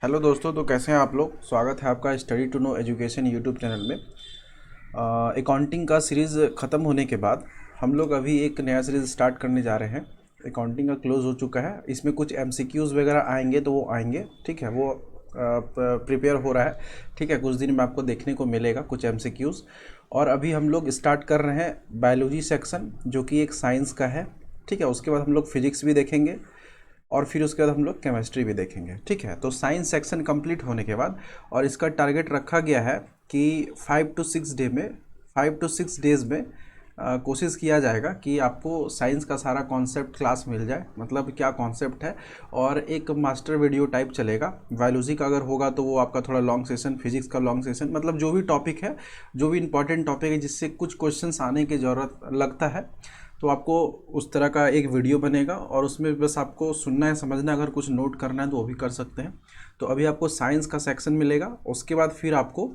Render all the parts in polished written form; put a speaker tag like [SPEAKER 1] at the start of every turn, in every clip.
[SPEAKER 1] Hello दोस्तों, तो कैसे हैं आप लोग। स्वागत है आपका study to know education YouTube channel में। अकाउंटिंग का सीरीज़ ख़त्म होने के बाद हम लोग अभी एक नया सीरीज़ स्टार्ट करने जा रहे हैं। अकाउंटिंग का क्लोज हो चुका है, इसमें कुछ एमसीक्यूज़ वगैरह आएंगे तो वो आएंगे, ठीक है। वो प्रिपेयर हो रहा है, ठीक है। कुछ दिन में आपको देखने को मिलेगा कुछ एमसीक्यूज़। और अभी हम लोग स्टार्ट कर रहे हैं बायोलॉजी सेक्शन, जो कि एक साइंस का है, ठीक है। उसके बाद हम लोग फिजिक्स भी देखेंगे और फिर उसके बाद हम लोग केमिस्ट्री भी देखेंगे, ठीक है। तो साइंस सेक्शन कंप्लीट होने के बाद और इसका टारगेट रखा गया है कि 5 to 6 डेज में कोशिश किया जाएगा कि आपको साइंस का सारा कॉन्सेप्ट क्लास मिल जाए, मतलब क्या कॉन्सेप्ट है। और एक मास्टर वीडियो टाइप चलेगा। बायोलॉजी का अगर होगा तो वो आपका थोड़ा लॉन्ग सेशन, फिजिक्स का लॉन्ग सेशन, मतलब जो भी टॉपिक है, जो भी इंपॉर्टेंट टॉपिक है जिससे कुछ क्वेश्चंस आने की ज़रूरत लगता है, तो आपको उस तरह का एक वीडियो बनेगा और उसमें बस आपको सुनना है, समझना है। अगर कुछ नोट करना है तो वो भी कर सकते हैं। तो अभी आपको साइंस का सेक्शन मिलेगा, उसके बाद फिर आपको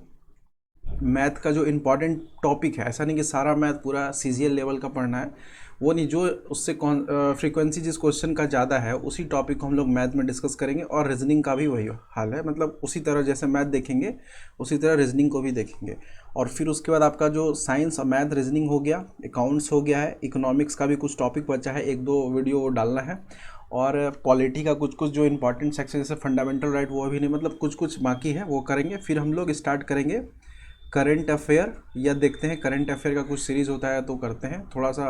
[SPEAKER 1] मैथ का जो इम्पॉर्टेंट टॉपिक है, ऐसा नहीं कि सारा मैथ पूरा सीजीएल लेवल का पढ़ना है, वो नहीं। जो उससे फ्रीक्वेंसी जिस क्वेश्चन का ज़्यादा है उसी टॉपिक को हम लोग मैथ में डिस्कस करेंगे। और रीजनिंग का भी वही हाल है, मतलब उसी तरह जैसे मैथ देखेंगे उसी तरह रीजनिंग को भी देखेंगे। और फिर उसके बाद आपका जो साइंस और मैथ रीजनिंग हो गया, अकाउंट्स हो गया है, इकोनॉमिक्स का भी कुछ टॉपिक बचा है, एक दो वीडियो डालना है। और पॉलिटी का कुछ कुछ जो इंपॉर्टेंट सेक्शन जैसे फंडामेंटल राइट, वो अभी नहीं, मतलब कुछ कुछ बाकी है, वो करेंगे। फिर हम लोग स्टार्ट करेंगे करंट अफेयर, या देखते हैं करंट अफेयर का कुछ सीरीज़ होता है तो करते हैं। थोड़ा सा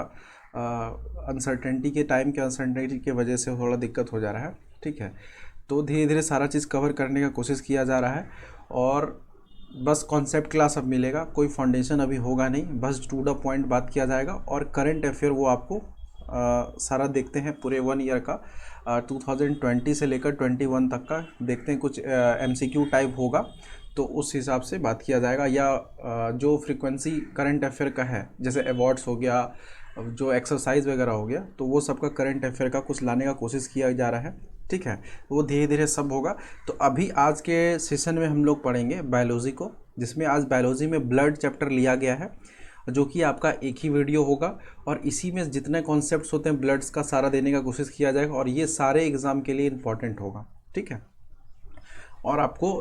[SPEAKER 1] अनसर्टेनिटी के टाइम के अनसर्टेनिटी की वजह से थोड़ा दिक्कत हो जा रहा है, ठीक है। तो धीरे धीरे सारा चीज़ कवर करने का कोशिश किया जा रहा है। और बस कॉन्सेप्ट क्लास अब मिलेगा, कोई फाउंडेशन अभी होगा नहीं, बस टू द पॉइंट बात किया जाएगा। और करंट अफेयर वो आपको सारा देखते हैं पूरे 1 ईयर का, 2020 से लेकर 21 तक का देखते हैं। कुछ एमसीक्यू टाइप होगा तो उस हिसाब से बात किया जाएगा। या जो फ्रीक्वेंसी करंट अफेयर का है, जैसे अवार्ड्स हो गया, जो एक्सरसाइज वगैरह हो गया, तो वो सबका करंट अफेयर का कुछ लाने का कोशिश किया जा रहा है, ठीक है। वो धीरे धीरे सब होगा। तो अभी आज के सेशन में हम लोग पढ़ेंगे बायोलॉजी को, जिसमें आज बायोलॉजी में ब्लड चैप्टर लिया गया है, जो कि आपका एक ही वीडियो होगा। और इसी में जितने कॉन्सेप्ट्स होते हैं ब्लड्स का सारा देने का कोशिश किया जाएगा, और ये सारे एग्ज़ाम के लिए इम्पॉर्टेंट होगा, ठीक है। और आपको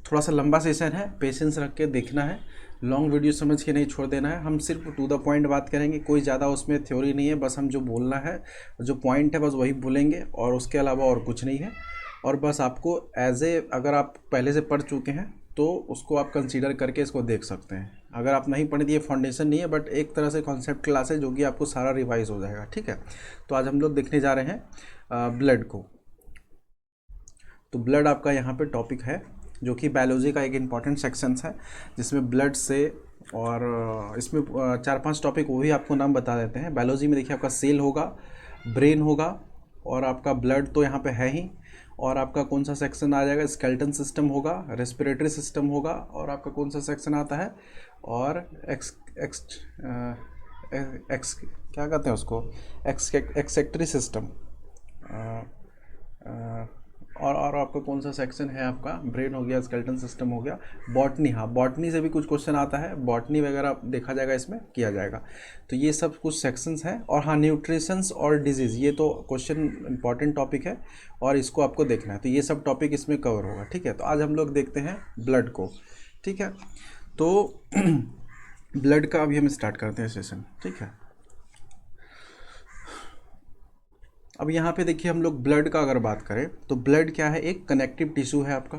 [SPEAKER 1] थोड़ा सा लंबा सेशन है, पेशेंस रख के देखना है, लॉन्ग वीडियो समझ के नहीं छोड़ देना है। हम सिर्फ टू द पॉइंट बात करेंगे, कोई ज़्यादा उसमें थ्योरी नहीं है, बस हम जो बोलना है, जो पॉइंट है बस वही बोलेंगे, और उसके अलावा और कुछ नहीं है। और बस आपको एज ए, अगर आप पहले से पढ़ चुके हैं तो उसको आप कंसीडर करके इसको देख सकते हैं। अगर आप नहीं पढ़े तो ये फाउंडेशन नहीं है, बट एक तरह से कॉन्सेप्ट क्लास है जो कि आपको सारा रिवाइज हो जाएगा, ठीक है। तो आज हम लोग देखने जा रहे हैं ब्लड को। तो ब्लड आपका यहाँ पे टॉपिक है, जो कि बायोलॉजी का एक इम्पॉर्टेंट सेक्शंस है, जिसमें ब्लड से, और इसमें 4-5 टॉपिक वो भी आपको नाम बता देते हैं। बायोलॉजी में देखिए आपका सेल होगा, ब्रेन होगा, और आपका ब्लड तो यहाँ पे है ही। और आपका कौन सा सेक्शन आ जाएगा, स्केलेटन सिस्टम होगा, रेस्पिरेटरी सिस्टम होगा, और आपका कौन सा सेक्शन आता है, और एक्स एक्स एक्स क्या कहते हैं उसको, एक्सेक्टरी सिस्टम। और आपका कौन सा सेक्शन है, आपका ब्रेन हो गया, स्केलेटन सिस्टम हो गया, बॉटनी। हाँ, बॉटनी से भी कुछ क्वेश्चन आता है, बॉटनी वगैरह देखा जाएगा, इसमें किया जाएगा। तो ये सब कुछ सेक्शंस हैं। और हाँ, न्यूट्रिशंस और डिजीज़, ये तो क्वेश्चन इंपॉर्टेंट टॉपिक है और इसको आपको देखना है। तो ये सब टॉपिक इसमें कवर होगा, ठीक है। तो आज हम लोग देखते हैं ब्लड को, ठीक है। तो ब्लड का अभी हम स्टार्ट करते हैं सेशन, ठीक है। अब यहाँ पे देखिए, हम लोग ब्लड का अगर बात करें तो ब्लड क्या है, एक कनेक्टिव टिश्यू है आपका।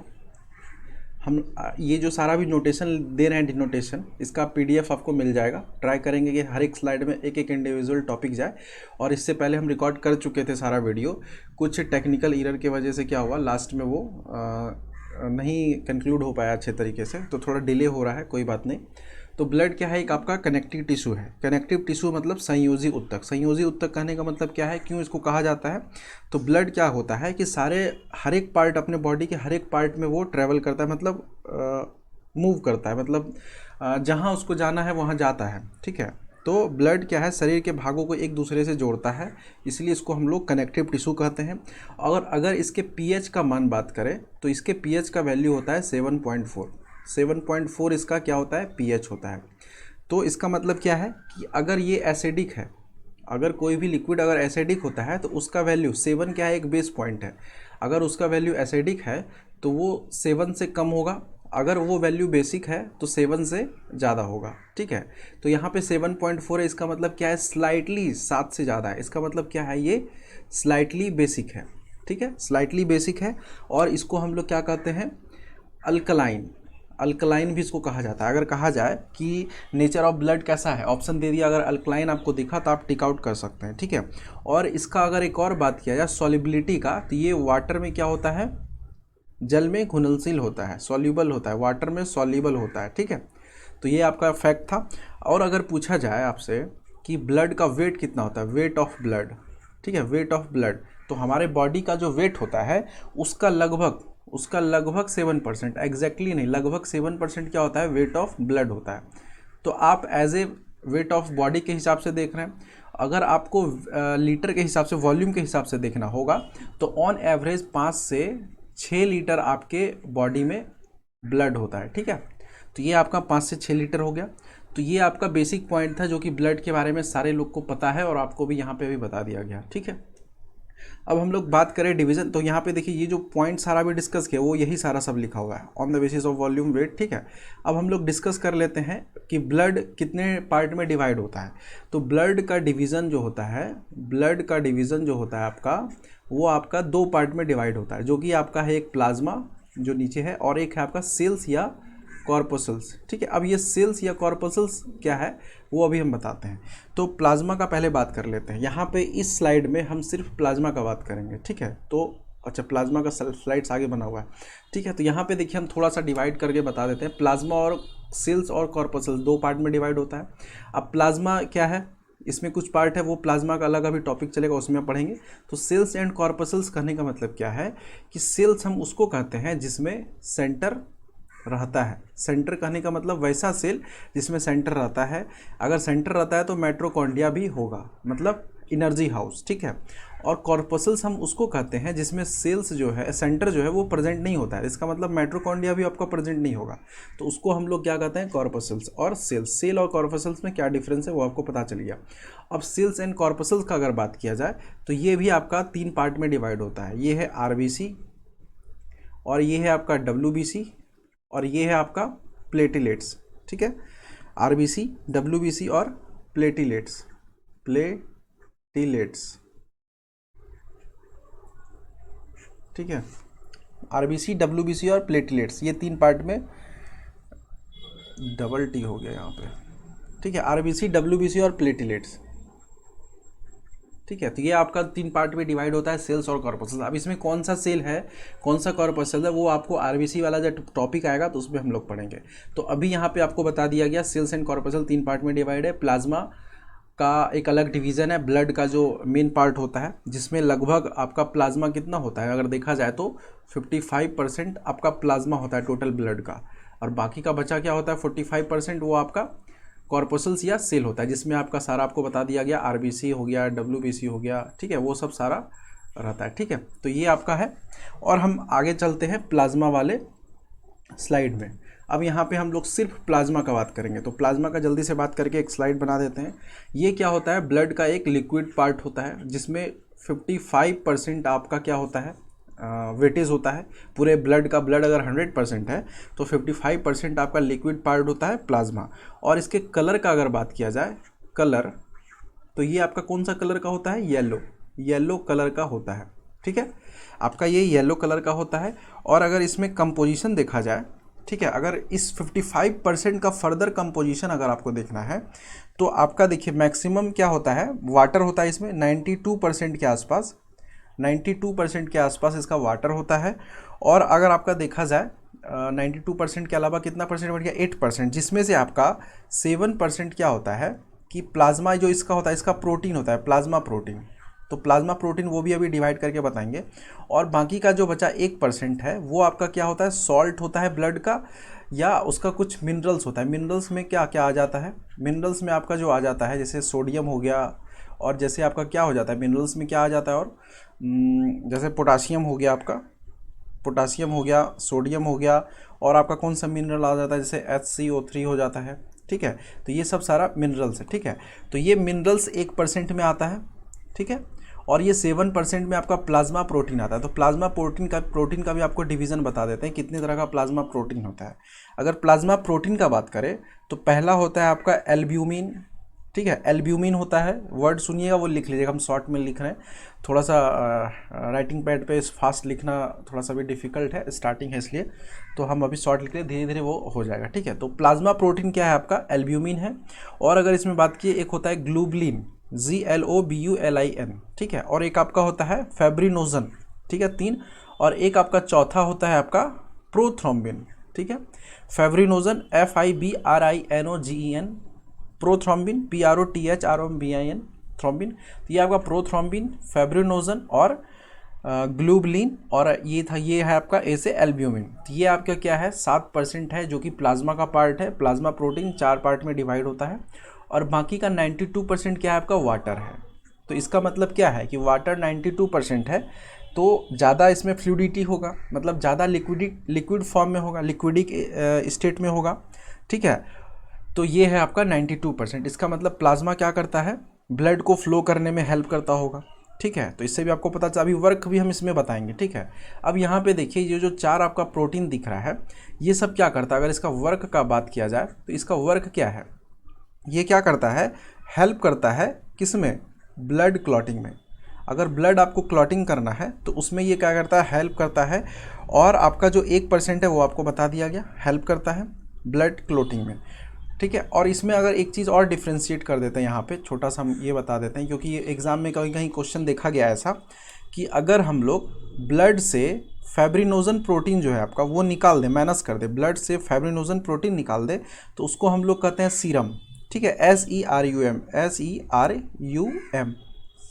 [SPEAKER 1] हम ये जो सारा भी नोटेशन दे रहे हैं, डिनोटेशन, इसका पीडीएफ आपको मिल जाएगा। ट्राई करेंगे कि हर एक स्लाइड में एक एक इंडिविजुअल टॉपिक जाए। और इससे पहले हम रिकॉर्ड कर चुके थे सारा वीडियो, कुछ टेक्निकल एरर की वजह से क्या हुआ, लास्ट में वो नहीं कंक्लूड हो पाया अच्छे तरीके से, तो थोड़ा डिले हो रहा है, कोई बात नहीं। तो ब्लड क्या है, एक आपका कनेक्टिव टिश्यू है। कनेक्टिव टिश्यू मतलब संयोजी ऊतक। संयोजी ऊतक कहने का मतलब क्या है, क्यों इसको कहा जाता है। तो ब्लड क्या होता है कि हर एक पार्ट, अपने बॉडी के हर एक पार्ट में वो ट्रैवल करता है, मतलब मूव करता है, मतलब जहाँ उसको जाना है वहाँ जाता है, ठीक है। तो ब्लड क्या है, शरीर के भागों को एक दूसरे से जोड़ता है, इसलिए इसको हम लोग कनेक्टिव टिश्यू कहते हैं। और अगर इसके पीएच का मान बात करें तो इसके पीएच का वैल्यू होता है 7.4। 7.4 इसका क्या होता है, पीएच होता है। तो इसका मतलब क्या है कि अगर ये एसिडिक है, अगर कोई भी लिक्विड अगर एसिडिक होता है तो उसका वैल्यू 7 क्या है, एक बेस पॉइंट है। अगर उसका वैल्यू एसिडिक है तो वो 7 से कम होगा, अगर वो वैल्यू बेसिक है तो 7 से ज़्यादा होगा, ठीक है। तो यहाँ पे 7.4 है, इसका मतलब क्या है, स्लाइटली 7 से ज़्यादा है, इसका मतलब क्या है, ये स्लाइटली बेसिक है, ठीक है, स्लाइटली बेसिक है। और इसको हम लोग क्या कहते हैं, अल्कलाइन, अल्कलाइन भी इसको कहा जाता है। अगर कहा जाए कि नेचर ऑफ ब्लड कैसा है, ऑप्शन दे दिया, अगर अल्कलाइन आपको दिखा तो आप टिक आउट कर सकते हैं, ठीक है। और इसका अगर एक और बात किया जाए सॉल्युबिलिटी का, तो ये वाटर में क्या होता है, जल में घुलनशील होता है, सॉल्यूबल होता है, वाटर में सॉल्यूबल होता है, ठीक है। तो ये आपका फैक्ट था। और अगर पूछा जाए आपसे कि ब्लड का वेट कितना होता है, वेट ऑफ ब्लड, ठीक है, वेट ऑफ ब्लड, तो हमारे बॉडी का जो वेट होता है उसका लगभग 7%, एग्जैक्टली नहीं, लगभग 7% क्या होता है, वेट ऑफ ब्लड होता है। तो आप as a weight of body के हिसाब से देख रहे हैं। अगर आपको लीटर के हिसाब से, वॉल्यूम के हिसाब से देखना होगा तो ऑन एवरेज 5 से 6 लीटर आपके बॉडी में ब्लड होता है, ठीक है। तो ये आपका 5 से 6 लीटर हो गया। तो ये आपका बेसिक पॉइंट था जो कि ब्लड के बारे में सारे लोग को पता है और आपको भी यहाँ पे भी बता दिया गया, ठीक है। अब हम लोग बात करें डिवीजन, तो यहाँ पे देखिए ये जो पॉइंट सारा भी डिस्कस किया वो यही सारा सब लिखा हुआ है, on the basis of volume weight, ठीक है। अब हम लोग डिस्कस कर लेते हैं कि ब्लड कितने पार्ट में डिवाइड होता है। तो ब्लड का डिवीज़न जो होता है, ब्लड का डिवीज़न जो होता है आपका, वो आपका 2 पार्ट में डिवाइड होता है, जो कि आपका है एक प्लाज्मा जो नीचे है, और एक है आपका सेल्स या कॉर्पोसल्स, ठीक है। अब ये सेल्स या कॉर्पोसल्स क्या है वो अभी हम बताते हैं। तो प्लाज्मा का पहले बात कर लेते हैं। यहाँ पे इस स्लाइड में हम सिर्फ प्लाज्मा का बात करेंगे, ठीक है। तो अच्छा, प्लाज्मा का स्लाइड्स आगे बना हुआ है, ठीक है। तो यहाँ पे देखिए हम थोड़ा सा डिवाइड करके बता देते हैं। प्लाज्मा और सेल्स और कॉर्पोसल्स 2 पार्ट में डिवाइड होता है। अब प्लाज्मा क्या है, इसमें कुछ पार्ट है वो प्लाज्मा का अलग अभी टॉपिक चलेगा, उसमें पढ़ेंगे। तो सेल्स एंड कॉर्पोसल्स कहने का मतलब क्या है कि सेल्स हम उसको कहते हैं जिसमें सेंटर रहता है। सेंटर कहने का मतलब वैसा सेल जिसमें सेंटर रहता है। अगर सेंटर रहता है तो माइटोकॉन्ड्रिया भी होगा, मतलब एनर्जी हाउस, ठीक है। और कॉर्पोसल्स हम उसको कहते हैं जिसमें सेल्स जो है, सेंटर जो है वो प्रेजेंट नहीं होता है। इसका मतलब माइटोकॉन्ड्रिया भी आपका प्रेजेंट नहीं होगा, तो उसको हम लोग क्या कहते हैं, कॉर्पोसल्स। और सेल्स, सेल और कॉर्पोसल्स में क्या डिफरेंस है वो आपको पता चल गया। अब सेल्स एंड कॉर्पोसल्स का अगर बात किया जाए तो ये भी आपका 3 पार्ट में डिवाइड होता है। ये है आरबीसी, और ये है आपका डब्ल्यूबीसी, और ये है आपका प्लेटिलेट्स, ठीक है। आरबीसी, डब्ल्यूबीसी और प्लेटिलेट्स, ठीक है। आरबीसी, डब्ल्यूबीसी और प्लेटिलेट्स, ये 3 पार्ट में, डबल टी हो गया यहाँ पे, ठीक है। आरबीसी, डब्ल्यूबीसी और प्लेटिलेट्स, ठीक है। तो ये आपका 3 पार्ट में डिवाइड होता है, सेल्स और कॉर्पोसल्स। अब इसमें कौन सा सेल है, कौन सा कॉर्पोसल है, वो आपको आरबीसी वाला जब टॉपिक आएगा तो उसमें हम लोग पढ़ेंगे। तो अभी यहाँ पे आपको बता दिया गया सेल्स एंड कॉर्पोसल 3 पार्ट में डिवाइड है। प्लाज्मा का एक अलग डिवीज़न है, ब्लड का जो मेन पार्ट होता है, जिसमें लगभग आपका प्लाज्मा कितना होता है, अगर देखा जाए तो 55% आपका प्लाज्मा होता है टोटल ब्लड का, और बाकी का बचा क्या होता है 45%, वो आपका कॉर्पोसल्स या सेल होता है, जिसमें आपका सारा आपको बता दिया गया, आरबीसी हो गया, डब्ल्यूबीसी हो गया, ठीक है, वो सब सारा रहता है, ठीक है। तो ये आपका है। और हम आगे चलते हैं प्लाज्मा वाले स्लाइड में। अब यहाँ पे हम लोग सिर्फ प्लाज्मा का बात करेंगे, तो प्लाज्मा का जल्दी से बात करके एक स्लाइड बना देते हैं। ये क्या होता है, ब्लड का एक लिक्विड पार्ट होता है, जिसमें 55% आपका क्या होता है, वेटेज होता है। पूरे ब्लड का, ब्लड अगर 100% है तो 55% आपका लिक्विड पार्ट होता है प्लाज्मा। और इसके कलर का अगर बात किया जाए, कलर, तो ये आपका कौन सा कलर का होता है, येलो कलर का होता है, ठीक है। आपका ये येलो कलर का होता है। और अगर इसमें कंपोजिशन देखा जाए, ठीक है, अगर इस 55% का फर्दर कंपोजिशन अगर आपको देखना है तो आपका देखिए मैक्सिमम क्या होता है, वाटर होता है इसमें 92% के आसपास, 92% के आसपास इसका वाटर होता है। और अगर आपका देखा जाए 92% के अलावा कितना परसेंट बढ़ गया, 8%, जिसमें से आपका 7% क्या होता है कि प्लाज्मा जो इसका होता है, इसका प्रोटीन होता है, प्लाज्मा प्रोटीन। तो प्लाज्मा प्रोटीन वो भी अभी डिवाइड करके बताएंगे। और बाकी का जो बचा 1% है वो आपका क्या होता है, सॉल्ट होता है ब्लड का, या उसका कुछ मिनरल्स होता है। मिनरल्स में क्या क्या आ जाता है, मिनरल्स में आपका जो आ जाता है जैसे सोडियम हो गया, और जैसे आपका क्या हो जाता है मिनरल्स में क्या आ जाता है, और जैसे पोटाशियम हो गया, आपका पोटाशियम हो गया, सोडियम हो गया, और आपका कौन सा मिनरल आ जाता है, जैसे HCO3 हो जाता है, ठीक है। तो ये सब सारा मिनरल्स है, ठीक है। तो ये मिनरल्स 1% में आता है, ठीक है। और ये 7% में आपका प्लाज्मा प्रोटीन आता है। तो प्लाज्मा प्रोटीन का भी आपको डिवीज़न बता देते हैं कितने तरह का प्लाज्मा प्रोटीन होता है। अगर प्लाज्मा प्रोटीन का बात करें तो पहला होता है आपका एल्ब्यूमिन, ठीक है, एल्ब्यूमिन होता है, वर्ड सुनिएगा वो लिख लीजिएगा, हम शॉर्ट में लिख रहे हैं, थोड़ा सा राइटिंग पैड पे फास्ट लिखना थोड़ा सा भी डिफ़िकल्ट है, स्टार्टिंग है इसलिए, तो हम अभी शॉर्ट लिख रहे हैं, धीरे धीरे वो हो जाएगा, ठीक है। तो प्लाज्मा प्रोटीन क्या है आपका, एल्ब्यूमिन है। और अगर इसमें बात की, एक होता है ग्लोबुलिन, GLOBULIN, ठीक है, और एक आपका होता है फाइब्रिनोजन, ठीक है, 3, और एक आपका चौथा होता है आपका प्रोथ्रोम्बिन, ठीक है, fibrinogen FIBRINOGEN, prothrombin PROTHROMBIN, thrombin. तो ये आपका प्रोथ्रोम्बिन, फाइब्रिनोजन और ग्लोबुलिन, और ये है आपका ए से एल्ब्यूमिन। तो ये आपका क्या है, 7% है जो कि प्लाज्मा का पार्ट है। प्लाज्मा प्रोटीन 4 पार्ट में डिवाइड होता है और बाकी का 92% क्या है आपका, वाटर है। तो इसका मतलब क्या है कि वाटर 92% है, तो ज़्यादा इसमें फ्लूइडिटी होगा, मतलब ज़्यादा लिक्विड फॉर्म में होगा, लिक्विडिक स्टेट में होगा, ठीक है। तो ये है आपका 92%। इसका मतलब प्लाज्मा क्या करता है, ब्लड को फ्लो करने में हेल्प करता होगा, ठीक है। तो इससे भी आपको पता चला, अभी वर्क भी हम इसमें बताएंगे, ठीक है। अब यहाँ पे देखिए, ये जो 4 आपका प्रोटीन दिख रहा है, ये सब क्या करता है, अगर इसका वर्क का बात किया जाए तो इसका वर्क क्या है, ये क्या करता है, हेल्प करता है किसमें, ब्लड क्लॉटिंग में। अगर ब्लड आपको क्लॉटिंग करना है तो उसमें ये क्या करता है, हेल्प करता है। और आपका जो 1% है वो आपको बता दिया गया, हेल्प करता है ब्लड क्लॉटिंग में, ठीक है। और इसमें अगर एक चीज़ और डिफ्रेंशिएट कर देते हैं, यहाँ पे छोटा सा हम ये बता देते हैं, क्योंकि ये एग्ज़ाम में कहीं कहीं क्वेश्चन देखा गया ऐसा कि अगर हम लोग ब्लड से फाइब्रिनोजन प्रोटीन जो है आपका वो निकाल दें, माइनस कर दे, ब्लड से फाइब्रिनोजन प्रोटीन निकाल दे, तो उसको हम लोग कहते हैं सीरम, ठीक है, SERUM,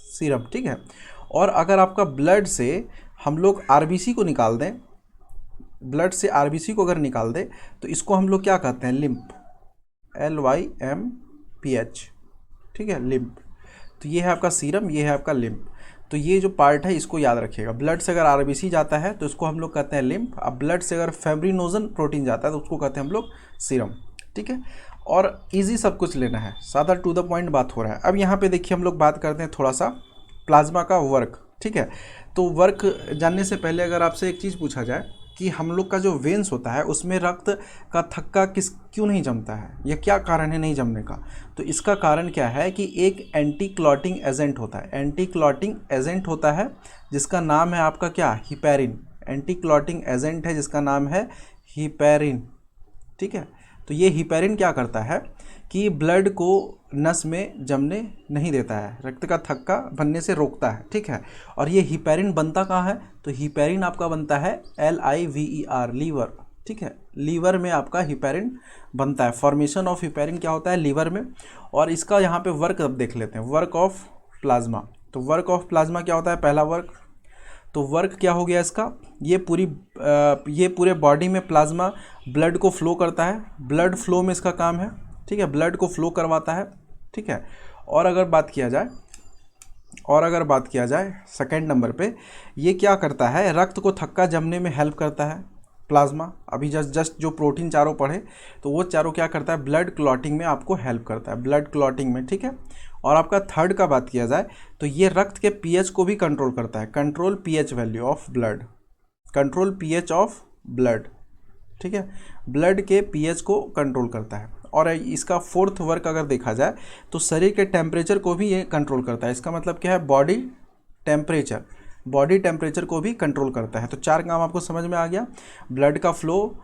[SPEAKER 1] सीरम, ठीक है। और अगर आपका ब्लड से हम लोग RBC को निकाल दें, ब्लड से RBC को अगर निकाल दें तो इसको हम लोग क्या कहते हैं, लिम्फ, LYMPH, ठीक है, लिम्फ। तो ये है आपका सीरम, ये है आपका लिम्फ। तो ये जो पार्ट है इसको याद रखिएगा, ब्लड से अगर RBC जाता है तो इसको हम लोग कहते हैं लिम्फ, अब ब्लड से अगर फाइब्रिनोजन प्रोटीन जाता है तो उसको कहते हैं हम लोग सीरम, ठीक है। और इजी सब कुछ लेना है, सादा टू द पॉइंट बात हो रहा है। अब यहाँ पे देखिए हम लोग बात करते हैं थोड़ा सा प्लाज्मा का वर्क, ठीक है। तो वर्क जानने से पहले अगर आपसे एक चीज़ पूछा जाए कि हम लोग का जो वेन्स होता है उसमें रक्त का थक्का क्यों नहीं जमता है, या क्या कारण है नहीं जमने का, तो इसका कारण क्या है कि एक एंटी क्लॉटिंग एजेंट होता है, एंटी क्लॉटिंग एजेंट होता है जिसका नाम है आपका क्या, हिपैरिन, एंटी क्लॉटिंग एजेंट है जिसका नाम है हिपैरिन, ठीक है। तो ये हिपैरिन क्या करता है कि ब्लड को नस में जमने नहीं देता है, रक्त का थक्का बनने से रोकता है, ठीक है। और ये हिपैरिन बनता कहाँ है, तो हिपैरिन आपका बनता है LIVER, लीवर, ठीक है, लीवर में आपका हिपैरिन बनता है। फॉर्मेशन ऑफ हिपैरिन क्या होता है, लीवर में। और इसका यहाँ पे वर्क अब देख लेते हैं, वर्क ऑफ प्लाज्मा। तो वर्क ऑफ प्लाज्मा क्या होता है, पहला वर्क, तो वर्क क्या हो गया इसका, ये पूरे बॉडी में प्लाज्मा ब्लड को फ्लो करता है, ब्लड फ्लो में इसका काम है, ठीक है, ब्लड को फ्लो करवाता है, ठीक है। और अगर बात किया जाए सेकंड नंबर पे, ये क्या करता है, रक्त को थक्का जमने में हेल्प करता है प्लाज्मा। अभी जस्ट जो प्रोटीन चारों पढ़े तो वो चारों क्या करता है, ब्लड क्लॉटिंग में आपको हेल्प करता है, ब्लड क्लॉटिंग में, ठीक है। और आपका थर्ड का बात किया जाए तो ये रक्त के पीएच को भी कंट्रोल करता है, control pH value of blood, control pH of blood, ठीक है, ब्लड के पीएच को कंट्रोल करता है। और इसका फोर्थ वर्क अगर देखा जाए तो शरीर के टेम्परेचर को भी ये कंट्रोल करता है। इसका मतलब क्या है, बॉडी टेम्परेचर को भी कंट्रोल करता है। तो 4 काम आपको समझ में आ गया, ब्लड का फ्लो,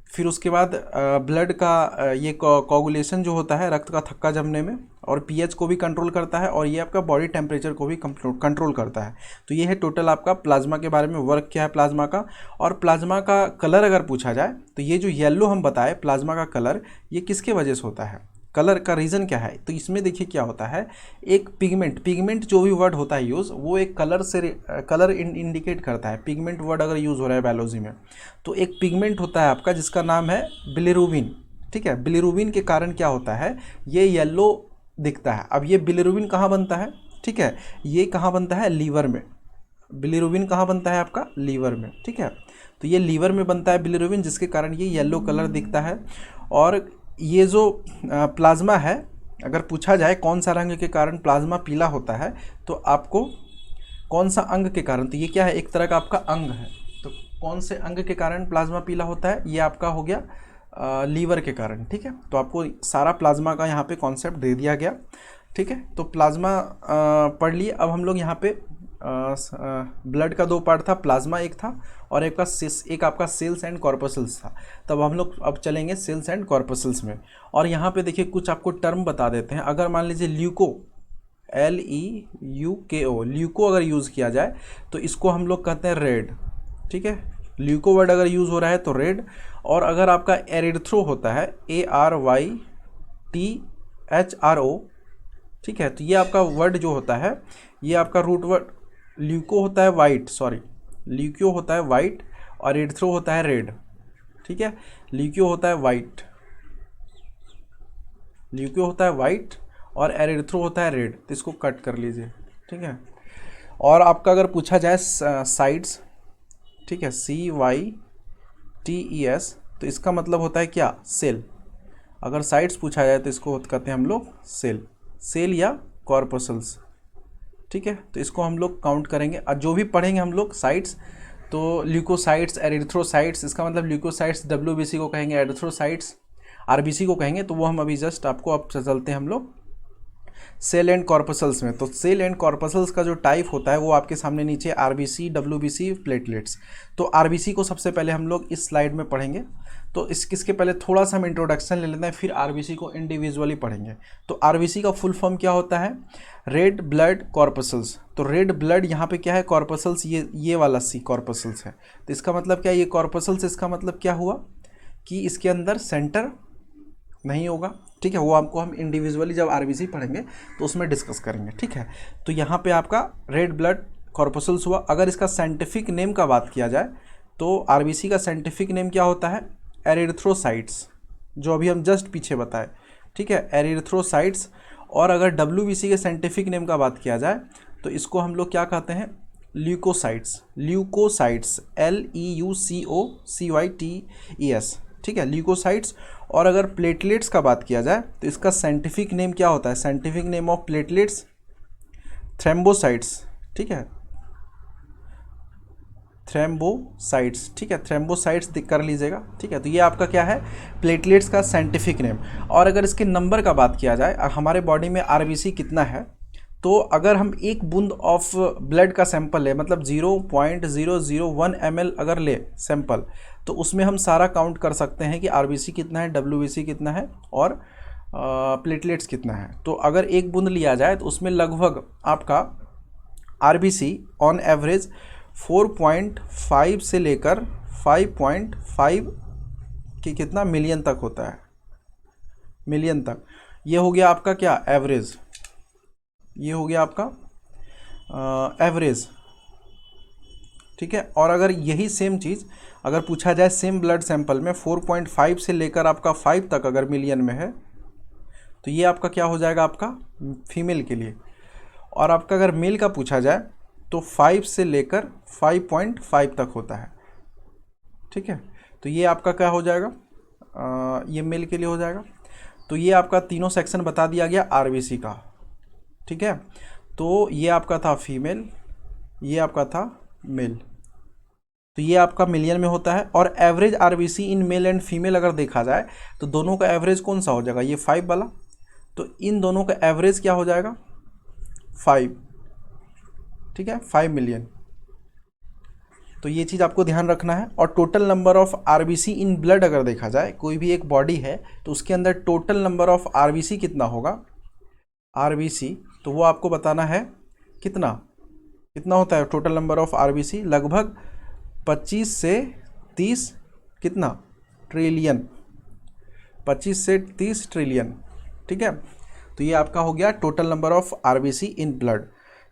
[SPEAKER 1] फिर उसके बाद ब्लड का ये कोगुलेशन जो होता है रक्त का थक्का जमने में, और पीएच को भी कंट्रोल करता है, और ये आपका बॉडी टेम्परेचर को भी कंट्रोल करता है। तो ये है टोटल आपका प्लाज्मा के बारे में वर्क क्या है प्लाज्मा का। और प्लाज्मा का कलर अगर पूछा जाए तो ये जो येलो हम बताए प्लाज्मा का कलर, ये किसके वजह से होता है, कलर का रीज़न क्या है, तो इसमें देखिए क्या होता है, एक पिगमेंट जो भी वर्ड होता है यूज़, वो एक कलर इंडिकेट करता है। पिगमेंट वर्ड अगर यूज़ हो रहा है बायोलॉजी में तो एक पिगमेंट होता है आपका जिसका नाम है बिलिरुबिन, ठीक है। बिलिरुबिन के कारण क्या होता है, ये येलो दिखता है। अब ये बिलिरुबिन कहाँ बनता है, ठीक है, ये कहाँ बनता है, लीवर में। बिलिरुबिन कहाँ बनता है आपका, लीवर में, ठीक है। तो ये लीवर में बनता है बिलिरुबिन, जिसके कारण ये येलो कलर दिखता है। और ये जो प्लाज्मा है, अगर पूछा जाए कौन सा रंग के कारण प्लाज्मा पीला होता है, तो आपको कौन सा अंग के कारण, तो ये क्या है, एक तरह का आपका अंग है। तो कौन से अंग के कारण प्लाज्मा पीला होता है, ये आपका हो गया लीवर के कारण। ठीक है, तो आपको सारा प्लाज्मा का यहाँ पे कॉन्सेप्ट दे दिया गया। ठीक है, तो प्लाज्मा पढ़ लिए। अब हम लोग यहाँ पे ब्लड का दो पार्ट था, प्लाज्मा एक था और एक आपका सेल्स एंड कॉर्पसल्स था। तब हम लोग अब चलेंगे सेल्स एंड कॉर्पसल्स में। और यहाँ पे देखिए कुछ आपको टर्म बता देते हैं। अगर मान लीजिए ल्यूको, LEUKO, ल्यूको अगर यूज़ किया जाए तो इसको हम लोग कहते हैं रेड। ठीक है, ल्यूको वर्ड अगर यूज़ हो रहा है तो रेड। और अगर आपका एरिथ्रो होता है, ARYTHRO, ठीक है, तो ये आपका वर्ड जो होता है, ये आपका रूट वर्ड, ल्यूको होता है वाइट, सॉरी, ल्यूको होता है वाइट और एरिथ्रो होता है रेड। ठीक है, ल्यूको होता है वाइट, ल्यूको होता है वाइट और एरिथ्रो होता है रेड। तो इसको कट कर लीजिए। ठीक है, और आपका अगर पूछा जाए साइड्स, ठीक है, CYTES, तो इसका मतलब होता है क्या, सेल। अगर साइड्स पूछा जाए तो इसको कहते हैं हम लोग सेल या कॉर्पसल्स। ठीक है, तो इसको हम लोग काउंट करेंगे। और जो भी पढ़ेंगे हम लोग साइट्स, तो ल्यूकोसाइट्स, एरिथ्रोसाइट्स, इसका मतलब ल्यूकोसाइट्स WBC को कहेंगे, एरिथ्रोसाइट्स RBC को कहेंगे। तो वो हम अभी जस्ट आपको अब चलते हैं हम लोग सेल एंड कॉर्पसल्स में। तो सेल एंड कॉर्पसल्स का जो टाइप होता है वो आपके सामने नीचे RBC, WBC, प्लेटलेट्स। तो RBC को सबसे पहले हम लोग इस स्लाइड में पढ़ेंगे। तो इसके पहले थोड़ा सा हम इंट्रोडक्शन ले लेते हैं, फिर RBC को इंडिविजुअली पढ़ेंगे। तो RBC का फुल फॉर्म क्या होता है, रेड ब्लड कॉर्पसल्स। तो रेड ब्लड यहाँ पे क्या है, कॉर्पसल्स, ये वाला C कॉर्पसल्स है। तो इसका मतलब क्या है, ये कॉर्पसल्स, इसका मतलब क्या हुआ कि इसके अंदर सेंटर नहीं होगा। ठीक है, वो आपको हम इंडिविजुअली जब RBC पढ़ेंगे तो उसमें डिस्कस करेंगे। ठीक है, तो यहाँ पे आपका रेड ब्लड कॉर्पसल्स हुआ। अगर इसका साइंटिफिक नेम का बात किया जाए तो RBC का साइंटिफिक नेम क्या होता है, एरिथ्रोसाइट्स, जो अभी हम जस्ट पीछे बताए। ठीक है, एरिथ्रोसाइट्स। और अगर WBC के साइंटिफिक नेम का बात किया जाए तो इसको हम लोग क्या कहते हैं, ल्यूकोसाइट्स, ल्यूकोसाइट्स, LEUCOCYTES। ठीक है, ल्यूकोसाइट्स। और अगर प्लेटलेट्स का बात किया जाए तो इसका साइंटिफिक नेम क्या होता है, साइंटिफिक नेम ऑफ प्लेटलेट्स, थ्रेम्बोसाइट्स। ठीक है, थ्रेम्बोसाइट्स। ठीक है, थ्रेम्बोसाइट्स कर लीजिएगा। ठीक है, तो ये आपका क्या है, प्लेटलेट्स का साइंटिफिक नेम। और अगर इसके नंबर का बात किया जाए, हमारे बॉडी में RBC कितना है, तो अगर हम एक बूंद ऑफ ब्लड का सैंपल ले, मतलब 0.001 ml अगर ले सैंपल, तो उसमें हम सारा काउंट कर सकते हैं कि RBC कितना है, WBC कितना है और प्लेटलेट्स कितना है। तो अगर एक बूंद लिया जाए तो उसमें लगभग आपका RBC ऑन एवरेज 4.5 से लेकर 5.5 कि कितना मिलियन तक होता है, मिलियन तक। ये हो गया आपका क्या, एवरेज, ये हो गया आपका एवरेज। ठीक है, और अगर यही सेम चीज़ अगर पूछा जाए सेम ब्लड सैंपल में 4.5 से लेकर आपका 5 तक अगर मिलियन में है, तो ये आपका क्या हो जाएगा, आपका फीमेल के लिए। और आपका अगर मेल का पूछा जाए तो 5 से लेकर 5.5 तक होता है। ठीक है, तो ये आपका क्या हो जाएगा, ये मेल के लिए हो जाएगा। तो ये आपका तीनों सेक्शन बता दिया गया RBC का। ठीक है, तो ये आपका था फीमेल, ये आपका था मेल। तो ये आपका मिलियन में होता है। और average RBC in male and female अगर देखा जाए तो दोनों का एवरेज कौन सा हो जाएगा, ये 5 वाला। तो इन दोनों का एवरेज क्या हो जाएगा, 5। ठीक है, 5 मिलियन। तो ये चीज़ आपको ध्यान रखना है। और total number of RBC in blood अगर देखा जाए, कोई भी एक बॉडी है तो उसके अंदर टोटल नंबर ऑफ RBC कितना होगा, RBC, तो वो आपको बताना है कितना होता है टोटल नंबर ऑफ RBC, लगभग 25 से 30 कितना ट्रिलियन, 25 से 30 ट्रिलियन। ठीक है, तो ये आपका हो गया total number of RBC in blood.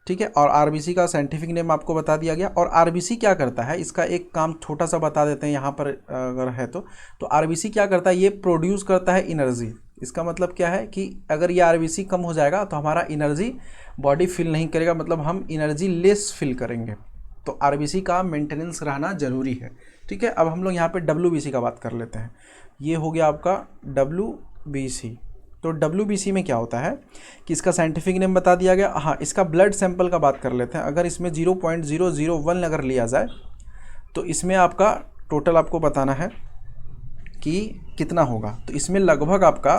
[SPEAKER 1] ठीक है, और RBC का साइंटिफिक नेम आपको बता दिया गया। और RBC क्या करता है, इसका एक काम छोटा सा बता देते हैं यहाँ पर अगर है तो RBC क्या करता है, ये प्रोड्यूस करता है एनर्जी। इसका मतलब क्या है कि अगर ये RBC कम हो जाएगा तो हमारा एनर्जी बॉडी फील नहीं करेगा, मतलब हम एनर्जी लेस फील करेंगे। तो RBC का मेंटेनेंस रहना ज़रूरी है। ठीक है, अब हम लोग यहाँ पे WBC का बात कर लेते हैं। ये हो गया आपका WBC। तो तो WBC में क्या होता है कि इसका साइंटिफिक नेम बता दिया गया। हाँ, इसका ब्लड सैंपल का बात कर लेते हैं। अगर इसमें 0.001 अगर लिया जाए तो इसमें आपका टोटल आपको बताना है कि कितना होगा। तो इसमें लगभग आपका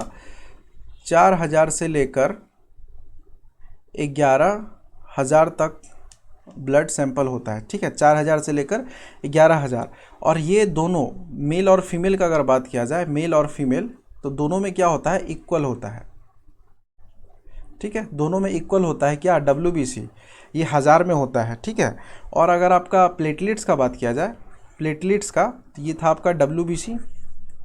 [SPEAKER 1] 4000 से लेकर 11,000 तक ब्लड सैंपल होता है, ठीक है। 4000 से लेकर 11,000, और ये दोनों मेल और फीमेल का अगर बात किया जाए, मेल और फीमेल, तो दोनों में क्या होता है, इक्वल होता है, ठीक है। दोनों में इक्वल होता है क्या, WBC, ये 1000 में होता है, ठीक है। और अगर आपका प्लेटलेट्स का बात किया जाए, प्लेटलेट्स का, तो ये था आपका WBC,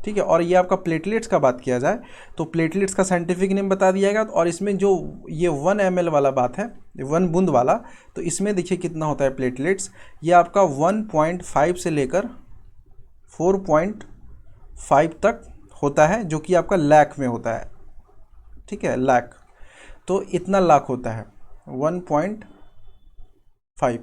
[SPEAKER 1] ठीक है। और ये आपका प्लेटलेट्स का बात किया जाए तो प्लेटलेट्स का साइंटिफिक नेम बता दिया गया। और इसमें जो ये 1 ml वाला बात है, 1 बूंद वाला, तो इसमें देखिए कितना होता है प्लेटलेट्स, ये आपका 1.5 से लेकर 4.5 तक होता है, जो कि आपका लाख में होता है, ठीक है, लाख। तो इतना लाख होता है 1.5,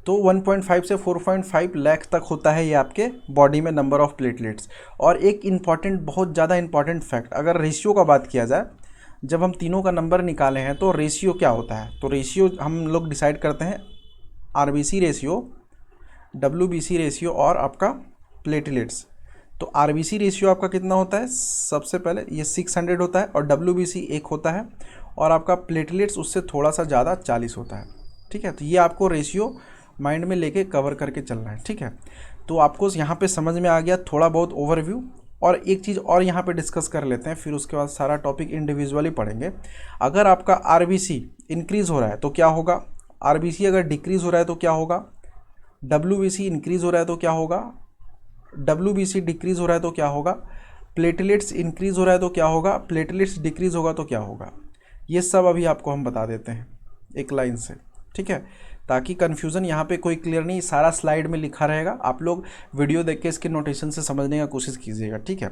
[SPEAKER 1] तो 1.5 से 4.5 लाख तक होता है ये आपके बॉडी में नंबर ऑफ प्लेटलेट्स। और एक इम्पॉर्टेंट, बहुत ज़्यादा इंपॉर्टेंट फैक्ट, अगर रेशियो का बात किया जाए, जब हम तीनों का नंबर निकाले हैं तो रेशियो क्या होता है, तो रेशियो हम लोग डिसाइड करते हैं RBC रेशियो, WBC रेशियो और आपका प्लेटलेट्स। तो RBC रेशियो आपका कितना होता है, सबसे पहले ये 600 होता है, और WBC 1 होता है, और आपका प्लेटलेट्स उससे थोड़ा सा ज़्यादा 40 होता है, ठीक है। तो ये आपको रेशियो माइंड में लेके कवर करके चलना है, ठीक है। तो आपको यहाँ पे समझ में आ गया थोड़ा बहुत ओवरव्यू। और एक चीज़ और यहाँ पे डिस्कस कर लेते हैं, फिर उसके बाद सारा टॉपिक इंडिविजुअली पढ़ेंगे। अगर आपका RBC इंक्रीज़ हो रहा है तो क्या होगा, RBC अगर डिक्रीज़ हो रहा है तो क्या होगा, WBC इंक्रीज़ हो रहा है तो क्या होगा, WBC डिक्रीज़ हो रहा है तो क्या होगा, प्लेटलेट्स इंक्रीज़ हो रहा है तो क्या होगा, प्लेटलेट्स डिक्रीज़ होगा तो क्या होगा। ये सब अभी आपको हम बता देते हैं एक लाइन से, ठीक है, ताकि कन्फ्यूज़न यहाँ पे कोई क्लियर नहीं, सारा स्लाइड में लिखा रहेगा। आप लोग वीडियो देख के इसके नोटेशन से समझने का कोशिश कीजिएगा, ठीक है।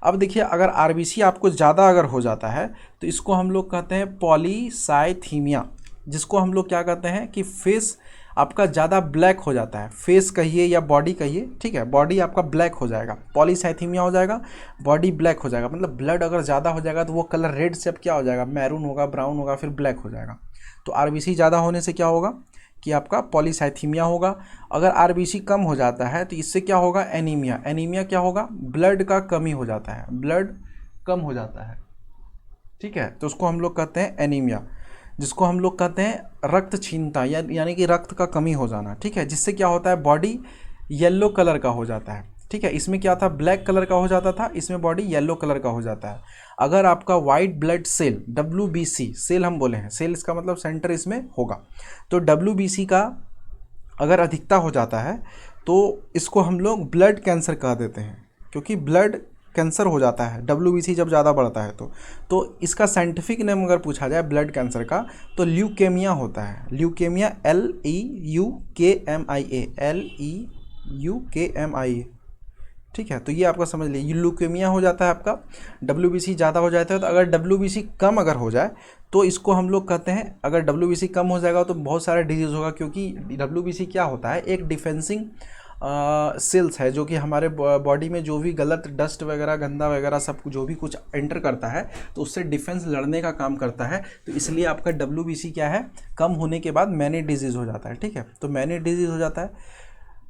[SPEAKER 1] अब देखिए, अगर RBC आपको ज़्यादा अगर हो जाता है तो इसको हम लोग कहते हैं पॉलीसाइथीमिया, जिसको हम लोग क्या कहते हैं कि फेस आपका ज़्यादा ब्लैक हो जाता है, फेस कहिए या बॉडी कहिए, ठीक है, बॉडी आपका ब्लैक हो जाएगा, पॉलीसाइथीमिया हो जाएगा, बॉडी ब्लैक हो जाएगा। मतलब ब्लड अगर ज़्यादा हो जाएगा तो वो कलर रेड से अब क्या हो जाएगा, मैरून होगा, ब्राउन होगा, फिर ब्लैक हो जाएगा। तो RBC ज़्यादा होने से क्या होगा कि आपका पॉलीसाइथीमिया होगा। अगर RBC कम हो जाता है तो इससे क्या होगा, एनीमिया। एनीमिया क्या होगा, ब्लड का कमी हो जाता है, ब्लड कम हो जाता है, ठीक है। तो उसको हम लोग कहते हैं एनीमिया, जिसको हम लोग कहते हैं रक्त क्षीणता, यानी कि रक्त का कमी हो जाना, ठीक है। जिससे क्या होता है, बॉडी येलो कलर का हो जाता है, ठीक है। इसमें क्या था, ब्लैक कलर का हो जाता था, इसमें बॉडी येलो कलर का हो जाता है। अगर आपका white blood cell, WBC cell हम बोले हैं, सेल इसका मतलब सेंटर इसमें होगा, तो WBC का अगर अधिकता हो जाता है तो इसको हम लोग ब्लड कैंसर कह देते हैं, क्योंकि ब्लड कैंसर हो जाता है WBC जब ज़्यादा बढ़ता है तो इसका साइंटिफिक नेम अगर पूछा जाए ब्लड कैंसर का तो ल्यूकेमिया होता है। ल्यूकेमिया, LEUKMIA, ठीक है। तो ये आपका समझ लीजिए, ल्यूकेमिया हो जाता है आपका, WBC ज़्यादा हो जाता है। तो अगर WBC कम अगर हो जाए तो इसको हम लोग कहते हैं, अगर WBC कम हो जाएगा तो बहुत सारा डिजीज़ होगा, क्योंकि WBC क्या होता है, एक डिफेंसिंग सेल्स है, जो कि हमारे बॉडी में जो भी गलत डस्ट वगैरह, गंदा वगैरह सब जो भी कुछ एंटर करता है तो उससे डिफेंस लड़ने का काम करता है। तो इसलिए आपका WBC क्या है, कम होने के बाद मैनी डिजीज़ हो जाता है, ठीक है। तो मैनी डिजीज़ हो जाता है,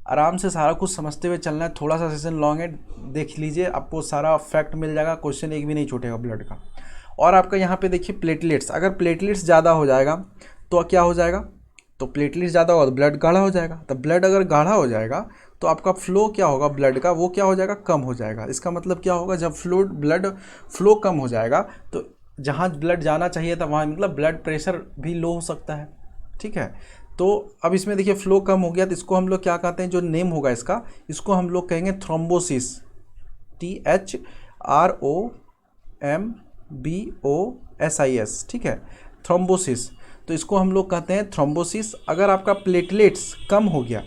[SPEAKER 1] आराम से सारा कुछ समझते हुए चलना है, थोड़ा सा सेशन लॉन्ग है, देख लीजिए, आपको सारा फैक्ट मिल जाएगा, क्वेश्चन एक भी नहीं छूटेगा ब्लड का। और आपका यहाँ पे देखिए प्लेटलेट्स, अगर प्लेटलेट्स ज़्यादा हो जाएगा तो क्या हो जाएगा, तो प्लेटलेट्स ज़्यादा होगा तो ब्लड गाढ़ा हो जाएगा। तो ब्लड अगर गाढ़ा हो जाएगा तो आपका फ्लो क्या होगा ब्लड का, वो क्या हो जाएगा, कम हो जाएगा। इसका मतलब क्या होगा, जब ब्लड फ्लो कम हो जाएगा तो जहाँ ब्लड जाना चाहिए था वहाँ, मतलब ब्लड प्रेशर भी लो हो सकता है, ठीक है। तो अब इसमें देखिए फ्लो कम हो गया तो इसको हम लोग क्या कहते हैं, जो नेम होगा इसका, इसको हम लोग कहेंगे थ्रोम्बोसिस, THROMBOSIS, ठीक है, थ्रोम्बोसिस। तो इसको हम लोग कहते हैं थ्रोम्बोसिस। अगर आपका प्लेटलेट्स कम हो गया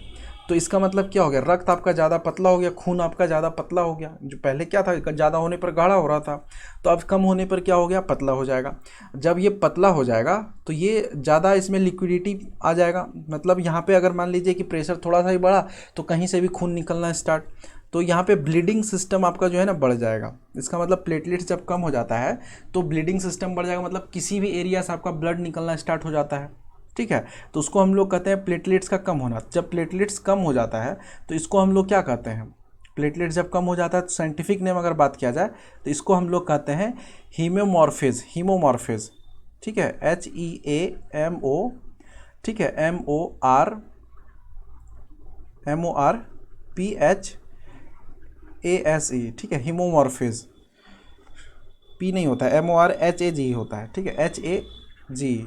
[SPEAKER 1] तो इसका मतलब क्या हो गया, रक्त आपका ज़्यादा पतला हो गया, खून आपका ज़्यादा पतला हो गया। जो पहले क्या था, ज़्यादा होने पर गाढ़ा हो रहा था, तो अब कम होने पर क्या हो गया, पतला हो जाएगा। जब ये पतला हो जाएगा तो ये ज़्यादा इसमें लिक्विडिटी आ जाएगा। मतलब यहाँ पे अगर मान लीजिए कि प्रेशर थोड़ा सा ही बढ़ा तो कहीं से भी खून निकलना स्टार्ट, तो यहाँ पे ब्लीडिंग सिस्टम आपका जो है ना बढ़ जाएगा। इसका मतलब प्लेटलेट्स जब कम हो जाता है तो ब्लीडिंग सिस्टम बढ़ जाएगा, मतलब किसी भी एरिया से आपका ब्लड निकलना स्टार्ट हो जाता है। ठीक है, तो उसको हम लोग कहते हैं प्लेटलेट्स का कम होना। जब प्लेटलेट्स कम हो जाता है तो इसको हम लोग क्या कहते हैं, प्लेटलेट्स जब कम हो जाता है तो साइंटिफिक नेम अगर बात किया जाए तो इसको हम लोग कहते हैं हीमोमॉर्फेज। हीमोमॉर्फेज, ठीक है, HEAMO, ठीक है, MORPHASE, ठीक है, हीमोमॉर्फेज। पी नहीं होता है, MORHAG होता है, ठीक है, HAG,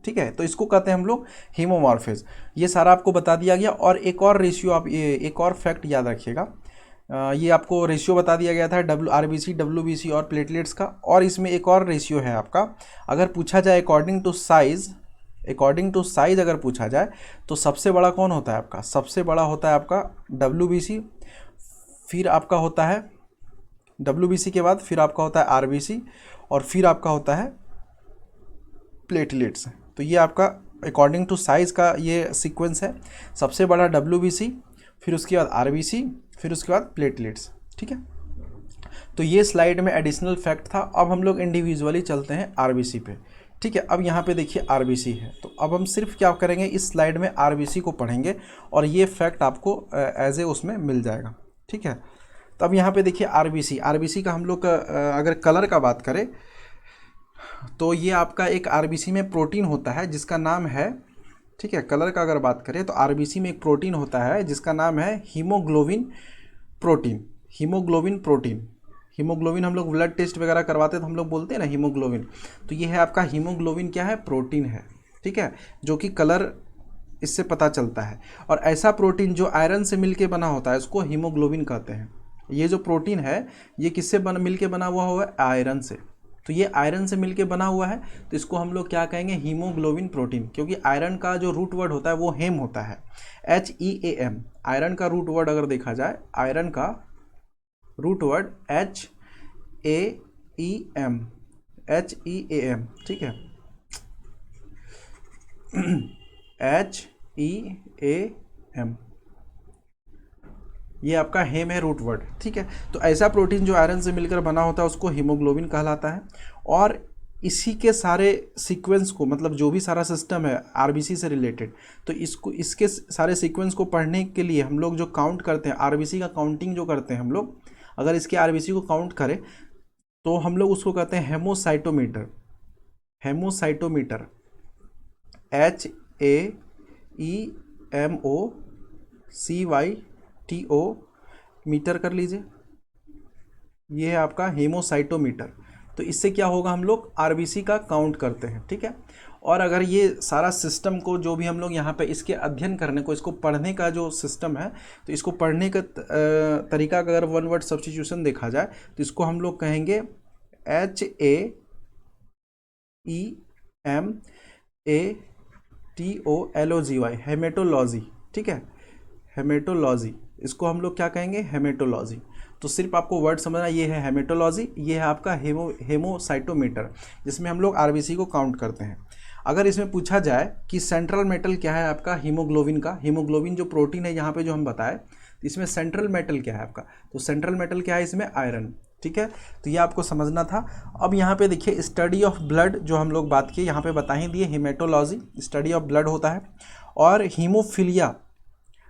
[SPEAKER 1] ठीक है। तो इसको कहते हैं हम लोग हीमोमॉर्फेज। ये सारा आपको बता दिया गया। और एक और रेशियो, आप ये एक और फैक्ट याद रखिएगा, ये आपको रेशियो बता दिया गया था RBC, WBC और प्लेटलेट्स का। और इसमें एक और रेशियो है आपका, अगर पूछा जाए अकॉर्डिंग टू साइज अगर पूछा जाए तो सबसे बड़ा कौन होता है आपका, सबसे बड़ा होता है आपका WBC, फिर आपका होता है WBC के बाद फिर आपका होता है RBC, और फिर आपका होता है प्लेटलेट्स। तो ये आपका अकॉर्डिंग टू साइज़ का ये सीक्वेंस है, सबसे बड़ा WBC, फिर उसके बाद RBC, फिर उसके बाद प्लेटलेट्स। ठीक है, तो ये स्लाइड में एडिशनल फैक्ट था। अब हम लोग इंडिविजुअली चलते हैं RBC पे। ठीक है, अब यहाँ पे देखिए RBC है, तो अब हम सिर्फ क्या करेंगे, इस स्लाइड में RBC को पढ़ेंगे और ये फैक्ट आपको एज ए उसमें मिल जाएगा। ठीक है, तो अब यहाँ पे देखिए RBC का हम लोग अगर कलर का बात करें तो ये आपका एक RBC में प्रोटीन होता है जिसका नाम है, ठीक है, कलर का अगर बात करें तो RBC में एक प्रोटीन होता है जिसका नाम है हीमोग्लोबिन प्रोटीन। हीमोग्लोबिन हम लोग ब्लड टेस्ट वगैरह करवाते तो हम लोग बोलते हैं ना हीमोग्लोबिन, तो ये है आपका हीमोग्लोबिन, क्या है, प्रोटीन है। ठीक है, जो कि कलर इससे पता चलता है। और ऐसा प्रोटीन जो आयरन से मिलके बना होता है उसको हीमोग्लोबिन कहते हैं। ये जो प्रोटीन है ये किससे मिलके बना हुआ है, आयरन से। तो ये आयरन से मिलके बना हुआ है, तो इसको हम लोग क्या कहेंगे, हीमोग्लोबिन प्रोटीन। क्योंकि आयरन का जो रूट वर्ड होता है वो हेम होता है, HEAM। आयरन का रूट वर्ड अगर देखा जाए, आयरन का रूट वर्ड HEAM, ठीक है, HEAM, ये आपका हेम है रूट वर्ड। ठीक है, तो ऐसा प्रोटीन जो आयरन से मिलकर बना होता है उसको हीमोग्लोबिन कहलाता है। और इसी के सारे सीक्वेंस को, मतलब जो भी सारा सिस्टम है RBC से रिलेटेड, तो इसके सारे सीक्वेंस को पढ़ने के लिए हम लोग जो काउंट करते हैं, RBC का काउंटिंग जो करते हैं हम लोग, अगर इसके RBC को काउंट करें तो हम लोग उसको कहते हैं हेमोसाइटोमीटर। HAEMOCYTO मीटर कर लीजिए, ये है आपका हेमोसाइटोमीटर। तो इससे क्या होगा, हम लोग RBC का काउंट करते हैं। ठीक है, और अगर ये सारा सिस्टम को जो भी हम लोग यहाँ पे इसके अध्ययन करने को, इसको पढ़ने का जो सिस्टम है, तो इसको पढ़ने का तरीका अगर वन वर्ड सब्स्टिट्यूशन देखा जाए तो इसको हम लोग कहेंगे HAEMATOLOGY, हेमेटोलॉजी। ठीक है, हेमेटोलॉजी, इसको हम लोग क्या कहेंगे, हेमेटोलॉजी। तो सिर्फ आपको वर्ड समझना, ये है हेमेटोलॉजी, ये है आपका हेमोसाइटोमीटर, जिसमें हम लोग RBC को काउंट करते हैं। अगर इसमें पूछा जाए कि सेंट्रल मेटल क्या है आपका हीमोग्लोबिन का, हीमोग्लोबिन जो प्रोटीन है यहाँ पे जो हम बताए, तो इसमें सेंट्रल मेटल क्या है आपका, तो सेंट्रल मेटल क्या है इसमें, आयरन। ठीक है, तो ये आपको समझना था। अब यहाँ पे देखिए स्टडी ऑफ ब्लड जो हम लोग बात किए, यहाँ पे बता ही दिए, हेमेटोलॉजी स्टडी ऑफ ब्लड होता है। और हीमोफीलिया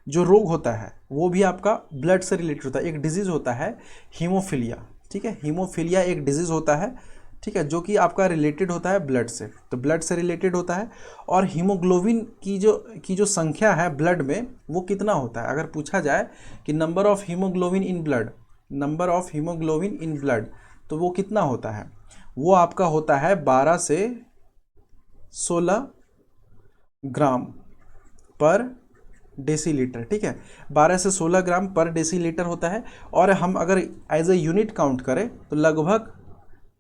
[SPEAKER 1] जो रोग होता है वो भी आपका ब्लड से रिलेटेड होता है, एक डिजीज़ होता है हीमोफीलिया। ठीक है, हीमोफीलिया एक डिजीज़ होता है, ठीक है, जो कि आपका रिलेटेड होता है ब्लड से, तो ब्लड से रिलेटेड होता है। और हीमोग्लोबिन की जो संख्या है ब्लड में वो कितना होता है, अगर पूछा जाए कि number of haemoglobin in blood, तो वो कितना होता है, वो आपका होता है 12 से 16 ग्राम पर डेसीलीटर। ठीक है, 12 से 16 ग्राम पर डेसीलीटर होता है। और हम अगर एज ए यूनिट काउंट करें तो लगभग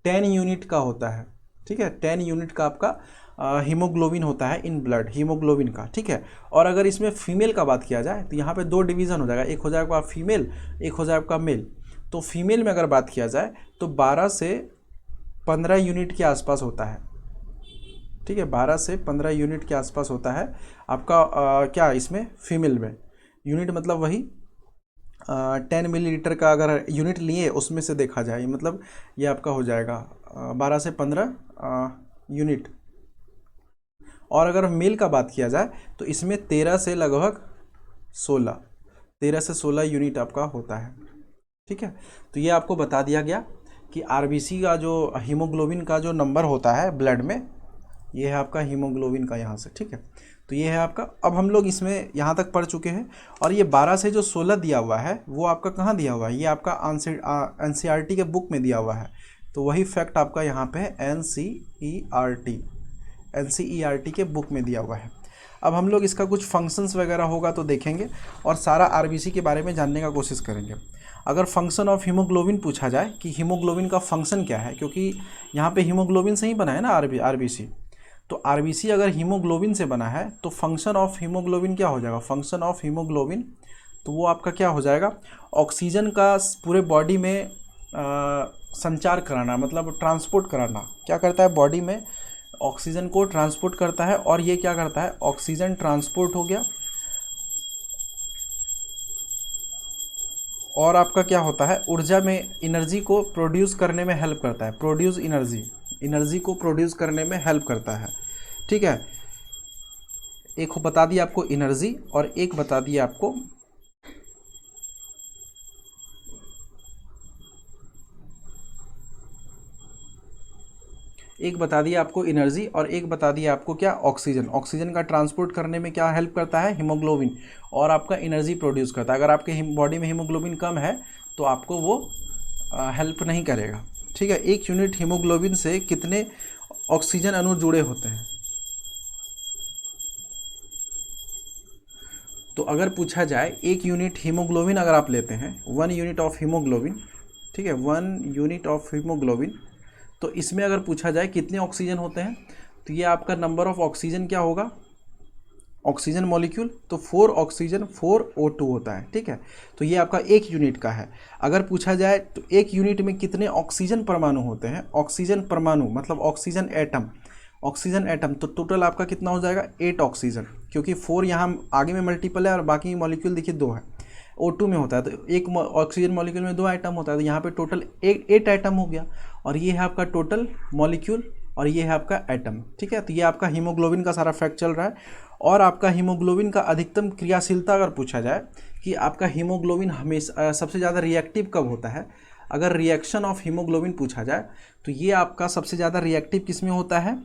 [SPEAKER 1] 10 यूनिट का होता है। ठीक है, 10 यूनिट का आपका हीमोग्लोबिन होता है इन ब्लड, हीमोग्लोबिन का, ठीक है। और अगर इसमें फीमेल का बात किया जाए तो यहाँ पे दो डिवीज़न हो जाएगा, एक हो जाएगा आपका फीमेल, एक हो जाएगा आपका मेल। तो फीमेल में अगर बात किया जाए तो 12 से 15 यूनिट के आसपास होता है, ठीक है, 12 से 15 यूनिट के आसपास होता है आपका क्या इसमें फीमेल में। यूनिट मतलब वही 10 मिलीलीटर का अगर यूनिट लिए उसमें से देखा जाए, मतलब ये आपका हो जाएगा 12 से 15 यूनिट। और अगर मेल का बात किया जाए तो इसमें 13 से लगभग 16 यूनिट आपका होता है, ठीक है। तो ये आपको बता दिया गया कि आरबीसी का जो हीमोग्लोबिन का जो नंबर होता है ब्लड में, ये है आपका हीमोग्लोबिन का यहाँ से, ठीक है। तो ये है आपका, अब हम लोग इसमें यहाँ तक पढ़ चुके हैं। और ये 12 से जो 16 दिया हुआ है वो आपका कहाँ दिया हुआ है, ये आपका एनसीईआरटी के बुक में दिया हुआ है। तो वही फैक्ट आपका यहाँ पे है, एनसीईआरटी के बुक में दिया हुआ है। अब हम लोग इसका कुछ फंक्शंस वगैरह होगा तो देखेंगे और सारा आरबीसी के बारे में जानने का कोशिश करेंगे। अगर फंक्शन ऑफ हीमोग्लोबिन पूछा जाए कि हीमोग्लोबिन का फंक्शन क्या है, क्योंकि यहाँ पे हीमोग्लोबिन से ही बना है ना आरबीसी, तो आरबीसी अगर हीमोग्लोबिन से बना है तो फंक्शन ऑफ हीमोग्लोबिन क्या हो जाएगा, फंक्शन ऑफ हीमोग्लोबिन तो वो आपका क्या हो जाएगा, ऑक्सीजन का पूरे बॉडी में संचार कराना, मतलब ट्रांसपोर्ट कराना। क्या करता है, बॉडी में ऑक्सीजन को ट्रांसपोर्ट करता है। और ये क्या करता है, ऑक्सीजन ट्रांसपोर्ट हो गया और आपका क्या होता है, ऊर्जा में एनर्जी को प्रोड्यूस करने में हेल्प करता है, प्रोड्यूस एनर्जी को प्रोड्यूस करने में हेल्प करता है, ठीक है। एक बता दिया आपको एनर्जी और एक बता दिया आपको एनर्जी और एक बता दिया आपको क्या, ऑक्सीजन का ट्रांसपोर्ट करने में क्या हेल्प करता है, हीमोग्लोबिन, और आपका एनर्जी प्रोड्यूस करता है। अगर आपके बॉडी में हीमोग्लोबिन कम है तो आपको वो हेल्प नहीं करेगा, ठीक है। एक यूनिट हीमोग्लोबिन से कितने ऑक्सीजन अणु जुड़े होते हैं, तो अगर पूछा जाए एक यूनिट हीमोग्लोबिन अगर आप लेते हैं, 1 यूनिट ऑफ हीमोग्लोबिन, ठीक है, 1 यूनिट ऑफ हीमोग्लोबिन, तो इसमें अगर पूछा जाए कितने ऑक्सीजन होते हैं, तो ये आपका नंबर ऑफ ऑक्सीजन क्या होगा, ऑक्सीजन मॉलिक्यूल, तो 4 ऑक्सीजन 4 O2 होता है, ठीक है। तो ये आपका एक यूनिट का है। अगर पूछा जाए तो एक यूनिट में कितने ऑक्सीजन परमाणु होते हैं, ऑक्सीजन परमाणु मतलब ऑक्सीजन एटम, तो टोटल आपका कितना हो जाएगा, 8 ऑक्सीजन, क्योंकि 4 यहाँ आगे में मल्टीपल है और बाकी मॉलिक्यूल देखिए 2 है, O2 में होता है, तो एक ऑक्सीजन मॉलिक्यूल में 2 आइटम होता है, तो यहाँ पे टोटल 8 आइटम हो गया। और ये है आपका टोटल मॉलिक्यूल और ये है आपका एटम, ठीक है। तो ये आपका हीमोग्लोबिन का सारा फैक्ट चल रहा है। और आपका हीमोग्लोबिन का अधिकतम क्रियाशीलता अगर पूछा जाए कि आपका हीमोग्लोबिन हमेशा सबसे ज़्यादा रिएक्टिव कब होता है, अगर रिएक्शन ऑफ हीमोग्लोबिन पूछा जाए तो ये आपका सबसे ज़्यादा रिएक्टिव किस में होता है,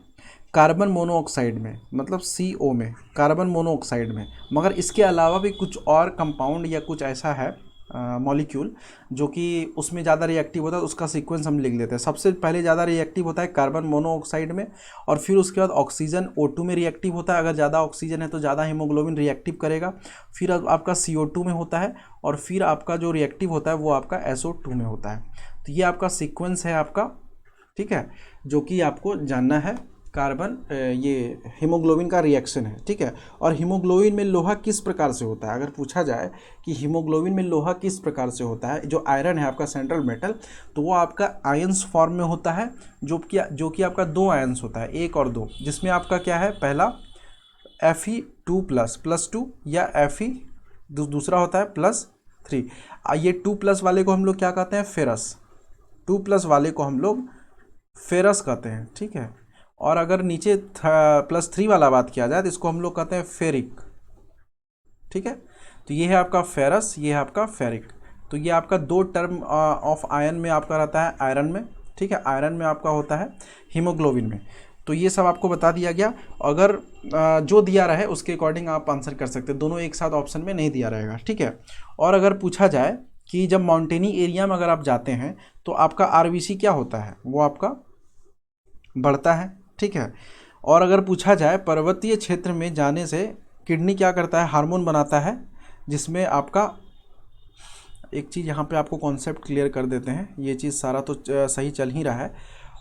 [SPEAKER 1] कार्बन मोनोऑक्साइड में, मतलब CO में, कार्बन मोनोऑक्साइड में। मगर इसके अलावा भी कुछ और कंपाउंड या कुछ ऐसा है मॉलिक्यूल जो कि उसमें ज़्यादा रिएक्टिव होता है, तो उसका सीक्वेंस हम लिख लेते हैं। सबसे पहले ज़्यादा रिएक्टिव होता है कार्बन मोनोऑक्साइड में, और फिर उसके बाद ऑक्सीजन O2 में रिएक्टिव होता है। अगर ज़्यादा ऑक्सीजन है तो ज़्यादा हीमोग्लोबिन रिएक्टिव करेगा। फिर आपका CO2 में होता है, और फिर आपका जो रिएक्टिव होता है वो आपका SO2 में होता है। तो ये आपका सीक्वेंस है आपका, ठीक है, जो कि आपको जानना है। कार्बन ये हीमोग्लोबिन का रिएक्शन है, ठीक है। और हीमोग्लोबिन में लोहा किस प्रकार से होता है, अगर पूछा जाए कि हीमोग्लोबिन में लोहा किस प्रकार से होता है, जो आयरन है आपका सेंट्रल मेटल, तो वो आपका आयंस फॉर्म में होता है, जो कि आपका 2 आयंस होता है, 1 और 2, जिसमें आपका क्या है, पहला Fe2++2 या Fe, दूसरा होता है +3। ये 2+ वाले को हम लोग क्या कहते हैं, फेरस, 2+ वाले को हम लोग फेरस कहते हैं, ठीक है। और अगर नीचे +3 वाला बात किया जाए तो इसको हम लोग कहते हैं फेरिक, ठीक है। तो ये है आपका फेरस, ये है आपका फेरिक। तो ये आपका 2 टर्म ऑफ आयन में आपका रहता है आयरन में, ठीक है, आयरन में आपका होता है हीमोग्लोबिन में। तो ये सब आपको बता दिया गया। अगर जो दिया रहे उसके अकॉर्डिंग आप आंसर कर सकते हैं, दोनों एक साथ ऑप्शन में नहीं दिया रहेगा, ठीक है। और अगर पूछा जाए कि जब माउंटेनी एरिया में अगर आप जाते हैं तो आपका आरबीसी क्या होता है, वो आपका बढ़ता है, ठीक है। और अगर पूछा जाए पर्वतीय क्षेत्र में जाने से किडनी क्या करता है, हार्मोन बनाता है, जिसमें आपका एक चीज़ यहाँ पे आपको कॉन्सेप्ट क्लियर कर देते हैं। ये चीज़ सारा तो सही चल ही रहा है।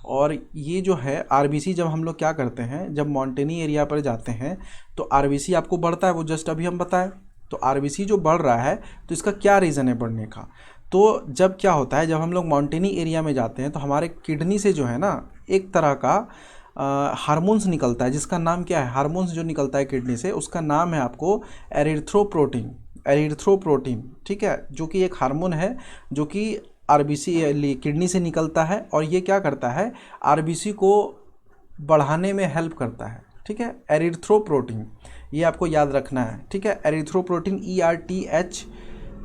[SPEAKER 1] और ये जो है आरबीसी जब हम लोग क्या करते हैं, जब मॉन्टेनी एरिया पर जाते हैं तो आरबीसी आपको बढ़ता है, वो जस्ट अभी हम बताएं। तो आरबीसी जो बढ़ रहा है तो इसका क्या रीज़न है बढ़ने का। तो जब क्या होता है, जब हम लोग माउंटेनी एरिया में जाते हैं तो हमारे किडनी से जो है ना एक तरह का हार्मोन्स निकलता है, जिसका नाम क्या है, हार्मोन्स जो निकलता है किडनी से उसका नाम है आपको एरिथ्रोप्रोटीन। एरिथ्रोप्रोटीन, ठीक है, जो कि एक हार्मोन है जो कि आरबीसी किडनी से निकलता है, और ये क्या करता है, आरबीसी को बढ़ाने में हेल्प करता है, ठीक है। एरिथ्रोप्रोटीन ये आपको याद रखना है, ठीक है। एरिथ्रोप्रोटीन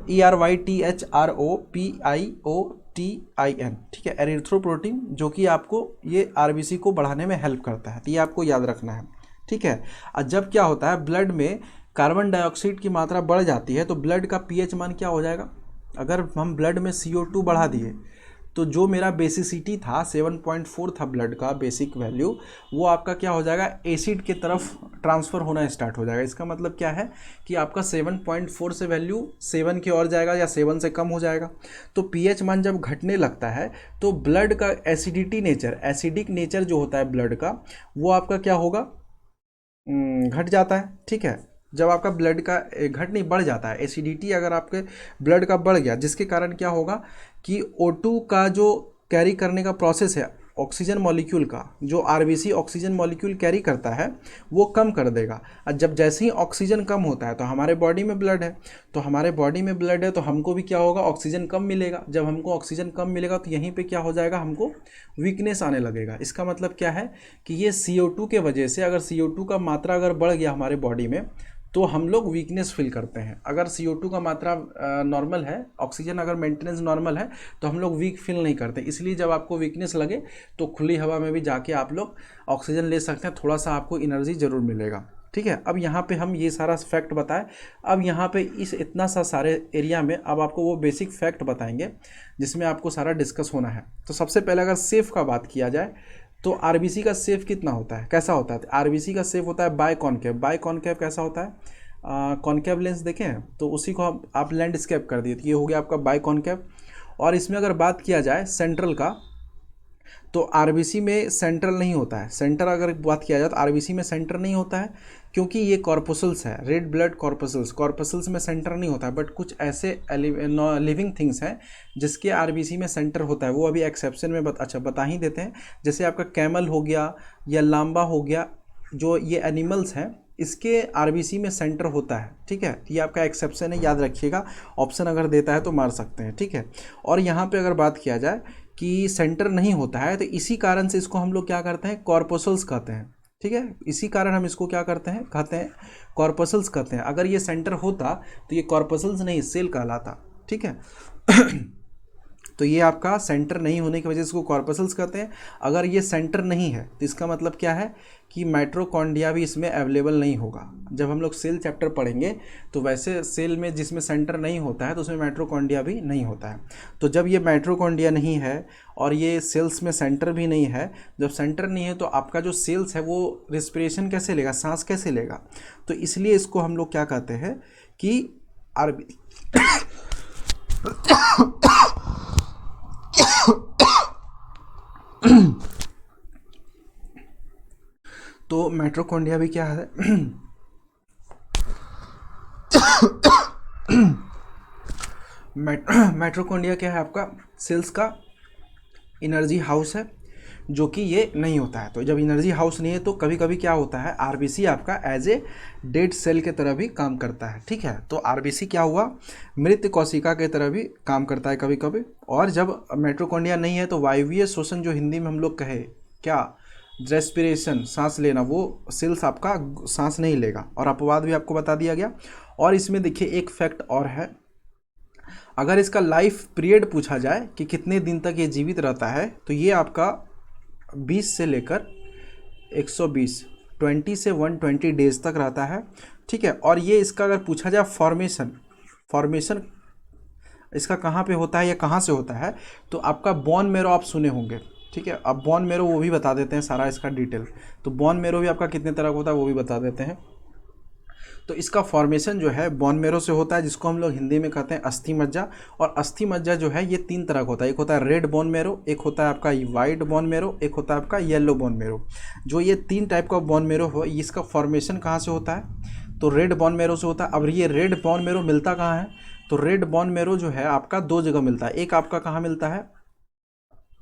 [SPEAKER 1] ERTHROPIOTIN, ठीक है, एरिथ्रोप्रोटीन जो कि आपको ये आरबीसी को बढ़ाने में हेल्प करता है, तो ये आपको याद रखना है, ठीक है। और जब क्या होता है ब्लड में कार्बन डाइऑक्साइड की मात्रा बढ़ जाती है तो ब्लड का पीएच मान क्या हो जाएगा। अगर हम ब्लड में CO2 बढ़ा दिए तो जो मेरा बेसिसिटी था 7.4 था ब्लड का बेसिक वैल्यू, वो आपका क्या हो जाएगा, एसिड की तरफ ट्रांसफ़र होना स्टार्ट हो जाएगा। इसका मतलब क्या है कि आपका 7.4 से वैल्यू 7 की ओर जाएगा या 7 से कम हो जाएगा। तो पीएच मान जब घटने लगता है तो ब्लड का एसिडिटी नेचर, एसिडिक नेचर जो होता है ब्लड का, वो आपका क्या होगा, घट जाता है, ठीक है। जब आपका ब्लड का घट नहीं बढ़ जाता है, एसिडिटी अगर आपके ब्लड का बढ़ गया, जिसके कारण क्या होगा कि O2 का जो कैरी करने का प्रोसेस है ऑक्सीजन मॉलिक्यूल का, जो आरबीसी ऑक्सीजन मॉलिक्यूल कैरी करता है वो कम कर देगा। और जब जैसे ही ऑक्सीजन कम होता है तो हमारे बॉडी में ब्लड है, तो हमारे बॉडी में ब्लड है तो हमको भी क्या होगा, ऑक्सीजन कम मिलेगा। जब हमको ऑक्सीजन कम मिलेगा तो यहीं पे क्या हो जाएगा, हमको वीकनेस आने लगेगा। इसका मतलब क्या है कि ये CO2 के वजह से, अगर CO2 का मात्रा अगर बढ़ गया हमारे बॉडी में तो हम लोग वीकनेस फील करते हैं। अगर CO2 का मात्रा नॉर्मल है, ऑक्सीजन अगर मेंटेनेंस नॉर्मल है तो हम लोग वीक फील नहीं करते। इसलिए जब आपको वीकनेस लगे तो खुली हवा में भी जाके आप लोग ऑक्सीजन ले सकते हैं, थोड़ा सा आपको एनर्जी ज़रूर मिलेगा, ठीक है। अब यहाँ पे हम ये सारा फैक्ट बताएं। अब यहाँ पे इस इतना सा सारे एरिया में अब आपको वो बेसिक फैक्ट बताएंगे जिसमें आपको सारा डिस्कस होना है। तो सबसे पहले अगर सेफ का बात किया जाए तो आरबीसी का सेफ कितना होता है, कैसा होता है, आरबीसी का सेफ होता है बाय कॉनकेव। बाय कॉनकेव कैसा होता है, कॉनकेव लेंस देखें तो उसी को आप लैंडस्केप कर दिए, तो ये हो गया आपका बाय कॉनकेव। और इसमें अगर बात किया जाए सेंट्रल का, तो आरबीसी में सेंट्रल नहीं होता है। सेंटर अगर बात किया जाए तो आरबीसी में सेंटर नहीं होता है, क्योंकि ये कॉर्पोसल्स है, रेड ब्लड कॉर्पोसल्स। कॉर्पोसल्स में सेंटर नहीं होता है, बट कुछ ऐसे लिविंग थिंग्स हैं जिसके आरबीसी में सेंटर होता है, वो अभी एक्सेप्शन में बता ही देते हैं। जैसे आपका कैमल हो गया या लांबा हो गया, जो ये एनिमल्स हैं इसके आरबीसी में सेंटर होता है, ठीक है। ये आपका एक्सेप्शन है, याद रखिएगा, ऑप्शन अगर देता है तो मार सकते हैं, ठीक है। और यहाँ पे अगर बात किया जाए कि सेंटर नहीं होता है तो इसी कारण से इसको हम लोग क्या करते हैं, कॉर्पोसल्स कहते हैं, ठीक है। इसी कारण हम इसको क्या करते हैं, कहते हैं कॉर्पोसल्स कहते हैं। अगर ये सेंटर होता तो ये कॉर्पोसल्स नहीं सेल कहलाता, ठीक है। तो ये आपका सेंटर नहीं होने की वजह से इसको कॉर्पोसल्स कहते हैं। अगर ये सेंटर नहीं है तो इसका मतलब क्या है कि माइटोकॉन्ड्रिया भी इसमें अवेलेबल नहीं होगा। जब हम लोग सेल चैप्टर पढ़ेंगे तो वैसे सेल में जिसमें सेंटर नहीं होता है तो उसमें माइटोकॉन्ड्रिया भी नहीं होता है। तो जब ये माइटोकॉन्ड्रिया नहीं है और ये सेल्स में सेंटर भी नहीं है, जब सेंटर नहीं है तो आपका जो सेल्स है वो रिस्पिरेशन कैसे लेगा, सांस कैसे लेगा। तो इसलिए इसको हम लोग क्या कहते हैं कि तो माइटोकॉन्ड्रिया भी क्या है माइटोकॉन्ड्रिया क्या है, आपका सेल्स का एनर्जी हाउस है, जो कि ये नहीं होता है। तो जब एनर्जी हाउस नहीं है तो कभी कभी क्या होता है, आरबीसी आपका एज ए डेड सेल के तरह भी काम करता है, ठीक है। तो आरबीसी क्या हुआ, मृत कोशिका के तरह भी काम करता है कभी कभी। और जब माइटोकॉन्ड्रिया नहीं है तो वायवीय श्वसन, जो हिंदी में हम लोग कहे क्या, रेस्पिरेशन, सांस लेना, वो सेल्स आपका सांस नहीं लेगा। और अपवाद भी आपको बता दिया गया। और इसमें देखिए एक फैक्ट और है, अगर इसका लाइफ पीरियड पूछा जाए कि कितने दिन तक ये जीवित रहता है, तो ये आपका 20 से लेकर 120, 20 से 120 डेज तक रहता है, ठीक है। और ये इसका अगर पूछा जाए फॉर्मेशन इसका कहाँ पे होता है या कहाँ से होता है, तो आपका बोन मैरो आप सुने होंगे, ठीक है। अब बोन मैरो वो भी बता देते हैं सारा इसका डिटेल। तो बोन मैरो भी आपका कितने तरह का होता है वो भी बता देते हैं। तो इसका फॉर्मेशन जो है बोन मेरो से होता है, जिसको हम लोग हिंदी में कहते हैं अस्थि मज्जा। और अस्थि मज्जा जो है ये 3 तरह का होता है, एक होता है रेड बोन मेरो, एक होता है आपका वाइट बोन मेरो, एक होता है आपका येलो बोन मेरो। जो ये 3 टाइप का बोन मेरो हो, इसका फॉर्मेशन कहाँ से होता है, तो रेड बोन मेरो से होता है। अब ये रेड बोन मेरो मिलता कहाँ है, तो रेड बोन मेरो जो है आपका 2 जगह मिलता है। एक आपका कहाँ मिलता है,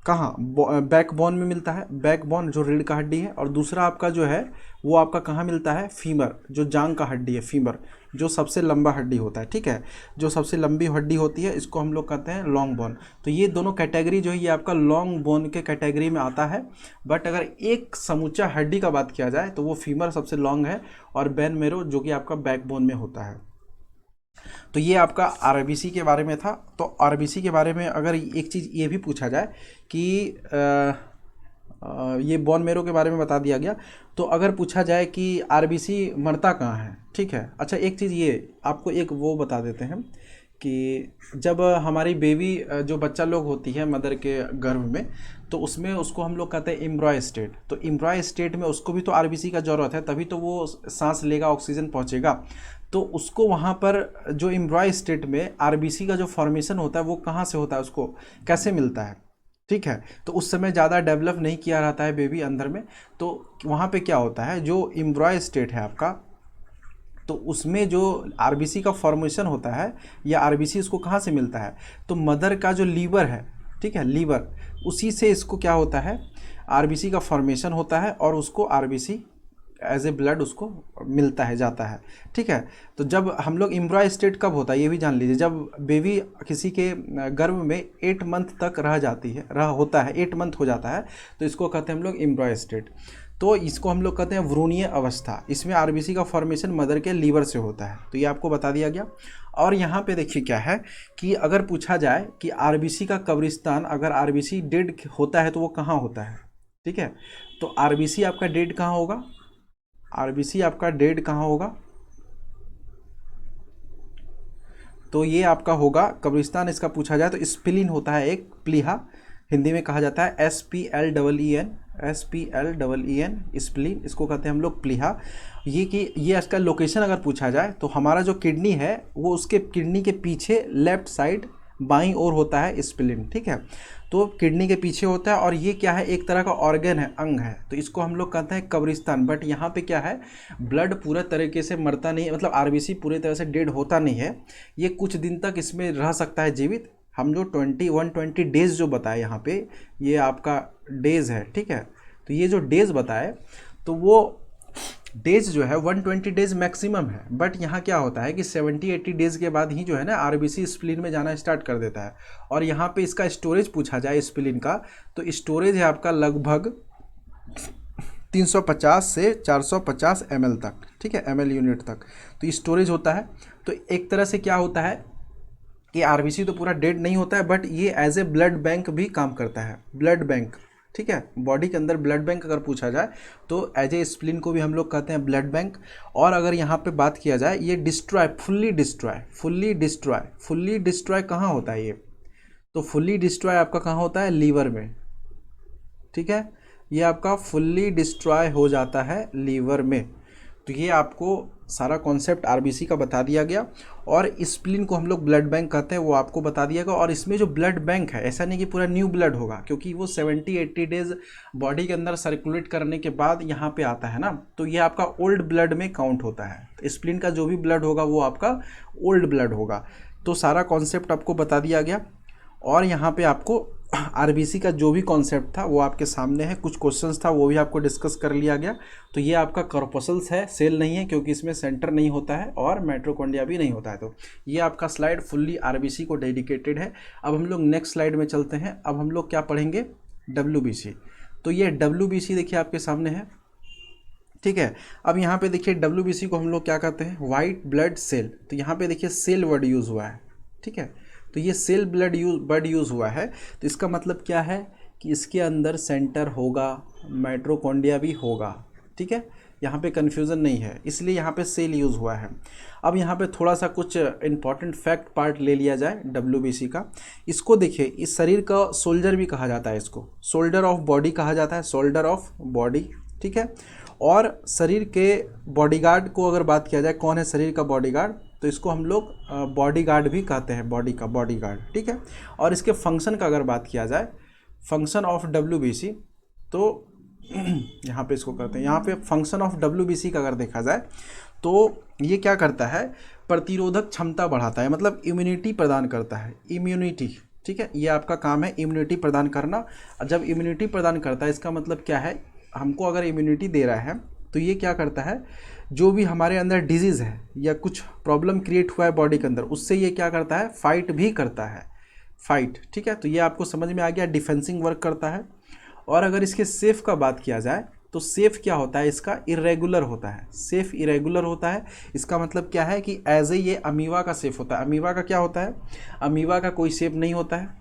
[SPEAKER 1] कहाँ, बैक बोन में मिलता है, बैक बोन जो रीढ़ का हड्डी है। और दूसरा आपका जो है वो आपका कहाँ मिलता है, फीमर, जो जांग का हड्डी है, फीमर जो सबसे लंबा हड्डी होता है, ठीक है, जो सबसे लंबी हड्डी होती है, इसको हम लोग कहते हैं लॉन्ग बोन। तो ये दोनों कैटेगरी जो है ये आपका लॉन्ग बोन के कैटेगरी में आता है। बट अगर एक समूचा हड्डी का बात किया जाए तो वो फीमर सबसे लॉन्ग है, और बोन मेरो जो कि आपका बैक बोन में होता है। तो ये आपका आरबीसी के बारे में था। तो आरबीसी के बारे में अगर एक चीज़ ये भी पूछा जाए कि ये बोन मेरो के बारे में बता दिया गया, तो अगर पूछा जाए कि आरबीसी मरता कहाँ है, ठीक है। अच्छा, एक चीज़ ये आपको एक वो बता देते हैं कि जब हमारी बेबी जो बच्चा लोग होती है मदर के गर्भ में, तो उसमें उसको हम लोग कहते हैं एम्ब्रॉय स्टेट। तो एम्ब्रॉय स्टेट में उसको भी तो आरबीसी का ज़रूरत है, तभी तो वो सांस लेगा, ऑक्सीजन पहुँचेगा। तो उसको वहाँ पर जो एम्ब्रॉय स्टेट में आरबीसी का जो फॉर्मेशन होता है वो कहाँ से होता है, उसको कैसे मिलता है, ठीक है। तो उस समय ज़्यादा डेवलप नहीं किया रहता है बेबी अंदर में। तो वहाँ पे क्या होता है, जो एम्ब्रॉय स्टेट है आपका, तो उसमें जो आरबीसी का फॉर्मेशन होता है या आरबीसी इसको कहाँ से मिलता है, तो मदर का जो लीवर है, ठीक है, लीवर, उसी से इसको क्या होता है, आरबीसी का फॉर्मेशन होता है, और उसको आरबीसी एज ए ब्लड उसको मिलता है, जाता है, ठीक है। तो जब हम लोग एम्ब्रॉय स्टेट कब होता है ये भी जान लीजिए, जब बेबी किसी के गर्भ में 8 मंथ तक रह जाती है, होता है 8 मंथ हो जाता है, तो इसको कहते हैं हम लोग एम्ब्रॉय स्टेट। तो इसको हम लोग कहते हैं भ्रूणीय अवस्था। इसमें आरबीसी का फॉर्मेशन मदर के लीवर से होता है। तो ये आपको बता दिया गया। और यहाँ पे देखिए क्या है कि अगर पूछा जाए कि आरबीसी का कब्रिस्तान, अगर आरबीसी डेड होता है तो वो कहाँ होता है, ठीक है। तो आरबीसी आपका डेड कहाँ होगा, आरबीसी आपका डेड कहाँ होगा, तो ये आपका होगा कब्रिस्तान। इसका पूछा जाए तो स्प्लीन होता है एक, प्लीहा हिंदी में कहा जाता है, SPLEEN, SPLEEN, स्प्लीन, इसको कहते हैं हम लोग प्लीहा। ये कि ये इसका लोकेशन अगर पूछा जाए तो हमारा जो किडनी है वो उसके किडनी के पीछे लेफ्ट साइड बाईं ओर होता है स्प्लीन, ठीक है। तो किडनी के पीछे होता है, और ये क्या है, एक तरह का ऑर्गन है, अंग है। तो इसको हम लोग कहते हैं कब्रिस्तान। बट यहाँ पे क्या है, ब्लड पूरा तरीके से मरता नहीं है, मतलब आरबीसी पूरे तरह से डेड होता नहीं है, ये कुछ दिन तक इसमें रह सकता है जीवित। हम जो 120 डेज जो बताए यहाँ पे, ये आपका डेज है, ठीक है। तो ये जो डेज बताए, तो वो डेज जो है 120 डेज मैक्सिमम है। बट यहाँ क्या होता है कि 70-80 डेज के बाद ही जो है ना आरबीसी स्प्लीन में जाना स्टार्ट कर देता है। और यहाँ पे इसका स्टोरेज पूछा जाए स्प्लीन का, तो स्टोरेज है आपका लगभग 350 से 450 ml तक, ठीक है, ml यूनिट तक तो स्टोरेज होता है। तो एक तरह से क्या होता है कि आरबीसी तो पूरा डेड नहीं होता है, बट ये एज ए ब्लड बैंक भी काम करता है, ब्लड बैंक, ठीक है। बॉडी के अंदर ब्लड बैंक अगर पूछा जाए तो एज ए स्प्लीन को भी हम लोग कहते हैं ब्लड बैंक। और अगर यहाँ पे बात किया जाए, ये डिस्ट्रॉय, फुल्ली डिस्ट्रॉय कहाँ होता है ये, तो फुल्ली डिस्ट्रॉय आपका कहाँ होता है, लीवर में, ठीक है। ये आपका फुल्ली डिस्ट्रॉय हो जाता है लीवर में। तो ये आपको सारा कॉन्सेप्ट आरबीसी का बता दिया गया। और स्प्लीन को हम लोग ब्लड बैंक कहते हैं, वो आपको बता दिया गया। और इसमें जो ब्लड बैंक है, ऐसा नहीं कि पूरा न्यू ब्लड होगा, क्योंकि वो 70-80 डेज बॉडी के अंदर सर्कुलेट करने के बाद यहाँ पे आता है ना, तो ये आपका ओल्ड ब्लड में काउंट होता है। स्प्लीन का जो भी ब्लड होगा वो आपका ओल्ड ब्लड होगा। तो सारा कॉन्सेप्ट आपको बता दिया गया। और यहाँ पे आपको आरबीसी का जो भी कॉन्सेप्ट था वो आपके सामने है, कुछ क्वेश्चंस था वो भी आपको डिस्कस कर लिया गया। तो ये आपका कॉर्पसल्स है, सेल नहीं है, क्योंकि इसमें सेंटर नहीं होता है और माइटोकॉन्ड्रिया भी नहीं होता है। तो ये आपका स्लाइड फुल्ली आरबीसी को डेडिकेटेड है। अब हम लोग नेक्स्ट स्लाइड में चलते हैं। अब हम लोग क्या पढ़ेंगे, डब्ल्यूबीसी। तो ये डब्ल्यूबीसी देखिए आपके सामने है, ठीक है। अब यहाँ पे देखिए डब्ल्यूबीसी को हम लोग क्या कहते हैं, वाइट ब्लड सेल। तो यहाँ पे देखिए सेल वर्ड यूज़ हुआ है, ठीक है। तो ये सेल वर्ड यूज़ हुआ है, तो इसका मतलब क्या है कि इसके अंदर सेंटर होगा, माइटोकॉन्ड्रिया भी होगा, ठीक है। यहाँ पे कन्फ्यूज़न नहीं है, इसलिए यहाँ पे सेल यूज़ हुआ है। अब यहाँ पे थोड़ा सा कुछ इंपॉर्टेंट फैक्ट पार्ट ले लिया जाए डब्ल्यूबीसी का। इसको देखिए, इस शरीर का सोल्जर भी कहा जाता है, इसको शोल्डर ऑफ बॉडी कहा जाता है, शोल्डर ऑफ बॉडी, ठीक है। और शरीर के बॉडीगार्ड को अगर बात किया जाए, कौन है शरीर का बॉडीगार्ड, तो इसको हम लोग बॉडीगार्ड भी कहते हैं, बॉडी का बॉडीगार्ड, ठीक है। और इसके फंक्शन का अगर बात किया जाए, फंक्शन ऑफ WBC, तो यहाँ पे इसको करते हैं, यहाँ पे फंक्शन ऑफ WBC का अगर देखा जाए तो ये क्या करता है, प्रतिरोधक क्षमता बढ़ाता है, मतलब इम्यूनिटी प्रदान करता है, इम्यूनिटी, ठीक है। ये आपका काम है इम्यूनिटी प्रदान करना। जब इम्यूनिटी प्रदान करता है इसका मतलब क्या है, हमको अगर इम्यूनिटी दे रहा है तो ये क्या करता है, जो भी हमारे अंदर डिजीज़ है या कुछ प्रॉब्लम क्रिएट हुआ है बॉडी के अंदर, उससे ये क्या करता है, फाइट भी करता है, फाइट, ठीक है। तो ये आपको समझ में आ गया, डिफेंसिंग वर्क करता है। और अगर इसके सेफ का बात किया जाए तो सेफ क्या होता है, इसका इरेगुलर होता है, सेफ इरेगुलर होता है। इसका मतलब क्या है कि एज ए ये अमीबा का सेफ होता है। अमीबा का क्या होता है, अमीबा का कोई सेफ नहीं होता है,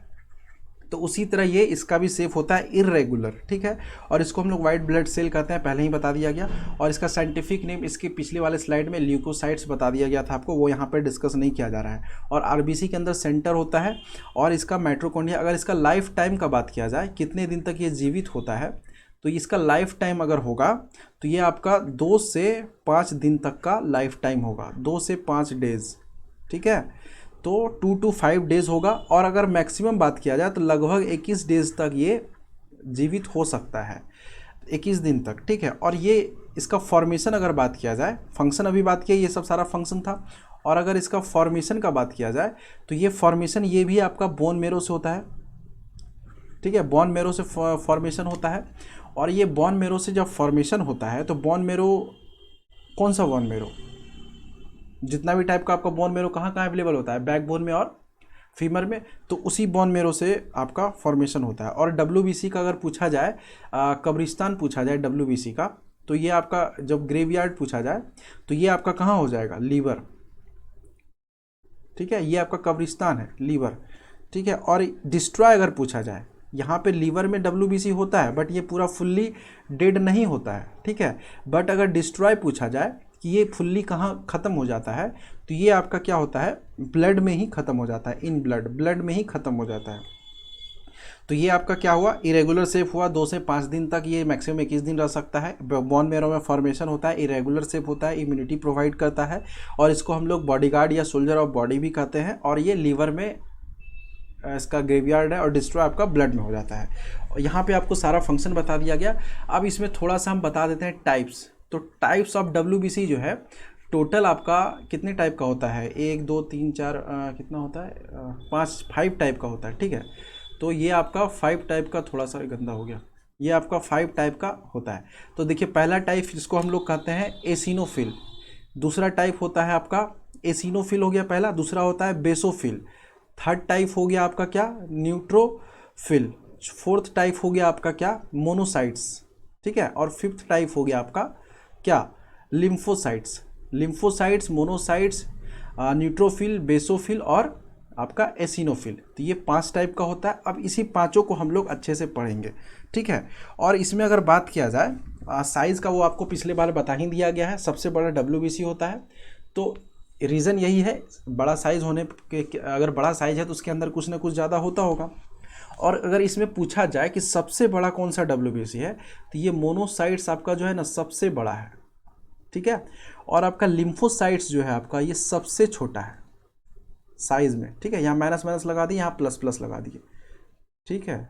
[SPEAKER 1] तो उसी तरह ये इसका भी सेफ होता है, इरेगुलर, ठीक है। और इसको हम लोग वाइट ब्लड सेल कहते हैं, पहले ही बता दिया गया। और इसका साइंटिफिक नेम इसके पिछले वाले स्लाइड में ल्यूकोसाइट्स बता दिया गया था आपको, वो यहाँ पर डिस्कस नहीं किया जा रहा है। और आरबीसी के अंदर सेंटर होता है और इसका माइटोकॉन्ड्रिया। अगर इसका लाइफ टाइम का बात किया जाए, कितने दिन तक ये जीवित होता है, तो इसका लाइफ टाइम अगर होगा तो ये आपका 2 से 5 दिन तक का लाइफ टाइम होगा, 2 से 5 डेज, ठीक है। तो 2 to 5 डेज होगा। और अगर मैक्सिमम बात किया जाए तो लगभग 21 डेज तक ये जीवित हो सकता है, 21 दिन तक, ठीक है। और ये इसका फॉर्मेशन अगर बात किया जाए, फंक्शन अभी बात किया, ये सब सारा फंक्शन था। और अगर इसका फॉर्मेशन का बात किया जाए तो ये फॉर्मेशन ये भी आपका बोन मेरो से होता है, ठीक है, बोन मेरो से फॉर्मेशन होता है। और ये बोन मेरो से जब फॉर्मेशन होता है तो बोन मेरो, कौन सा बोन मेरो, जितना भी टाइप का आपका बोन मेरो कहाँ कहाँ अवेलेबल होता है, बैक बोन में और फीमर में, तो उसी बोन मेरो से आपका फॉर्मेशन होता है। और WBC का अगर पूछा जाए, कब्रिस्तान पूछा जाए WBC का, तो ये आपका जब ग्रेवयार्ड पूछा जाए तो ये आपका कहाँ हो जाएगा, लीवर, ठीक है। ये आपका कब्रिस्तान है, लीवर, ठीक है। और डिस्ट्रॉय अगर पूछा जाए, यहाँ पे लीवर में WBC होता है बट ये पूरा फुल्ली डेड नहीं होता है, ठीक है। बट अगर डिस्ट्रॉय पूछा जाए कि ये फुल्ली कहाँ ख़त्म हो जाता है, तो ये आपका क्या होता है, ब्लड में ही ख़त्म हो जाता है, इन ब्लड में ही ख़त्म हो जाता है। तो ये आपका क्या हुआ, इरेगुलर सेफ हुआ, 2 से 5 दिन तक, ये मैक्सिमम 21 दिन रह सकता है। बोन मेरो में फॉर्मेशन होता है, इरेगुलर सेफ होता है, इम्यूनिटी प्रोवाइड करता है। और इसको हम लोग बॉडीगार्ड या सोल्जर ऑफ बॉडी भी कहते हैं। और ये लीवर में इसका ग्रेवयार्ड है और डिस्ट्रॉय आपका ब्लड में हो जाता है। और यहाँ पे आपको सारा फंक्शन बता दिया गया। अब इसमें थोड़ा सा हम बता देते हैं टाइप्स। तो टाइप्स ऑफ WBC जो है, टोटल आपका कितने टाइप का होता है, 1 2 3 4 कितना होता है, 5 टाइप का होता है, ठीक है। तो ये आपका 5 टाइप का, थोड़ा सा गंदा हो गया, ये आपका 5 टाइप का होता है। तो देखिए, पहला टाइप जिसको हम लोग कहते हैं एसिनोफिल, दूसरा टाइप होता है आपका एसिनोफिल हो गया पहला, दूसरा होता है बेसोफिल, थर्ड टाइप हो गया आपका क्या, न्यूट्रोफिल, फोर्थ टाइप हो गया आपका क्या, मोनोसाइट्स, ठीक है। और फिफ्थ टाइप हो गया आपका क्या, लिम्फोसाइट्स, मोनोसाइट्स, न्यूट्रोफिल, बेसोफिल और आपका एसिनोफिल। तो ये 5 टाइप का होता है। अब इसी पांचों को हम लोग अच्छे से पढ़ेंगे, ठीक है। और इसमें अगर बात किया जाए साइज़ का, वो आपको पिछले बार बता ही दिया गया है, सबसे बड़ा WBC होता है। तो रीज़न यही है, बड़ा साइज़ होने के, अगर बड़ा साइज़ है तो उसके अंदर कुछ ना कुछ ज़्यादा होता होगा। और अगर इसमें पूछा जाए कि सबसे बड़ा कौन सा WBC है, तो ये मोनोसाइट्स आपका जो है ना सबसे बड़ा है, ठीक है। और आपका लिम्फोसाइट्स जो है आपका, ये सबसे छोटा है साइज में, ठीक है। यहाँ माइनस माइनस लगा दिए, यहाँ प्लस प्लस लगा दिए, ठीक है।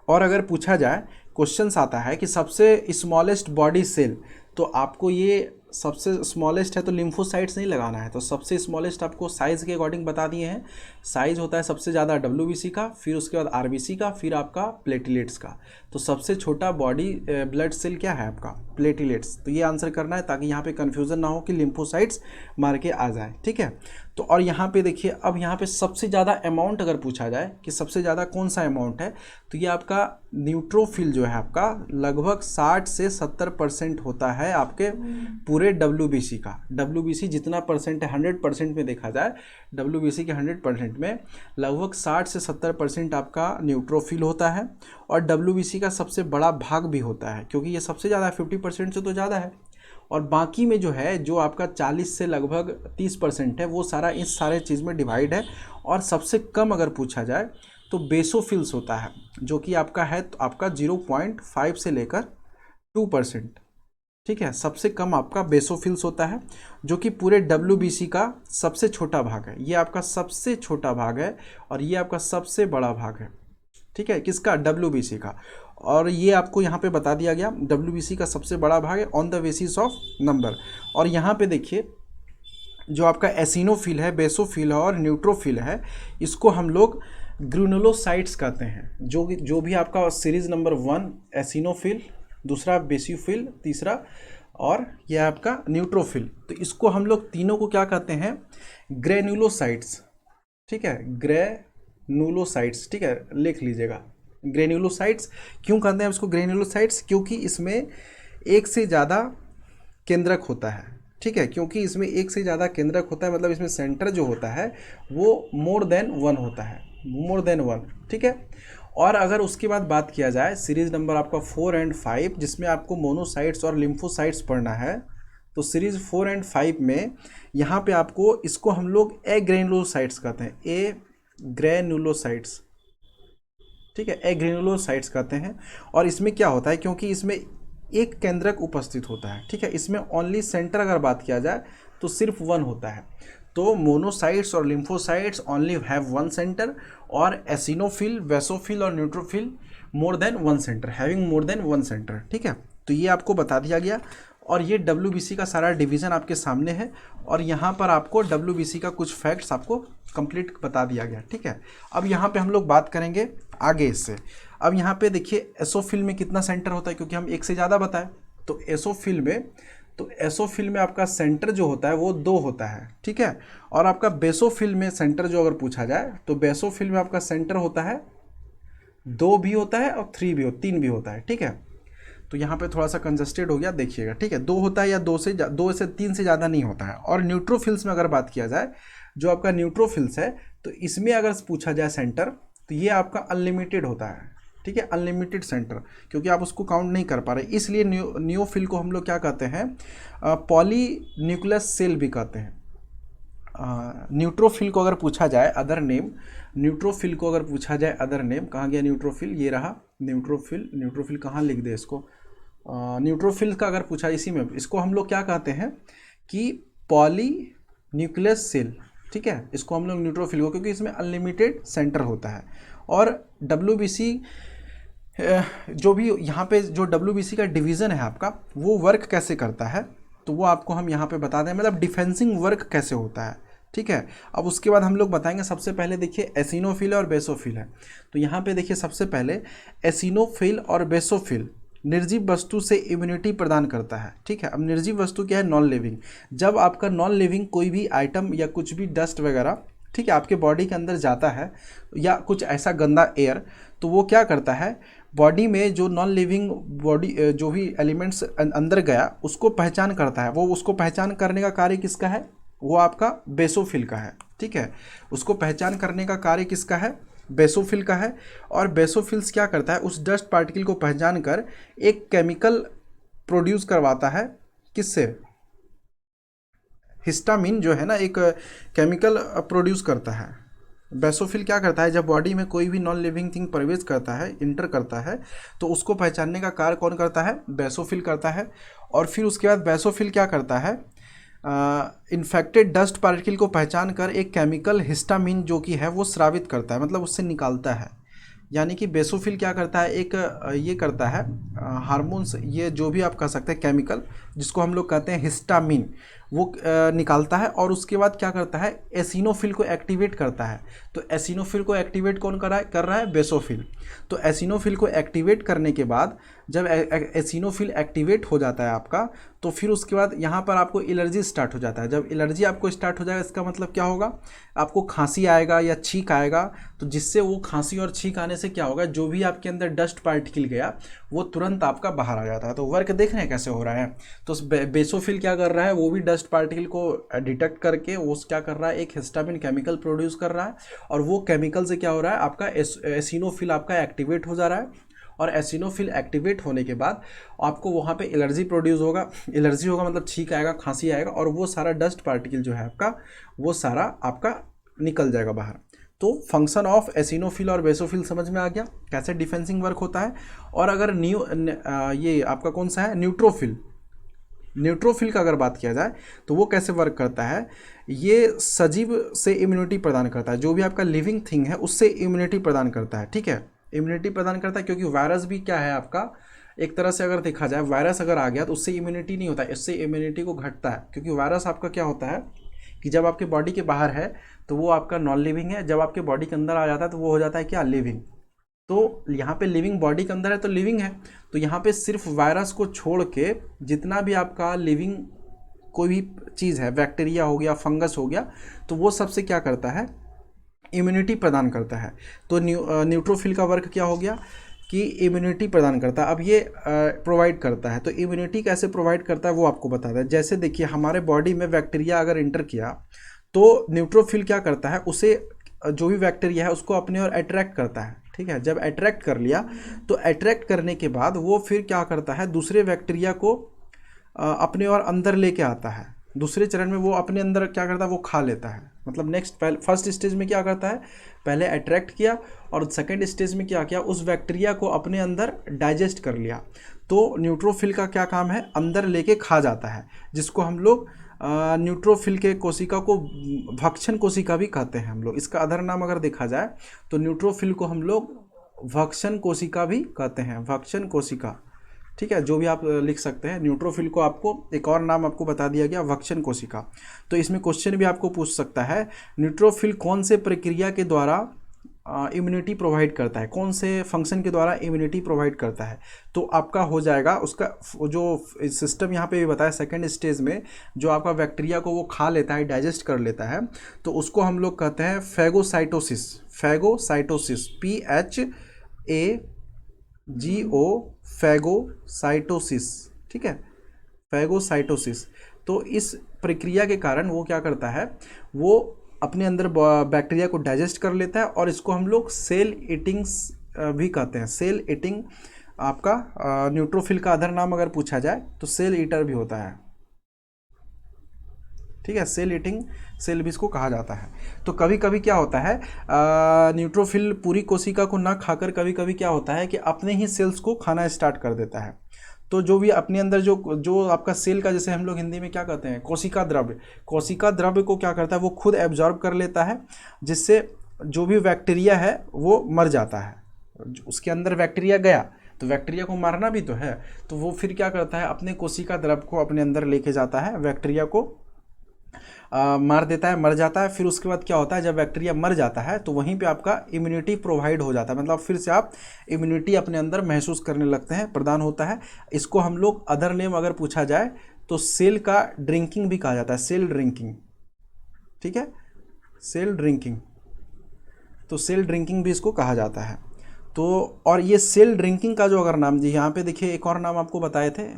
[SPEAKER 1] और अगर पूछा जाए, क्वेश्चंस आता है कि सबसे स्मॉलेस्ट बॉडी सेल, तो आपको ये सबसे स्मॉलेस्ट है तो लिम्फोसाइट्स नहीं लगाना है, तो सबसे स्मॉलेस्ट आपको साइज़ के अकॉर्डिंग बता दिए हैं। साइज़ होता है सबसे ज़्यादा WBC का, फिर उसके बाद RBC का, फिर आपका प्लेटिलेट्स का। तो सबसे छोटा बॉडी ब्लड सेल क्या है आपका, प्लेटिलेट्स। तो ये आंसर करना है ताकि यहाँ पे कन्फ्यूज़न ना हो कि लिम्फोसाइट्स मार के आ जाए, ठीक है। तो और यहाँ पे देखिए, अब यहाँ पे सबसे ज़्यादा अमाउंट अगर पूछा जाए कि सबसे ज़्यादा कौन सा अमाउंट है, तो ये आपका न्यूट्रोफिल जो है आपका लगभग 60 से 70% होता है आपके पूरे WBC का। WBC जितना परसेंट है, 100% में देखा जाए, WBC के 100% में लगभग 60 से 70% आपका न्यूट्रोफिल होता है। और WBC का सबसे बड़ा भाग भी होता है, क्योंकि ये सबसे ज़्यादा 50% से तो ज़्यादा है। और बाकी में जो है, जो आपका 40 से लगभग 30% है, वो सारा इस सारे चीज़ में डिवाइड है। और सबसे कम अगर पूछा जाए तो बेसोफिल्स होता है, जो कि आपका है तो आपका 0.5 से लेकर 2%। ठीक है, सबसे कम आपका बेसोफिल्स होता है, जो कि पूरे WBC का सबसे छोटा भाग है। ये आपका सबसे छोटा भाग है और ये आपका सबसे बड़ा भाग है। ठीक है, किसका? WBC का। और ये आपको यहाँ पे बता दिया गया, WBC का सबसे बड़ा भाग है on the basis of number. और यहाँ पे देखिए, जो आपका एसिनोफिल है, बेसोफिल है और न्यूट्रोफिल है, इसको हम लोग ग्रेनुलोसाइट्स कहते हैं। जो भी आपका सीरीज नंबर 1 एसिनोफिल, दूसरा बेसोफिल, तीसरा और यह आपका न्यूट्रोफिल, तो इसको हम लोग तीनों को क्या कहते हैं? ग्रेनुलोसाइट्स। ठीक है, ग्रेनुलोसाइट्स। ठीक है, लिख लीजिएगा ग्रेनुलोसाइट्स। क्यों कहते हैं इसको ग्रेनुलोसाइट्स? क्योंकि इसमें एक से ज़्यादा केंद्रक होता है। ठीक है, क्योंकि इसमें एक से ज़्यादा केंद्रक होता है, मतलब इसमें सेंटर जो होता है वो मोर देन 1 होता है, मोर देन 1। ठीक है, और अगर उसके बाद बात किया जाए सीरीज नंबर आपका 4 एंड 5, जिसमें आपको मोनोसाइट्स और लिम्फोसाइट्स पढ़ना है, तो सीरीज 4 एंड 5 में यहाँ पे आपको, इसको हम लोग एग्रेनुलोसाइट्स कहते हैं, एग्रेनुलोसाइट्स। ठीक है, एग्रेनुलोसाइट्स कहते हैं। और इसमें क्या होता है, क्योंकि इसमें एक केंद्रक उपस्थित होता है। ठीक है, इसमें ओनली सेंटर अगर बात किया जाए तो सिर्फ 1 होता है। तो मोनोसाइट्स और लिम्फोसाइट्स ओनली हैव 1 सेंटर, और एसिनोफिल, बेसोफिल और neutrophil more than 1 centre, having more than 1 centre. ठीक है, तो ये आपको बता दिया गया। और ये WBC का सारा डिवीज़न आपके सामने है, और यहाँ पर आपको WBC का कुछ फैक्ट्स आपको कंप्लीट बता दिया गया। ठीक है, अब यहाँ पे हम लोग बात करेंगे आगे इससे। अब यहाँ पे देखिए एसोफिल में कितना सेंटर होता है, क्योंकि हम एक से ज़्यादा बताएं। तो एसोफिल में आपका सेंटर जो होता है वो 2 होता है। ठीक है, और आपका बेसोफिल में सेंटर जो अगर पूछा जाए तो बेसोफिल में आपका सेंटर होता है 2 भी होता है और 3 भी होता है। ठीक है, तो यहाँ पे थोड़ा सा कंजस्टेड हो गया, देखिएगा। ठीक है, 2 होता है या 2 से 3 से ज़्यादा नहीं होता है। और न्यूट्रोफिल्स में अगर बात किया जाए, जो आपका न्यूट्रोफिल्स है, तो इसमें अगर पूछा जाए सेंटर, तो ये आपका अनलिमिटेड होता है। ठीक है, अनलिमिटेड सेंटर, क्योंकि आप उसको काउंट नहीं कर पा रहे, इसलिए न्यूट्रोफिल को हम लोग क्या कहते हैं? पॉलीन्यूक्लियस सेल भी कहते हैं। न्यूट्रोफिल को अगर पूछा जाए अदर नेम, न्यूट्रोफिल को अगर पूछा जाए अदर नेम, कहाँ गया न्यूट्रोफिल? ये रहा न्यूट्रोफिल कहाँ लिख दे इसको? न्यूट्रोफिल का अगर पूछा इसी में, इसको हम लोग क्या कहते हैं कि पॉलीन्यूक्लियस सेल। ठीक है, इसको हम लोग न्यूट्रोफिल को, क्योंकि इसमें अनलिमिटेड सेंटर होता है। और WBC जो भी यहाँ पे जो WBC का डिवीज़न है आपका, वो वर्क कैसे करता है, तो वो आपको हम यहाँ पे बता दें, मतलब डिफेंसिंग वर्क कैसे होता है। ठीक है, अब उसके बाद हम लोग बताएंगे। सबसे पहले देखिए एसिनोफिल और बेसोफिल है, तो यहाँ पे देखिए सबसे पहले एसिनोफिल और बेसोफिल निर्जीव वस्तु से इम्यूनिटी प्रदान करता है। ठीक है, अब निर्जीव वस्तु क्या है? Non living. जब आपका नॉन लिविंग कोई भी आइटम या कुछ भी डस्ट वगैरह, ठीक है, आपके बॉडी के अंदर जाता है, या कुछ ऐसा गंदा एयर, तो वो क्या करता है, बॉडी में जो नॉन लिविंग बॉडी जो भी एलिमेंट्स अंदर गया उसको पहचान करता है। वो उसको पहचान करने का कार्य किसका है? वो आपका बेसोफिल का है। ठीक है, उसको पहचान करने का कार्य किसका है? बेसोफिल का है। और बेसोफिल्स क्या करता है? उस डस्ट पार्टिकल को पहचान कर एक केमिकल प्रोड्यूस करवाता है। किससे? हिस्टामिन जो है ना, एक केमिकल प्रोड्यूस करता है। बेसोफिल क्या करता है? जब बॉडी में कोई भी नॉन लिविंग थिंग प्रवेश करता है, इंटर करता है, तो उसको पहचानने का कार्य कौन करता है? बेसोफिल करता है। और फिर उसके बाद बेसोफिल क्या करता है? इन्फेक्टेड डस्ट पार्टिकल को पहचान कर एक केमिकल हिस्टामिन जो कि है वो स्रावित करता है, मतलब उससे निकालता है। यानी कि बेसोफिल क्या करता है? एक ये करता है हार्मोन्स, ये जो भी आप कह सकते हैं केमिकल, जिसको हम लोग कहते हैं हिस्टामिन, वो निकालता है। और उसके बाद क्या करता है? एसिनोफिल को एक्टिवेट करता है। तो एसिनोफिल को एक्टिवेट कौन कर रहा है? बेसोफिल। तो एसिनोफिल को एक्टिवेट करने के बाद जब एसिनोफिल एक्टिवेट हो जाता है आपका, तो फिर उसके बाद यहाँ पर आपको एलर्जी स्टार्ट हो जाता है। जब एलर्जी आपको स्टार्ट हो जाएगा, इसका मतलब क्या होगा? आपको खांसी आएगा या छींक आएगा। तो जिससे वो खांसी और छींक आने से क्या होगा? जो भी आपके अंदर डस्ट पार्टिकल गया वो तुरंत आपका बाहर आ जाता है। तो वर्क देख रहे हैं कैसे हो रहा है? तो बेसोफिल क्या कर रहा है? वो भी डस्ट पार्टिकल को डिटेक्ट करके वो क्या कर रहा है? एक हिस्टामिन केमिकल प्रोड्यूस कर रहा है। और वो केमिकल से क्या हो रहा है? आपका एसिनोफिल आपका एक्टिवेट हो जा रहा है। और एसिनोफिल एक्टिवेट होने के बाद आपको वहाँ पे एलर्जी प्रोड्यूस होगा। एलर्जी होगा मतलब छींक आएगा, खांसी आएगा, और वो सारा डस्ट पार्टिकल जो है आपका, वो सारा आपका निकल जाएगा बाहर। तो फंक्शन ऑफ एसिनोफिल और बेसोफिल समझ में आ गया कैसे डिफेंसिंग वर्क होता है। और अगर ये आपका कौन सा है, न्यूट्रोफिल, न्यूट्रोफिल का अगर बात किया जाए तो वो कैसे वर्क करता है, ये सजीव से इम्यूनिटी प्रदान करता है, जो भी आपका लिविंग थिंग है उससे इम्यूनिटी प्रदान करता है, ठीक है, इम्यूनिटी प्रदान करता है। क्योंकि वायरस भी क्या है आपका, एक तरह से अगर देखा जाए वायरस अगर आ गया तो उससे इम्यूनिटी नहीं होता है, इससे इम्यूनिटी को घटता है। क्योंकि वायरस आपका क्या होता है कि जब आपके बॉडी के बाहर है तो वो आपका नॉन लिविंग है, जब आपके बॉडी के अंदर आ जाता है तो वो हो जाता है क्या, लिविंग। तो यहाँ पे लिविंग बॉडी के अंदर है तो लिविंग है, तो यहाँ पे सिर्फ वायरस को छोड़ के जितना भी आपका लिविंग कोई भी चीज़ है, बैक्टीरिया हो गया, फंगस हो गया, तो वो सबसे क्या करता है, इम्यूनिटी प्रदान करता है। तो न्यूट्रोफिल का वर्क क्या हो गया कि इम्यूनिटी प्रदान करता है। अब ये प्रोवाइड करता है, तो इम्यूनिटी कैसे प्रोवाइड करता है वो आपको बताता है। जैसे देखिए हमारे बॉडी में बैक्टीरिया अगर इंटर किया तो न्यूट्रोफिल क्या करता है, उसे जो भी बैक्टीरिया है उसको अपने ओर अट्रैक्ट करता है, ठीक है। जब अट्रैक्ट कर लिया तो अट्रैक्ट करने के बाद वो फिर क्या करता है, दूसरे बैक्टीरिया को अपने और अंदर लेके आता है। दूसरे चरण में वो अपने अंदर क्या करता है, वो खा लेता है। मतलब फर्स्ट स्टेज में क्या करता है, पहले अट्रैक्ट किया और सेकंड स्टेज में क्या किया, उस बैक्टीरिया को अपने अंदर डाइजेस्ट कर लिया। तो न्यूट्रोफिल का क्या काम है, अंदर लेके खा जाता है, जिसको हम लोग न्यूट्रोफिल के कोशिका को भक्षण कोशिका भी कहते हैं हम लोग। इसका अदर नाम अगर देखा जाए तो न्यूट्रोफिल को हम लोग भक्षण कोशिका भी कहते हैं, भक्षण कोशिका, ठीक है। जो भी आप लिख सकते हैं, न्यूट्रोफिल को आपको एक और नाम आपको बता दिया गया, भक्षण कोशिका। तो इसमें क्वेश्चन भी आपको पूछ सकता है, न्यूट्रोफिल कौन से प्रक्रिया के द्वारा इम्यूनिटी प्रोवाइड करता है, कौन से फंक्शन के द्वारा इम्यूनिटी प्रोवाइड करता है। तो आपका हो जाएगा उसका जो सिस्टम यहाँ पे भी बताया, सेकेंड स्टेज में जो आपका बैक्टीरिया को वो खा लेता है, डाइजेस्ट कर लेता है, तो उसको हम लोग कहते हैं फैगोसाइटोसिस। फैगोसाइटोसिस, PHAGO, फैगोसाइटोसिस, ठीक है, फैगोसाइटोसिस। तो इस प्रक्रिया के कारण वो क्या करता है, वो अपने अंदर बैक्टीरिया को डाइजेस्ट कर लेता है, और इसको हम लोग सेल ईटिंग्स भी कहते हैं। सेल ईटिंग आपका न्यूट्रोफिल का अदर नाम अगर पूछा जाए तो सेल ईटर भी होता है, ठीक है, सेल ईटिंग सेल भी इसको कहा जाता है। तो कभी कभी क्या होता है, न्यूट्रोफिल पूरी कोशिका को ना खाकर कभी कभी क्या होता है कि अपने ही सेल्स को खाना स्टार्ट कर देता है। तो जो भी अपने अंदर जो आपका सेल का, जैसे हम लोग हिंदी में क्या कहते हैं, कोशिका द्रव्य, कोशिका द्रव्य को क्या करता है, वो खुद एब्जॉर्ब कर लेता है, जिससे जो भी बैक्टीरिया है वो मर जाता है। उसके अंदर बैक्टीरिया गया तो बैक्टीरिया को मारना भी तो है, तो वो फिर क्या करता है, अपने कोशिका द्रव्य को अपने अंदर लेके जाता है, बैक्टीरिया को मार देता है, मर जाता है। फिर उसके बाद क्या होता है, जब बैक्टीरिया मर जाता है तो वहीं पे आपका इम्यूनिटी प्रोवाइड हो जाता है, मतलब फिर से आप इम्यूनिटी अपने अंदर महसूस करने लगते हैं, प्रदान होता है। इसको हम लोग अदर नेम अगर पूछा जाए तो सेल का ड्रिंकिंग भी कहा जाता है, सेल ड्रिंकिंग, ठीक है, सेल ड्रिंकिंग। तो सेल ड्रिंकिंग भी इसको कहा जाता है। तो और ये सेल ड्रिंकिंग का जो अगर नाम जी, यहाँ पे देखिए एक और नाम आपको बताए थे,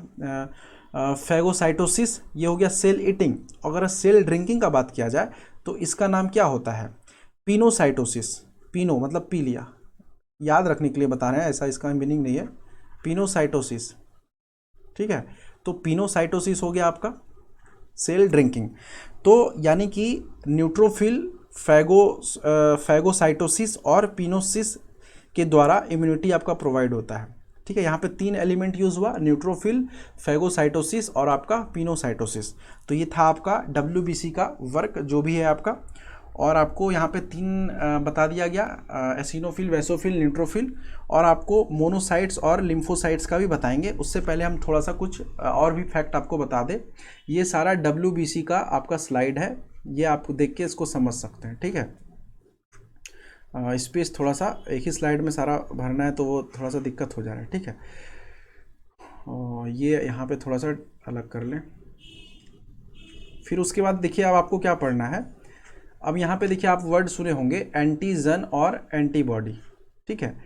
[SPEAKER 1] फैगोसाइटोसिस, ये हो गया सेल ईटिंग। अगर सेल ड्रिंकिंग का बात किया जाए तो इसका नाम क्या होता है, पिनोसाइटोसिस। पिनो मतलब पी लिया, याद रखने के लिए बता रहे हैं, ऐसा इसका मीनिंग नहीं है, पिनोसाइटोसिस, ठीक है। तो पिनोसाइटोसिस हो गया आपका सेल ड्रिंकिंग। तो यानी कि न्यूट्रोफिल फैगोसाइटोसिस और पिनोसिस के द्वारा इम्यूनिटी आपका प्रोवाइड होता है, ठीक है। यहाँ पे 3 एलिमेंट यूज़ हुआ, न्यूट्रोफिल, फैगोसाइटोसिस और आपका पिनोसाइटोसिस। तो ये था आपका WBC का वर्क जो भी है आपका। और आपको यहाँ पे 3 बता दिया गया, एसिनोफिल, बेसोफिल, न्यूट्रोफिल, और आपको मोनोसाइट्स और लिम्फोसाइट्स का भी बताएंगे। उससे पहले हम थोड़ा सा कुछ और भी फैक्ट आपको बता दें। ये सारा WBC का आपका स्लाइड है, ये आप देख के इसको समझ सकते हैं, ठीक है। स्पेस थोड़ा सा एक ही स्लाइड में सारा भरना है तो वो थोड़ा सा दिक्कत हो जा रहा है, ठीक है। और ये यहाँ पे थोड़ा सा अलग कर लें। फिर उसके बाद देखिए अब आपको क्या पढ़ना है। अब यहाँ पे देखिए आप वर्ड सुने होंगे, एंटीजन और एंटीबॉडी, ठीक है।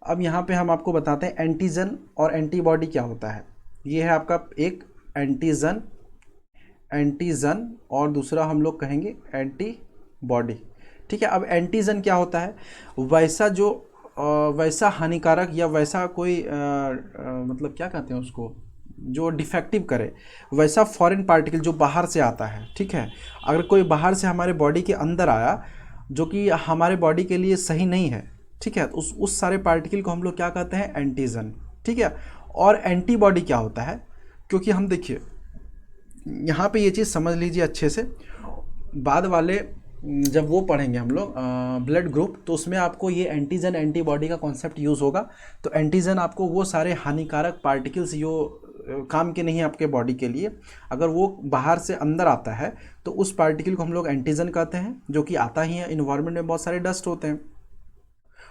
[SPEAKER 1] अब यहाँ पे हम आपको बताते हैं एंटीजन और एंटीबॉडी क्या होता है। ये है आपका एक एंटीजन, एंटीजन, और दूसरा हम लोग कहेंगे एंटीबॉडी, ठीक है। अब एंटीजन क्या होता है, वैसा हानिकारक या वैसा कोई मतलब क्या कहते हैं उसको, जो डिफेक्टिव करे, वैसा फॉरेन पार्टिकल जो बाहर से आता है, ठीक है। अगर कोई बाहर से हमारे बॉडी के अंदर आया जो कि हमारे बॉडी के लिए सही नहीं है, ठीक है, तो उस सारे पार्टिकल को हम लोग क्या कहते हैं, एंटीजन, ठीक है। और एंटीबॉडी क्या होता है, क्योंकि हम देखिए यहाँ पे ये चीज़ समझ लीजिए अच्छे से, बाद वाले जब वो पढ़ेंगे हम लोग ब्लड ग्रुप, तो उसमें आपको ये एंटीजन एंटीबॉडी का कॉन्सेप्ट यूज़ होगा। तो एंटीजन आपको वो सारे हानिकारक पार्टिकल्स जो काम के नहीं है आपके बॉडी के लिए, अगर वो बाहर से अंदर आता है तो उस पार्टिकल को हम लोग एंटीजन कहते हैं, जो कि आता ही है, इन्वायरमेंट में बहुत सारे डस्ट होते हैं।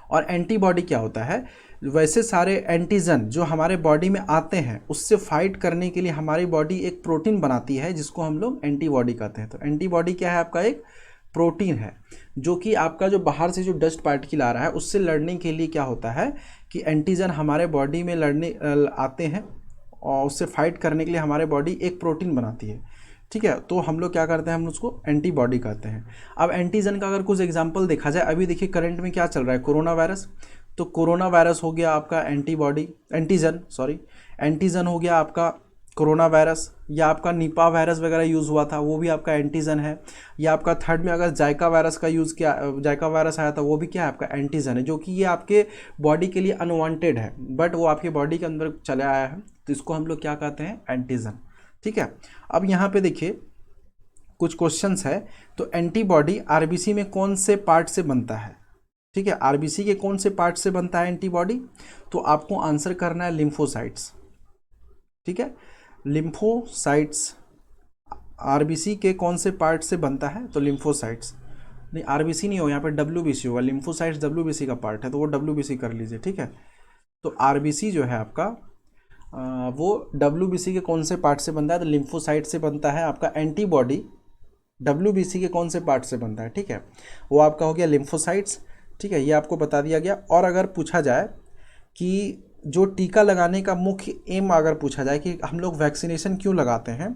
[SPEAKER 1] और एंटीबॉडी क्या होता है, वैसे सारे एंटीजन जो हमारे बॉडी में आते हैं उससे फाइट करने के लिए हमारी बॉडी एक प्रोटीन बनाती है, जिसको हम लोग एंटीबॉडी कहते हैं। तो एंटीबॉडी क्या है, आपका एक प्रोटीन है, जो कि आपका जो बाहर से जो डस्ट पार्टिकल आ रहा है उससे लड़ने के लिए क्या होता है कि एंटीजन हमारे बॉडी में लड़ने आते हैं, और उससे फाइट करने के लिए हमारे बॉडी एक प्रोटीन बनाती है, ठीक है। तो हम लोग क्या करते हैं, हम उसको एंटीबॉडी कहते हैं। अब एंटीजन का अगर कुछ एग्जांपल देखा जाए, अभी देखिए करंट में क्या चल रहा है, कोरोना वायरस, तो कोरोना वायरस हो गया आपका एंटीजन हो गया आपका कोरोना वायरस, या आपका निपा वायरस वगैरह यूज़ हुआ था, वो भी आपका एंटीजन है। या आपका थर्ड में अगर जायका वायरस का यूज़ किया, जायका वायरस आया था, वो भी क्या है, आपका एंटीजन है, जो कि ये आपके बॉडी के लिए अनवांटेड है, बट वो आपके बॉडी के अंदर चले आया है, तो इसको हम लोग क्या कहते हैं, एंटीजन, ठीक है। अब यहाँ पे देखिए कुछ क्वेश्चंस है, तो एंटीबॉडी आरबीसी में कौन से पार्ट से बनता है, ठीक है, आरबीसी के कौन से पार्ट से बनता है एंटीबॉडी, तो आपको आंसर करना है लिम्फोसाइट्स, ठीक है। लिम्फोसाइट्स आरबीसी के कौन से पार्ट से बनता है, तो लिम्फोसाइट्स, नहीं आरबीसी नहीं हो, यहाँ पे डब्ल्यूबीसी होगा, लिम्फोसाइट्स डब्ल्यूबीसी का पार्ट है, तो वो डब्ल्यूबीसी कर लीजिए, ठीक है। तो आरबीसी जो है आपका वो डब्ल्यूबीसी के कौन से पार्ट से बनता है, तो लिम्फोसाइट से बनता है। आपका एंटीबॉडी डब्ल्यूबीसी के कौन से पार्ट से बनता है, ठीक है, वो आपका हो गया लिम्फोसाइट्स, ठीक है, ये आपको बता दिया गया। और अगर पूछा जाए कि जो टीका लगाने का मुख्य एम अगर पूछा जाए कि हम लोग वैक्सीनेशन क्यों लगाते हैं,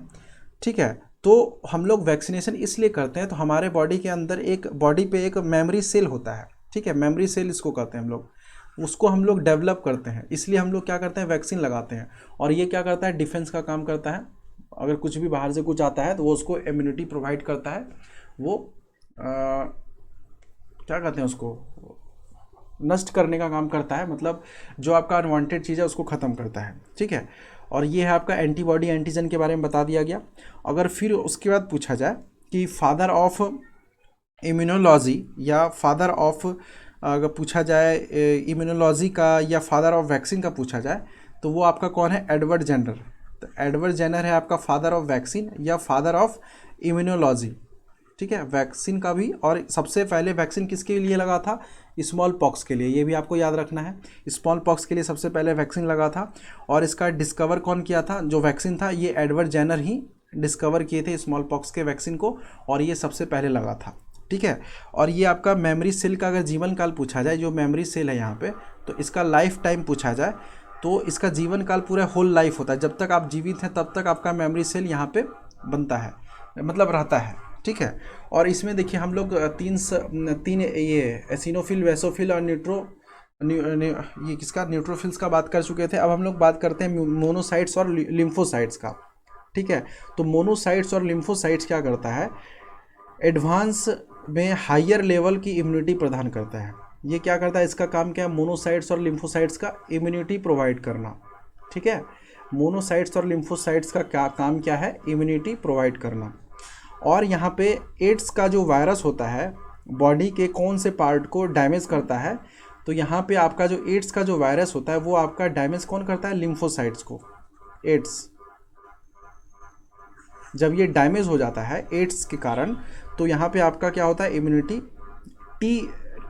[SPEAKER 1] ठीक है, तो हम लोग वैक्सीनेशन इसलिए करते हैं, तो हमारे बॉडी के अंदर एक बॉडी पे एक मेमोरी सेल होता है, ठीक है, मेमोरी सेल इसको कहते हैं हम लोग, उसको हम लोग डेवलप करते हैं, इसलिए हम लोग क्या करते हैं, वैक्सीन लगाते हैं। और ये क्या करता है, डिफेंस का काम करता है, अगर कुछ भी बाहर से कुछ आता है तो वो उसको इम्यूनिटी प्रोवाइड करता है, वो क्या कहते हैं, उसको नष्ट करने का काम करता है, मतलब जो आपका अनवांटेड चीज़ है उसको ख़त्म करता है, ठीक है। और ये है आपका एंटीबॉडी एंटीजन के बारे में बता दिया गया। अगर फिर उसके बाद पूछा जाए कि फादर ऑफ इम्यूनोलॉजी या फादर ऑफ, अगर पूछा जाए इम्यूनोलॉजी का या फादर ऑफ वैक्सीन का पूछा जाए, तो वो आपका कौन है, एडवर्ड जेनर। तो एडवर्ड जेनर है आपका फादर ऑफ वैक्सीन या फादर ऑफ इम्यूनोलॉजी, ठीक है, वैक्सीन का भी। और सबसे पहले वैक्सीन किसके लिए लगा था, स्मॉल पॉक्स के लिए, ये भी आपको याद रखना है, स्मॉल पॉक्स के लिए सबसे पहले वैक्सीन लगा था। और इसका डिस्कवर कौन किया था, जो वैक्सीन था ये एडवर्ड जेनर ही डिस्कवर किए थे स्मॉल पॉक्स के वैक्सीन को, और ये सबसे पहले लगा था, ठीक है। और ये आपका मेमोरी सेल का अगर जीवन काल पूछा जाए, जो मेमोरी सेल है यहाँ पे, तो इसका लाइफ टाइम पूछा जाए तो इसका जीवन काल पूरा होल लाइफ होता है, जब तक आप जीवित हैं तब तक आपका मेमोरी सेल यहाँ पे बनता है, मतलब रहता है, ठीक है। और इसमें देखिए हम लोग तीन ये एसिनोफिल, वेसोफिल और ये किसका, न्यूट्रोफिल्स का बात कर चुके थे। अब हम लोग बात करते हैं मोनोसाइट्स और लिम्फोसाइट्स का, ठीक है। तो मोनोसाइट्स और लिम्फोसाइट्स क्या करता है, एडवांस में हायर लेवल की इम्यूनिटी प्रदान करता है। ये क्या करता है, इसका काम क्या है, मोनोसाइट्स और लिम्फोसाइट्स का इम्यूनिटी प्रोवाइड करना, ठीक है। मोनोसाइट्स और लिम्फोसाइट्स का क्या काम क्या है, इम्यूनिटी प्रोवाइड करना। और यहाँ पे एड्स का जो वायरस होता है बॉडी के कौन से पार्ट को डैमेज करता है, तो यहाँ पे आपका जो एड्स का जो वायरस होता है वो आपका डैमेज कौन करता है, लिम्फोसाइट्स को। एड्स जब ये डैमेज हो जाता है एड्स के कारण, तो यहाँ पे आपका क्या होता है, इम्यूनिटी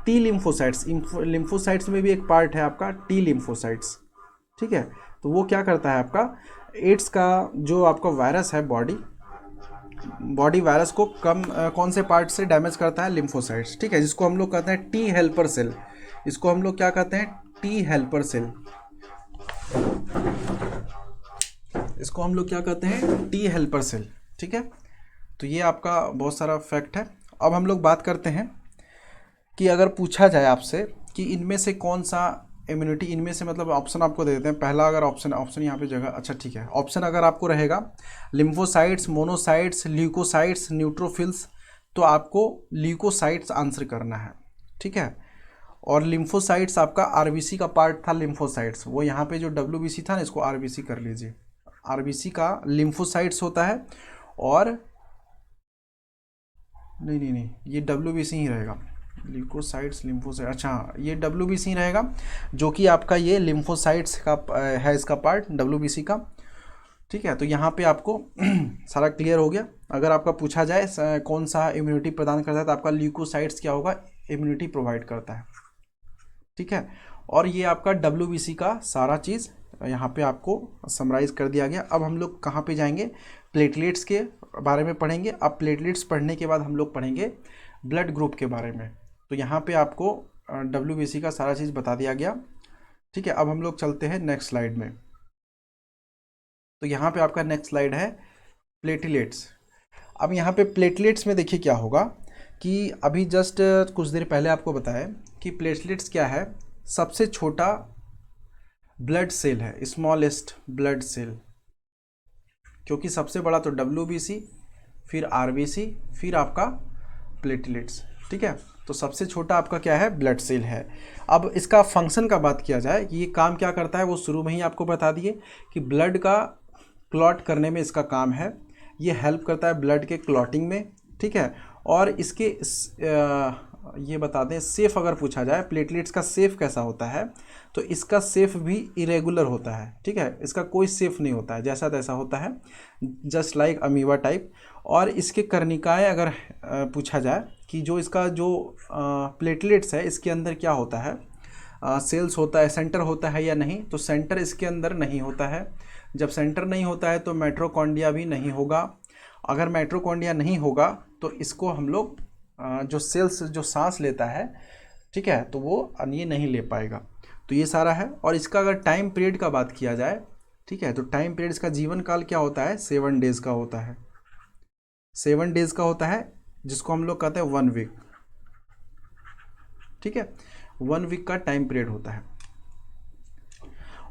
[SPEAKER 1] टी लिम्फोसाइट्स, लिम्फोसाइट्स में भी एक पार्ट है आपका टी लिम्फोसाइट्स, ठीक है। तो वो क्या करता है, आपका एड्स का जो आपका वायरस है बॉडी वायरस को कौन से पार्ट से डैमेज करता है, लिम्फोसाइट्स, ठीक है, जिसको हम लोग कहते हैं टी हेल्पर सेल। इसको हम लोग क्या कहते हैं, टी हेल्पर सेल। इसको हम लोग क्या कहते हैं, टी हेल्पर सेल, ठीक है। तो ये आपका बहुत सारा फैक्ट है। अब हम लोग बात करते हैं कि अगर पूछा जाए आपसे कि इनमें से कौन सा इम्यूनिटी, इनमें से मतलब ऑप्शन आपको दे देते हैं। पहला अगर ऑप्शन यहाँ पे जगह, अच्छा ठीक है, ऑप्शन अगर आपको रहेगा लिम्फोसाइट्स, मोनोसाइट्स, ल्यूकोसाइट्स, न्यूट्रोफिल्स, तो आपको ल्यूकोसाइट्स आंसर करना है, ठीक है। और लिम्फोसाइट्स आपका आरबीसी का पार्ट था, लिम्फोसाइट्स वो यहाँ पे जो डब्ल्यूबीसी था ना, इसको आरबीसी कर लीजिए। आरबीसी का लिम्फोसाइट्स होता है, और नहीं ये डब्ल्यूबीसी ही रहेगा, ल्यूकोसाइट्स लिम्फोसाइट, अच्छा ये डब्ल्यूबीसी ही रहेगा, जो कि आपका ये लिम्फोसाइट्स का है, इसका पार्ट डब्ल्यूबीसी का, ठीक है। तो यहाँ पे आपको सारा क्लियर हो गया। अगर आपका पूछा जाए कौन सा इम्यूनिटी प्रदान करता है, तो आपका ल्यूकोसाइट्स क्या होगा, इम्यूनिटी प्रोवाइड करता है, ठीक है। और ये आपका डब्ल्यूबीसी का सारा चीज़ यहाँ पे आपको समराइज कर दिया गया। अब हम लोग कहाँ पे जाएंगे, प्लेटलेट्स के बारे में पढ़ेंगे। अब प्लेटलेट्स पढ़ने के बाद हम लोग पढ़ेंगे ब्लड ग्रुप के बारे में। तो यहाँ पे आपको डब्ल्यूबीसी का सारा चीज़ बता दिया गया, ठीक है। अब हम लोग चलते हैं नेक्स्ट स्लाइड में। तो यहाँ पे आपका नेक्स्ट स्लाइड है प्लेटलेट्स। अब यहाँ पे प्लेटलेट्स में देखिए क्या होगा कि अभी जस्ट कुछ देर पहले आपको बताया कि प्लेटलेट्स क्या है, सबसे छोटा ब्लड सेल है, स्मॉलेस्ट ब्लड सेल, क्योंकि सबसे बड़ा तो डब्ल्यूबीसी, फिर आरबीसी, फिर आपका प्लेटलेट्स, ठीक है। तो सबसे छोटा आपका क्या है, ब्लड सेल है। अब इसका फंक्शन का बात किया जाए कि ये काम क्या करता है, वो शुरू में ही आपको बता दिए कि ब्लड का क्लॉट करने में इसका काम है, ये हेल्प करता है ब्लड के क्लॉटिंग में, ठीक है। और इसके ये बता दें सेफ अगर पूछा जाए, प्लेटलेट्स का सेफ कैसा होता है, तो इसका सेफ भी इरेगुलर होता है, ठीक है। इसका कोई सेफ नहीं होता है, जैसा तैसा होता है, जस्ट लाइक अमीबा टाइप। और इसके कर्णिकाएं अगर पूछा जाए कि जो इसका जो प्लेटलेट्स है, इसके अंदर क्या होता है, सेल्स होता है, सेंटर होता है या नहीं, तो सेंटर इसके अंदर नहीं होता है। जब सेंटर नहीं होता है तो माइटोकॉन्ड्रिया भी नहीं होगा। अगर माइटोकॉन्ड्रिया नहीं होगा तो इसको हम लोग जो सेल्स जो सांस लेता है, ठीक है, तो वो ये नहीं ले पाएगा। तो ये सारा है। और इसका अगर टाइम पीरियड का बात किया जाए, ठीक है, तो टाइम पीरियड इसका जीवन काल क्या होता है, 7 डेज का होता है, 7 डेज का होता है, जिसको हम लोग कहते हैं 1 वीक, ठीक है, 1 वीक का टाइम पीरियड होता है।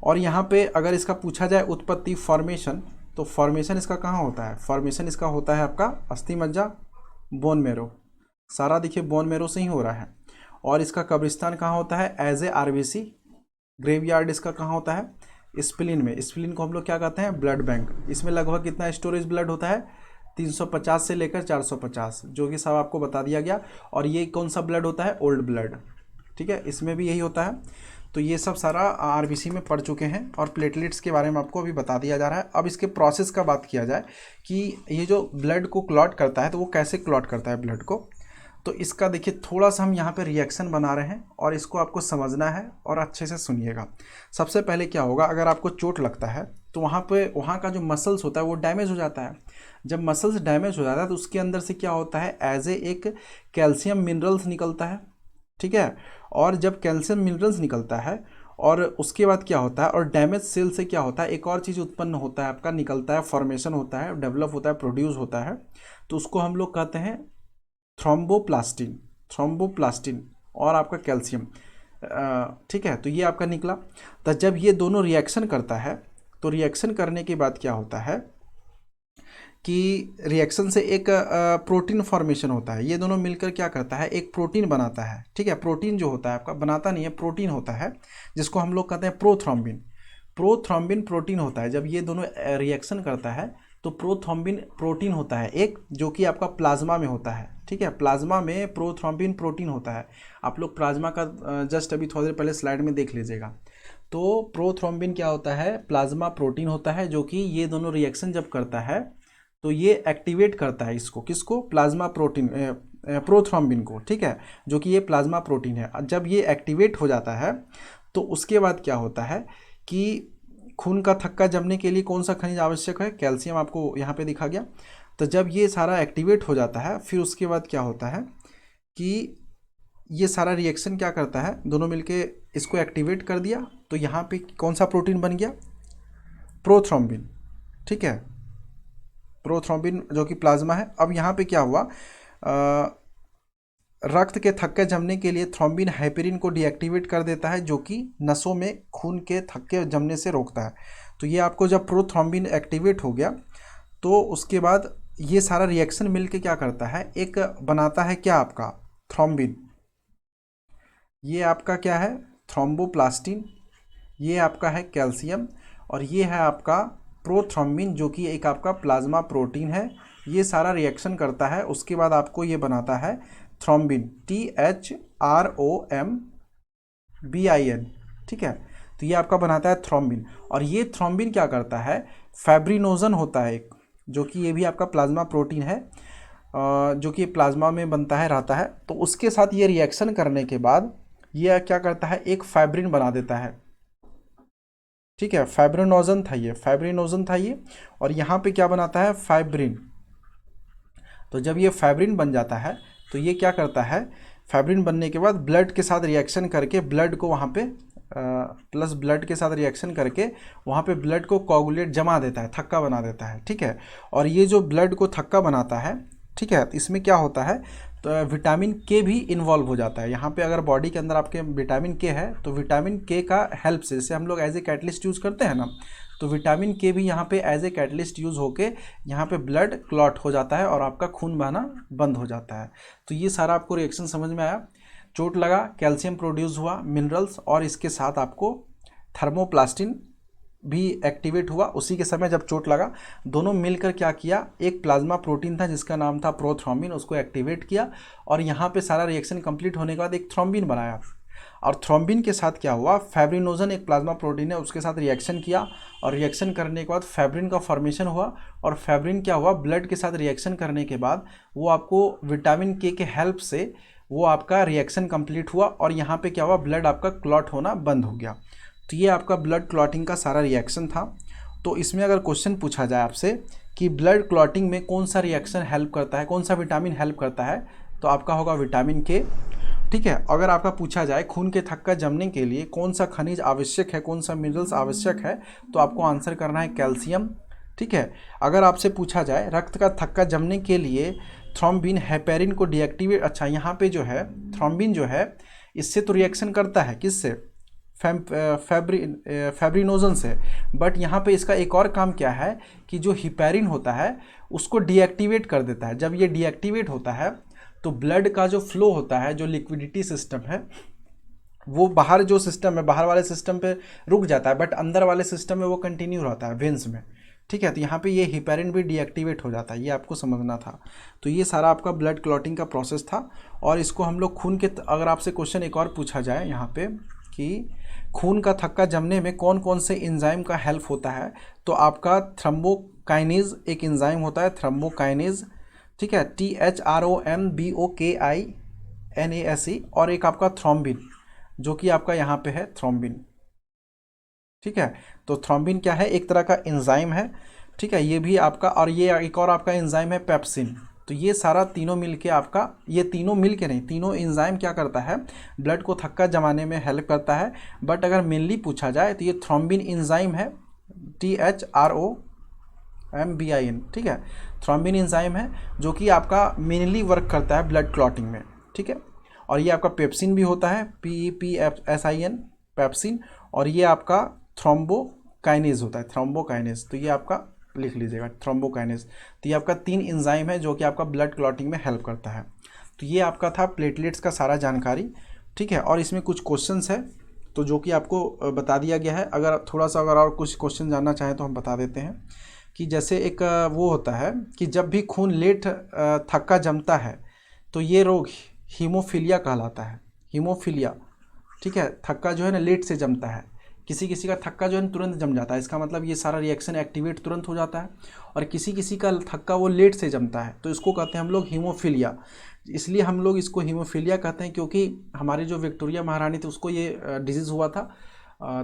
[SPEAKER 1] और यहाँ पे अगर इसका पूछा जाए उत्पत्ति, फॉर्मेशन, तो फॉर्मेशन इसका कहाँ होता है, फॉर्मेशन इसका होता है आपका अस्थि मज्जा, बोन मेरो, सारा देखिए बोन मेरो से ही हो रहा है। और इसका कब्रिस्तान कहाँ होता है, एज ए आरबीसी। ग्रेवयार्ड इसका कहाँ होता है, स्प्लीन में। स्प्लीन को हम लोग क्या कहते हैं, ब्लड बैंक। इसमें लगभग कितना स्टोरेज ब्लड होता है, 350 से लेकर 450, जो कि सब आपको बता दिया गया। और ये कौन सा ब्लड होता है, ओल्ड ब्लड, ठीक है, इसमें भी यही होता है। तो ये सब सारा आरबीसी में पढ़ चुके हैं, और प्लेटलेट्स के बारे में आपको अभी बता दिया जा रहा है। अब इसके प्रोसेस का बात किया जाए कि ये जो ब्लड को क्लॉट करता है, तो वो कैसे क्लॉट करता है ब्लड को, तो इसका देखिए थोड़ा सा हम यहाँ पे रिएक्शन बना रहे हैं, और इसको आपको समझना है और अच्छे से सुनिएगा। सबसे पहले क्या होगा, अगर आपको चोट लगता है तो वहाँ का जो मसल्स होता है वो डैमेज हो जाता है। जब मसल्स डैमेज हो जाता है तो उसके अंदर से क्या होता है, एज ए एक कैल्शियम मिनरल्स निकलता है, ठीक है। और जब कैल्शियम मिनरल्स निकलता है, और उसके बाद क्या होता है, और डैमेज सेल से क्या होता है, एक और चीज़ उत्पन्न होता है, आपका निकलता है, फॉर्मेशन होता है, डेवलप होता है, प्रोड्यूस होता है। तो उसको हम लोग कहते हैं थ्रोम्बोप्लास्टिन, थ्रोम्बोप्लास्टिन और आपका कैल्शियम, ठीक है। तो ये आपका निकला। तो जब ये दोनों रिएक्शन करता है, तो रिएक्शन करने के बाद क्या होता है कि रिएक्शन से एक प्रोटीन फॉर्मेशन होता है। ये दोनों मिलकर क्या करता है, एक प्रोटीन बनाता है, ठीक है। प्रोटीन जो होता है आपका बनाता नहीं है, प्रोटीन होता है, जिसको हम लोग कहते हैं प्रोथ्रोम्बिन। प्रोथ्रोम्बिन प्रोटीन होता है। जब ये दोनों रिएक्शन करता है तो प्रोथ्रोम्बिन प्रोटीन होता है एक, जो कि आपका प्लाज्मा में होता है, ठीक है। प्लाज्मा में प्रोथ्रोम्बिन प्रोटीन होता है। आप लोग प्लाज्मा का जस्ट अभी थोड़ी देर पहले स्लाइड में देख लीजिएगा। तो प्रोथ्रोम्बिन क्या होता है, प्लाज्मा प्रोटीन होता है, जो कि ये दोनों रिएक्शन जब करता है तो ये एक्टिवेट करता है इसको, किसको, प्लाज्मा प्रोटीन, प्रोथ्रोम्बिन को, ठीक है, जो कि ये प्लाज्मा प्रोटीन है। जब ये एक्टिवेट हो जाता है तो उसके बाद क्या होता है कि खून का थक्का जमने के लिए कौन सा खनिज आवश्यक है, कैल्शियम, आपको यहाँ पे दिखा गया। तो जब ये सारा एक्टिवेट हो जाता है, फिर उसके बाद क्या होता है कि ये सारा रिएक्शन क्या करता है, दोनों मिलके इसको एक्टिवेट कर दिया। तो यहाँ पे कौन सा प्रोटीन बन गया, प्रोथ्रोम्बिन, ठीक है, प्रोथ्रोम्बिन जो कि प्लाज्मा है। अब यहाँ पे क्या हुआ, रक्त के थक्के जमने के लिए थ्रोम्बिन हेपेरिन को डीएक्टिवेट कर देता है, जो कि नसों में खून के थक्के जमने से रोकता है। तो ये आपको जब प्रोथ्रोम्बिन एक्टिवेट हो गया तो उसके बाद ये सारा रिएक्शन मिलके क्या करता है, एक बनाता है क्या आपका थ्रोम्बिन। ये आपका क्या है थ्रोम्बोप्लास्टिन, ये आपका है कैल्शियम, और ये है आपका प्रोथ्रोम्बिन जो कि एक आपका प्लाज्मा प्रोटीन है। ये सारा रिएक्शन करता है, उसके बाद आपको ये बनाता है थ्रोम्बिन, THROMBIN, ठीक है। तो ये आपका बनाता है थ्रोम्बिन। और ये थ्रोम्बिन क्या करता है, फैब्रिनोजन होता है एक, जो कि ये भी आपका प्लाज्मा प्रोटीन है, जो कि प्लाज्मा में बनता है रहता है। तो उसके साथ ये रिएक्शन करने के बाद ये क्या करता है, एक फाइब्रिन बना देता है, ठीक है। फाइब्रिनोजन था ये, फाइब्रिनोजन था ये, और यहाँ पे क्या बनाता है फाइब्रिन। तो जब ये फाइब्रिन बन जाता है तो ये क्या करता है, फाइब्रिन बनने के बाद ब्लड के साथ रिएक्शन करके ब्लड को वहाँ पे प्लस ब्लड के साथ रिएक्शन करके वहाँ पे ब्लड को कोगुलेट जमा देता है, थक्का बना देता है, ठीक है। और ये जो ब्लड को थक्का बनाता है, ठीक है, इसमें क्या होता है, तो विटामिन के भी इन्वॉल्व हो जाता है यहाँ पे। अगर बॉडी के अंदर आपके विटामिन के है तो विटामिन के का हेल्प से, जैसे हम लोग एज ए कैटलिस्ट यूज़ करते हैं ना, तो विटामिन के भी यहाँ पे एज ए कैटलिस्ट यूज़ होके यहाँ पे ब्लड क्लॉट हो जाता है और आपका खून बहना बंद हो जाता है। तो ये सारा आपको रिएक्शन समझ में आया। चोट लगा, कैल्शियम प्रोड्यूस हुआ, मिनरल्स, और इसके साथ आपको थर्मोप्लास्टिन भी एक्टिवेट हुआ उसी के समय जब चोट लगा। दोनों मिलकर क्या किया, एक प्लाज्मा प्रोटीन था जिसका नाम था प्रोथ्रोम्बिन, उसको एक्टिवेट किया, और यहाँ पे सारा रिएक्शन कंप्लीट होने के बाद एक थ्रोम्बिन बनाया। और थ्रोम्बिन के साथ क्या हुआ, फैब्रिनोजन एक प्लाज्मा प्रोटीन है, उसके साथ रिएक्शन किया, और रिएक्शन करने के बाद फैब्रिन का फॉर्मेशन हुआ। और फैब्रिन क्या हुआ, ब्लड के साथ रिएक्शन करने के बाद वो आपको विटामिन के हेल्प से वो आपका रिएक्शन कंप्लीट हुआ, और यहाँ पे क्या हुआ, ब्लड आपका क्लॉट होना बंद हो गया। तो ये आपका ब्लड क्लॉटिंग का सारा रिएक्शन था। तो इसमें अगर क्वेश्चन पूछा जाए आपसे कि ब्लड क्लॉटिंग में कौन सा रिएक्शन हेल्प करता है, कौन सा विटामिन हेल्प करता है, तो आपका होगा विटामिन के, ठीक है। अगर आपका पूछा जाए खून के थक्का जमने के लिए कौन सा खनिज आवश्यक है, कौन सा मिनरल्स आवश्यक है, तो आपको आंसर करना है कैल्शियम, ठीक है। अगर आपसे पूछा जाए रक्त का थक्का जमने के लिए थ्रोम्बिन हेपेरिन को डीएक्टिवेट, अच्छा यहाँ पे जो है थ्रोम्बिन जो है इससे तो रिएक्शन करता है, किससे, फैब्रिनोजन से, बट यहाँ पे इसका एक और काम क्या है कि जो हिपेरिन होता है उसको डीएक्टिवेट कर देता है। जब ये डीएक्टिवेट होता है तो ब्लड का जो फ्लो होता है, जो लिक्विडिटी सिस्टम है, वो बाहर जो सिस्टम है बाहर वाले सिस्टम पे रुक जाता है, बट अंदर वाले सिस्टम में वो कंटिन्यू रहता है वेंस में, ठीक है। तो यहाँ पे ये हिपेरिन भी डीएक्टिवेट हो जाता है, ये आपको समझना था। तो ये सारा आपका ब्लड क्लॉटिंग का प्रोसेस था। और इसको हम लोग खून के, अगर आपसे क्वेश्चन एक और पूछा जाए यहाँ पे कि खून का थक्का जमने में कौन कौन से एंजाइम का हेल्प होता है, तो आपका थ्रोम्बोकाइनेज एक एंजाइम होता है, थ्रोम्बोकाइनेज, ठीक है, THROMBOKINASE, और एक आपका थ्रोम्बिन जो कि आपका यहाँ पे है थ्रोम्बिन, ठीक है। तो थ्रोम्बिन क्या है, एक तरह का एंजाइम है, ठीक है, ये भी आपका, और ये एक और आपका एंजाइम है पेप्सिन। तो ये सारा तीनों मिलके आपका, ये तीनों मिलके नहीं, तीनों एंजाइम क्या करता है, ब्लड को थक्का जमाने में हेल्प करता है। बट अगर मेनली पूछा जाए तो ये थ्रोम्बिन एंजाइम है, THROMBIN, ठीक है, थ्रोम्बिन एंजाइम है जो कि आपका मेनली वर्क करता है ब्लड क्लॉटिंग में, ठीक है। और ये आपका पेप्सिन भी होता है, PEPSIN, पेप्सिन, और ये आपका थ्रोम्बोकाइनेज होता है, थ्रोम्बोकाइनेज। तो ये आपका लिख लीजिएगा थ्रोम्बोकाइनेज। तो ये आपका 3 एंजाइम है जो कि आपका ब्लड क्लॉटिंग में हेल्प करता है। तो ये आपका था प्लेटलेट्स का सारा जानकारी, ठीक है। और इसमें कुछ क्वेश्चंस है तो जो कि आपको बता दिया गया है। अगर थोड़ा सा अगर और कुछ क्वेश्चन जानना चाहें तो हम बता देते हैं कि जैसे एक वो होता है कि जब भी खून लेट थक्का जमता है तो ये रोग हीमोफीलिया कहलाता है, हीमोफीलिया, ठीक है। थक्का जो है ना लेट से जमता है, किसी किसी का थक्का जो है तुरंत जम जाता है, इसका मतलब ये सारा रिएक्शन एक्टिवेट तुरंत हो जाता है, और किसी किसी का थक्का वो लेट से जमता है, तो इसको कहते हैं हम लोग हीमोफीलिया। इसलिए हम लोग इसको हीमोफीलिया कहते हैं क्योंकि हमारी जो विक्टोरिया महारानी थी उसको ये डिजीज़ हुआ था,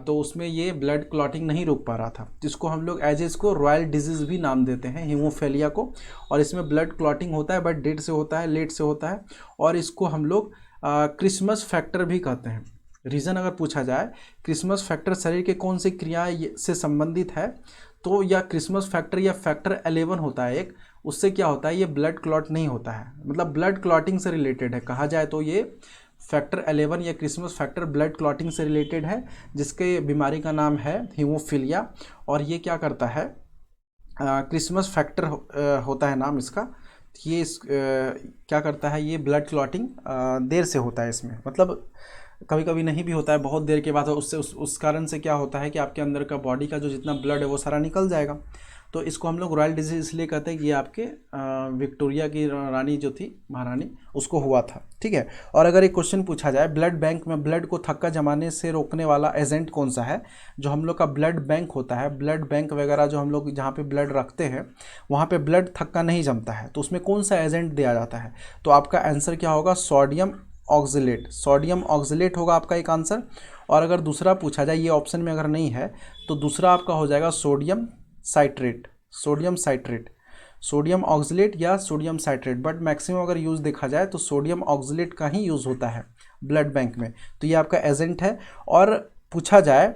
[SPEAKER 1] तो उसमें ये ब्लड क्लॉटिंग नहीं रोक पा रहा था, जिसको हम लोग एज इसको रॉयल डिजीज़ भी नाम देते हैं हीमोफीलिया को। और इसमें ब्लड क्लॉटिंग होता है बट डेट से होता है, लेट से होता है, और इसको हम लोग क्रिसमस फैक्टर भी कहते हैं। रीज़न अगर पूछा जाए क्रिसमस फैक्टर शरीर के कौन सी क्रिया से संबंधित है, तो या क्रिसमस फैक्टर या फैक्टर 11 होता है एक, उससे क्या होता है ये ब्लड क्लॉट नहीं होता है, मतलब ब्लड क्लॉटिंग से रिलेटेड है कहा जाए तो ये फैक्टर 11 या क्रिसमस फैक्टर ब्लड क्लॉटिंग से रिलेटेड है, जिसके बीमारी का नाम है हीमोफीलिया। और ये क्या करता है, क्रिसमस फैक्टर होता है नाम इसका। ये क्या करता है, ये ब्लड क्लॉटिंग देर से होता है इसमें, मतलब कभी कभी नहीं भी होता है, बहुत देर के बाद उससे उस कारण से क्या होता है कि आपके अंदर का बॉडी का जो जितना ब्लड है वो सारा निकल जाएगा। तो इसको हम लोग रॉयल डिजीज इसलिए कहते हैं कि ये आपके विक्टोरिया की रानी जो थी, महारानी, उसको हुआ था। ठीक है। और अगर एक क्वेश्चन पूछा जाए, ब्लड बैंक में ब्लड को थक्का जमाने से रोकने वाला एजेंट कौन सा है? जो हम लोग का ब्लड बैंक होता है, ब्लड बैंक वगैरह जो हम लोग जहाँ पे ब्लड रखते हैं वहाँ पे ब्लड थक्का नहीं जमता है, तो उसमें कौन सा एजेंट दिया जाता है? तो आपका आंसर क्या होगा? Sodium oxalate. सोडियम ऑक्जेलेट होगा आपका एक आंसर। और अगर दूसरा पूछा जाए, ये ऑप्शन में अगर नहीं है, तो दूसरा आपका हो जाएगा sodium citrate. Sodium citrate, sodium oxalate या सोडियम साइट्रेट, बट मैक्सिमम अगर यूज़ देखा जाए तो सोडियम ऑक्जेलेट का ही यूज़ होता है ब्लड बैंक में। तो ये आपका एजेंट है। और पूछा जाए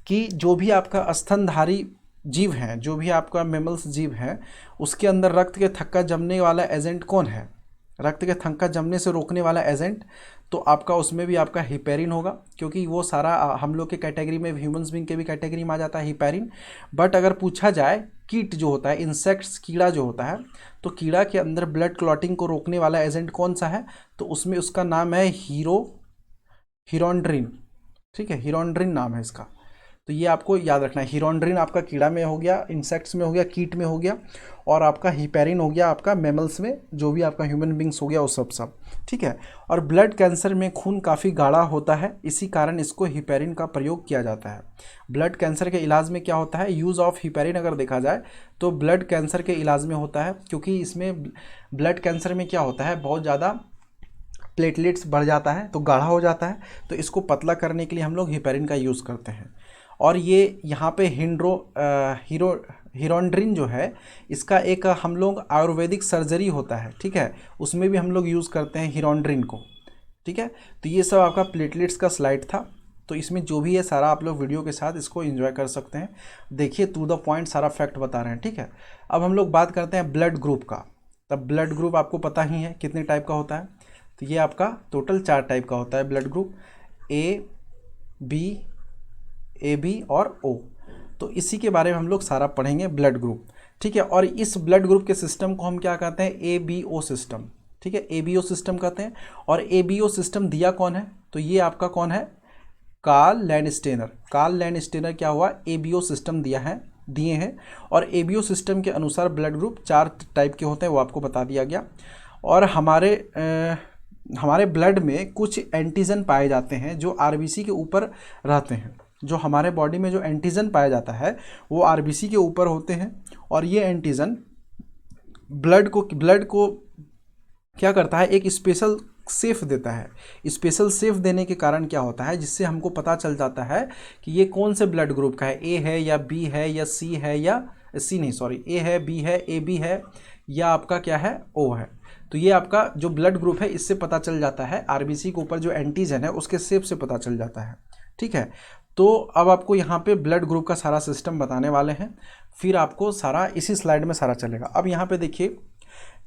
[SPEAKER 1] कि जो भी आपका स्तनधारी जीव हैं, जो भी आपका मेमल्स जीव हैं, उसके अंदर रक्त के थक्का जमने वाला एजेंट कौन है? रक्त के थक्का जमने से रोकने वाला एजेंट, तो आपका उसमें भी आपका हिपेरिन होगा, क्योंकि वो सारा हम लोग के कैटेगरी में, ह्यूमंस बीइंग के भी कैटेगरी में आ जाता है हिपेरिन। बट अगर पूछा जाए कीट जो होता है, इंसेक्ट्स, कीड़ा जो होता है, तो कीड़ा के अंदर ब्लड क्लॉटिंग को रोकने वाला एजेंट कौन सा है? तो उसमें उसका नाम है हीरोन्ड्रिन। ठीक है, हीरोन्ड्रिन नाम है इसका। तो ये आपको याद रखना है। हीरोन्ड्रिन आपका कीड़ा में हो गया, इंसेक्ट्स में हो गया, कीट में हो गया, और आपका हिपेरिन हो गया आपका मेमल्स में, जो भी आपका ह्यूमन बींग्स हो गया वो सब। ठीक है। और ब्लड कैंसर में खून काफ़ी गाढ़ा होता है, इसी कारण इसको हिपेरिन का प्रयोग किया जाता है। ब्लड कैंसर के इलाज में क्या होता है? यूज़ ऑफ हिपेरिन अगर देखा जाए तो ब्लड कैंसर के इलाज में होता है, क्योंकि इसमें ब्लड कैंसर में क्या होता है, बहुत ज़्यादा प्लेटलेट्स बढ़ जाता है, तो गाढ़ा हो जाता है, तो इसको पतला करने के लिए हम लोग हिपेरिन का यूज़ करते हैं। और ये यहाँ पे हीरोन्ड्रिन जो है, इसका एक हम लोग आयुर्वेदिक सर्जरी होता है, ठीक है, उसमें भी हम लोग यूज़ करते हैं हीरोन्ड्रिन को। ठीक है। तो ये सब आपका प्लेटलेट्स का स्लाइड था। तो इसमें जो भी है सारा आप लोग वीडियो के साथ इसको एंजॉय कर सकते हैं। देखिए, टू द पॉइंट सारा फैक्ट बता रहे हैं। ठीक है। अब हम लोग बात करते हैं ब्लड ग्रुप का। तब ब्लड ग्रुप आपको पता ही है कितने टाइप का होता है। तो ये आपका टोटल 4 टाइप का होता है ब्लड ग्रुप, ए बी और ओ। तो इसी के बारे में हम लोग सारा पढ़ेंगे, ब्लड ग्रुप। ठीक है। और इस ब्लड ग्रुप के सिस्टम को हम क्या कहते हैं? ABO system. ठीक है, ABO सिस्टम कहते हैं। और ABO सिस्टम दिया कौन है? तो ये आपका कौन है? Karl Landsteiner. कार्ल लैंडस्टेनर क्या हुआ? ABO सिस्टम दिए हैं। और ABO सिस्टम के अनुसार ब्लड ग्रुप 4 टाइप के होते हैं, वो आपको बता दिया गया। और हमारे ब्लड में कुछ एंटीजन पाए जाते हैं जो RBC के ऊपर रहते हैं। जो हमारे बॉडी में जो एंटीजन पाया जाता है वो RBC के ऊपर होते हैं। और ये एंटीजन ब्लड को क्या करता है? एक स्पेशल सेफ देता है। स्पेशल सेफ देने के कारण क्या होता है, जिससे हमको पता चल जाता है कि ये कौन से ब्लड ग्रुप का है, ए है या बी है या सी है, या सी नहीं सॉरी, ए है, बी है, AB है, या आपका क्या है, O है। तो ये आपका जो ब्लड ग्रुप है इससे पता चल जाता है, RBC के ऊपर जो एंटीजन है उसके शेप से पता चल जाता है। ठीक है। तो अब आपको यहाँ पे ब्लड ग्रुप का सारा सिस्टम बताने वाले हैं, फिर आपको सारा इसी स्लाइड में सारा चलेगा। अब यहाँ पे देखिए,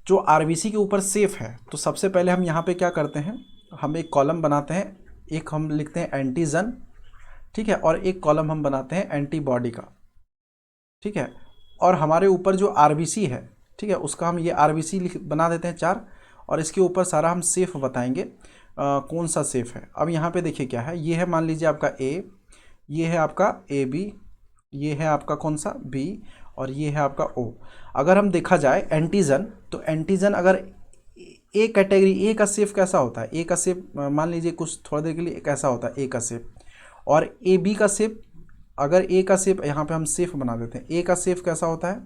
[SPEAKER 1] जो RBC के ऊपर सेफ है, तो सबसे पहले हम यहाँ पे क्या करते हैं, हम एक कॉलम बनाते हैं, एक हम लिखते हैं एंटीजन, ठीक है, और एक कॉलम हम बनाते हैं एंटीबॉडी का। ठीक है। और हमारे ऊपर जो RBC है, ठीक है, उसका हम ये RBC बना देते हैं 4, और इसके ऊपर सारा हम सेफ बताएंगे कौन सा सेफ है। अब यहाँ पे देखिए क्या है, ये है मान लीजिए आपका A, ये है आपका AB, ये है आपका कौन सा B, और ये है आपका O। अगर हम देखा जाए एंटीजन, तो एंटीजन अगर ए कैटेगरी, A का सेफ कैसा होता है? A का सेफ मान लीजिए कुछ थोड़ी देर के लिए कैसा होता है A का सेफ, और AB का सेफ, अगर A का सेफ यहाँ पे हम सेफ बना देते हैं, A का सेफ कैसा होता है?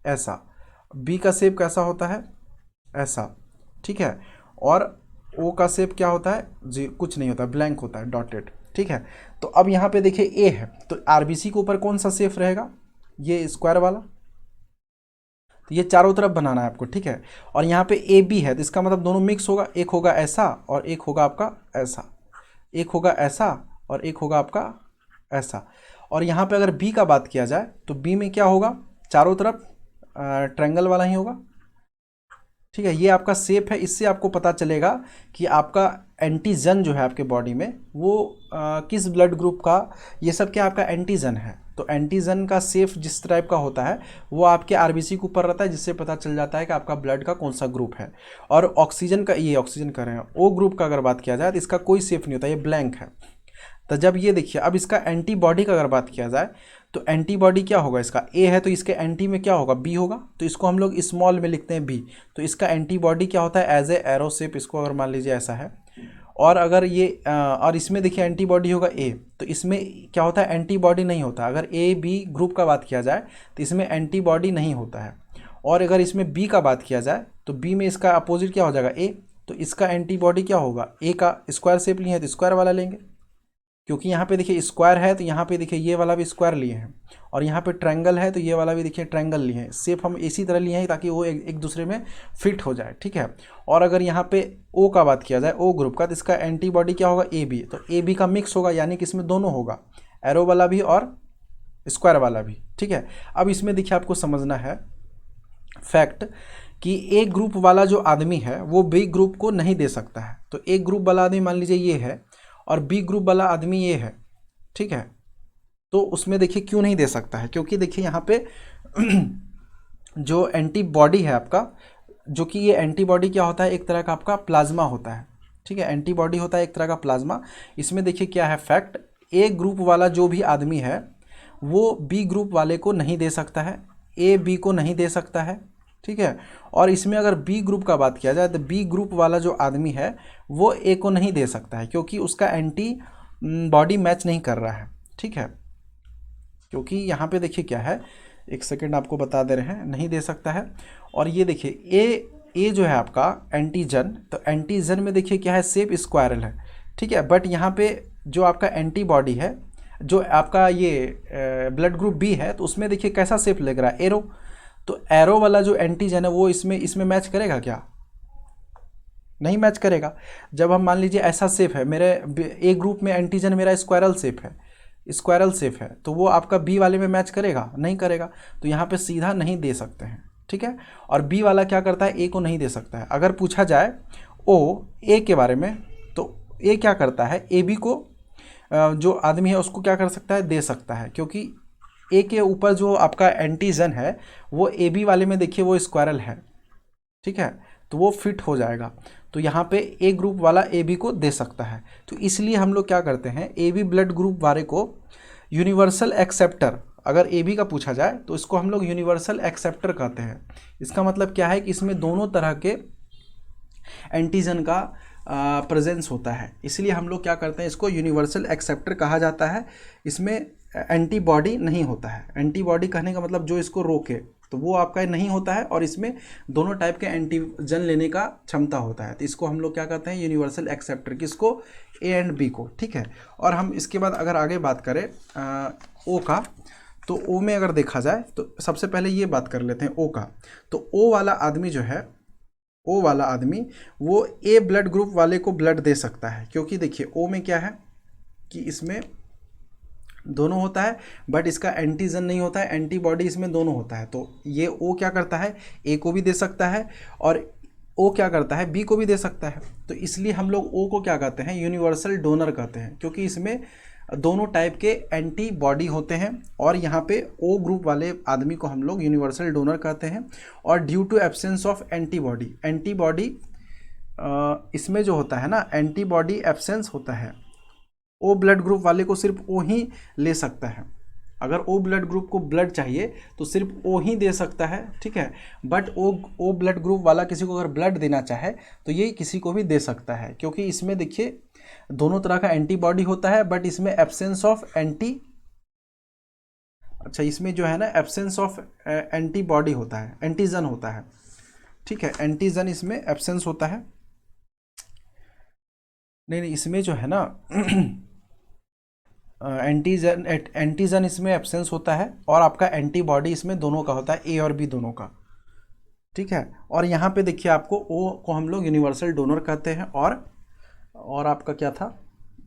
[SPEAKER 1] ऐसा। B का सेफ कैसा होता है? ऐसा। ठीक है। और O का सेप क्या होता है? जी कुछ नहीं होता, ब्लैंक होता है, डॉटेड। ठीक है। तो अब यहाँ पे देखिए A है, तो RBC के ऊपर कौन सा सेफ रहेगा? ये स्क्वायर वाला। तो ये चारों तरफ बनाना है आपको। ठीक है। और यहाँ पे AB है, तो इसका मतलब दोनों मिक्स होगा, एक होगा ऐसा और एक होगा आपका ऐसा, एक होगा ऐसा और एक होगा आपका ऐसा। और यहाँ पे अगर B का बात किया जाए तो B में क्या होगा? चारों तरफ ट्रायंगल वाला ही होगा। ठीक है। ये आपका सेप है, इससे आपको पता चलेगा कि आपका एंटीजन जो है आपके बॉडी में वो किस ब्लड ग्रुप का, ये सब क्या आपका एंटीजन है। तो एंटीजन का सेफ जिस टाइप का होता है वो आपके आरबीसी के ऊपर रहता है, जिससे पता चल जाता है कि आपका ब्लड का कौन सा ग्रुप है। और ऑक्सीजन का, ये ऑक्सीजन कर रहे हैं, ओ ग्रुप का अगर बात किया जाए तो इसका कोई सेफ नहीं होता, ये ब्लैंक है। तो जब ये देखिए, अब इसका एंटीबॉडी का अगर बात किया जाए तो एंटीबॉडी क्या होगा, इसका ए है तो इसके एंटी में क्या होगा, बी होगा, तो इसको हम लोग स्मॉल में लिखते हैं बी। तो इसका एंटीबॉडी क्या होता है, एज ए एरो शेप, इसको अगर मान लीजिए ऐसा है। और अगर ये और इसमें देखिए एंटीबॉडी होगा ए, तो इसमें क्या होता है, एंटीबॉडी नहीं होता। अगर ए बी ग्रुप का बात किया जाए तो इसमें एंटीबॉडी नहीं होता है। और अगर इसमें बी का बात किया जाए तो बी में इसका अपोजिट क्या हो जाएगा, ए, तो इसका एंटीबॉडी क्या होगा, ए का स्क्वायर शेप लिए हैं तो स्क्वायर वाला लेंगे, क्योंकि यहाँ पे देखिए स्क्वायर है तो यहाँ पे देखिए ये वाला भी स्क्वायर लिए हैं, और यहाँ पे ट्रायंगल है तो ये वाला भी देखिए ट्रायंगल लिए हैं। शेप हम इसी तरह लिए हैं ताकि वो एक दूसरे में फिट हो जाए, ठीक है। और अगर यहाँ पे ओ का बात किया जाए, ओ ग्रुप का, तो इसका एंटीबॉडी क्या होगा, ए बी, तो ए बी का मिक्स होगा, यानी कि इसमें दोनों होगा, एरो वाला भी और स्क्वायर वाला भी, ठीक है। अब इसमें देखिए आपको समझना है फैक्ट कि ए ग्रुप वाला जो आदमी है वो बी ग्रुप को नहीं दे सकता है। तो ए ग्रुप वाला आदमी मान लीजिए ये है और बी ग्रुप वाला आदमी ये है, ठीक है, तो उसमें देखिए क्यों नहीं दे सकता है, क्योंकि देखिए यहाँ पे जो एंटीबॉडी है आपका, जो कि ये एंटीबॉडी क्या होता है, एक तरह का आपका प्लाज्मा होता है, ठीक है, एंटीबॉडी होता है एक तरह का प्लाज्मा। इसमें देखिए क्या है फैक्ट, ए ग्रुप वाला जो भी आदमी है वो बी ग्रुप वाले को नहीं दे सकता है, ए बी को नहीं दे सकता है, ठीक है। और इसमें अगर बी ग्रुप का बात किया जाए तो बी ग्रुप वाला जो आदमी है वो ए को नहीं दे सकता है, क्योंकि उसका एंटी बॉडी मैच नहीं कर रहा है, ठीक है। क्योंकि यहाँ पे देखिए क्या है, एक सेकेंड आपको बता दे रहे हैं, नहीं दे सकता है। और ये देखिए ए जो है आपका एंटीजन, तो एंटीजन में देखिए क्या है, शेप स्क्वायरल है, ठीक है। बट यहाँ पे जो आपका एंटीबॉडी है, जो आपका ये ब्लड ग्रुप बी है, तो उसमें देखिए कैसा शेप लग रहा है, एरो। तो एरो वाला जो एंटीजन है वो इसमें मैच करेगा क्या, नहीं मैच करेगा। जब हम मान लीजिए ऐसा शेप है, मेरे ए ग्रुप में एंटीजन मेरा स्क्वायरल शेप है, स्क्वायरल शेप है, तो वो आपका बी वाले में मैच करेगा, नहीं करेगा। तो यहाँ पे सीधा नहीं दे सकते हैं, ठीक है। और बी वाला क्या करता है, ए को नहीं दे सकता है। अगर पूछा जाए ओ ए के बारे में, तो ए क्या करता है, ए बी को जो आदमी है उसको क्या कर सकता है, दे सकता है, क्योंकि ए के ऊपर जो आपका एंटीजन है वो ए बी वाले में देखिए वो स्क्वायरल है, ठीक है, तो वो फिट हो जाएगा। तो यहाँ पे ए ग्रुप वाला ए बी को दे सकता है। तो इसलिए हम लोग क्या करते हैं, ए बी ब्लड ग्रुप वाले को यूनिवर्सल एक्सेप्टर, अगर ए बी का पूछा जाए तो इसको हम लोग यूनिवर्सल एक्सेप्टर कहते हैं। इसका मतलब क्या है कि इसमें दोनों तरह के एंटीजन का प्रेजेंस होता है, इसलिए हम लोग क्या करते हैं, इसको यूनिवर्सल एक्सेप्टर कहा जाता है। इसमें एंटीबॉडी नहीं होता है, एंटीबॉडी कहने का मतलब जो इसको रोके, तो वो आपका नहीं होता है। और इसमें दोनों टाइप के एंटीजन लेने का क्षमता होता है, तो इसको हम लोग क्या कहते हैं, यूनिवर्सल एक्सेप्टर, किसको, ए एंड बी को, ठीक है। और हम इसके बाद अगर आगे बात करें ओ का, तो ओ में अगर देखा जाए तो सबसे पहले ये बात कर लेते हैं ओ का। तो ओ वाला आदमी जो है, ओ वाला आदमी वो ए ब्लड ग्रुप वाले को ब्लड दे सकता है, क्योंकि देखिए ओ में क्या है कि इसमें दोनों होता है, बट इसका एंटीजन नहीं होता है, एंटीबॉडी इसमें दोनों होता है। तो ये ओ क्या करता है, ए को भी दे सकता है, और ओ क्या करता है, बी को भी दे सकता है। तो इसलिए हम लोग ओ को क्या कहते हैं, यूनिवर्सल डोनर कहते हैं, क्योंकि इसमें दोनों टाइप के एंटीबॉडी होते हैं। और यहाँ पे ओ ग्रुप वाले आदमी को हम लोग यूनिवर्सल डोनर कहते हैं। और due to absence of antibody, antibody इसमें जो होता है ना, एंटीबॉडी एब्सेंस होता है, ओ ब्लड ग्रुप वाले को सिर्फ ओ ही ले सकता है। अगर ओ ब्लड ग्रुप को ब्लड चाहिए तो सिर्फ ओ ही दे सकता है, ठीक है। बट ओ ब्लड ग्रुप वाला किसी को अगर ब्लड देना चाहे तो ये किसी को भी दे सकता है, क्योंकि इसमें देखिए दोनों तरह का एंटीबॉडी होता है, बट इसमें एब्सेंस ऑफ इसमें जो है ना एब्सेंस ऑफ एंटीबॉडी होता है, एंटीजन होता है, ठीक है, एंटीजन इसमें एब्सेंस होता है। नहीं, इसमें जो है ना एंटीजन इसमें एब्सेंस होता है, और आपका एंटीबॉडी इसमें दोनों का होता है, ए और बी दोनों का, ठीक है। और यहाँ पे देखिए आपको ओ को हम लोग यूनिवर्सल डोनर कहते हैं, और आपका क्या था,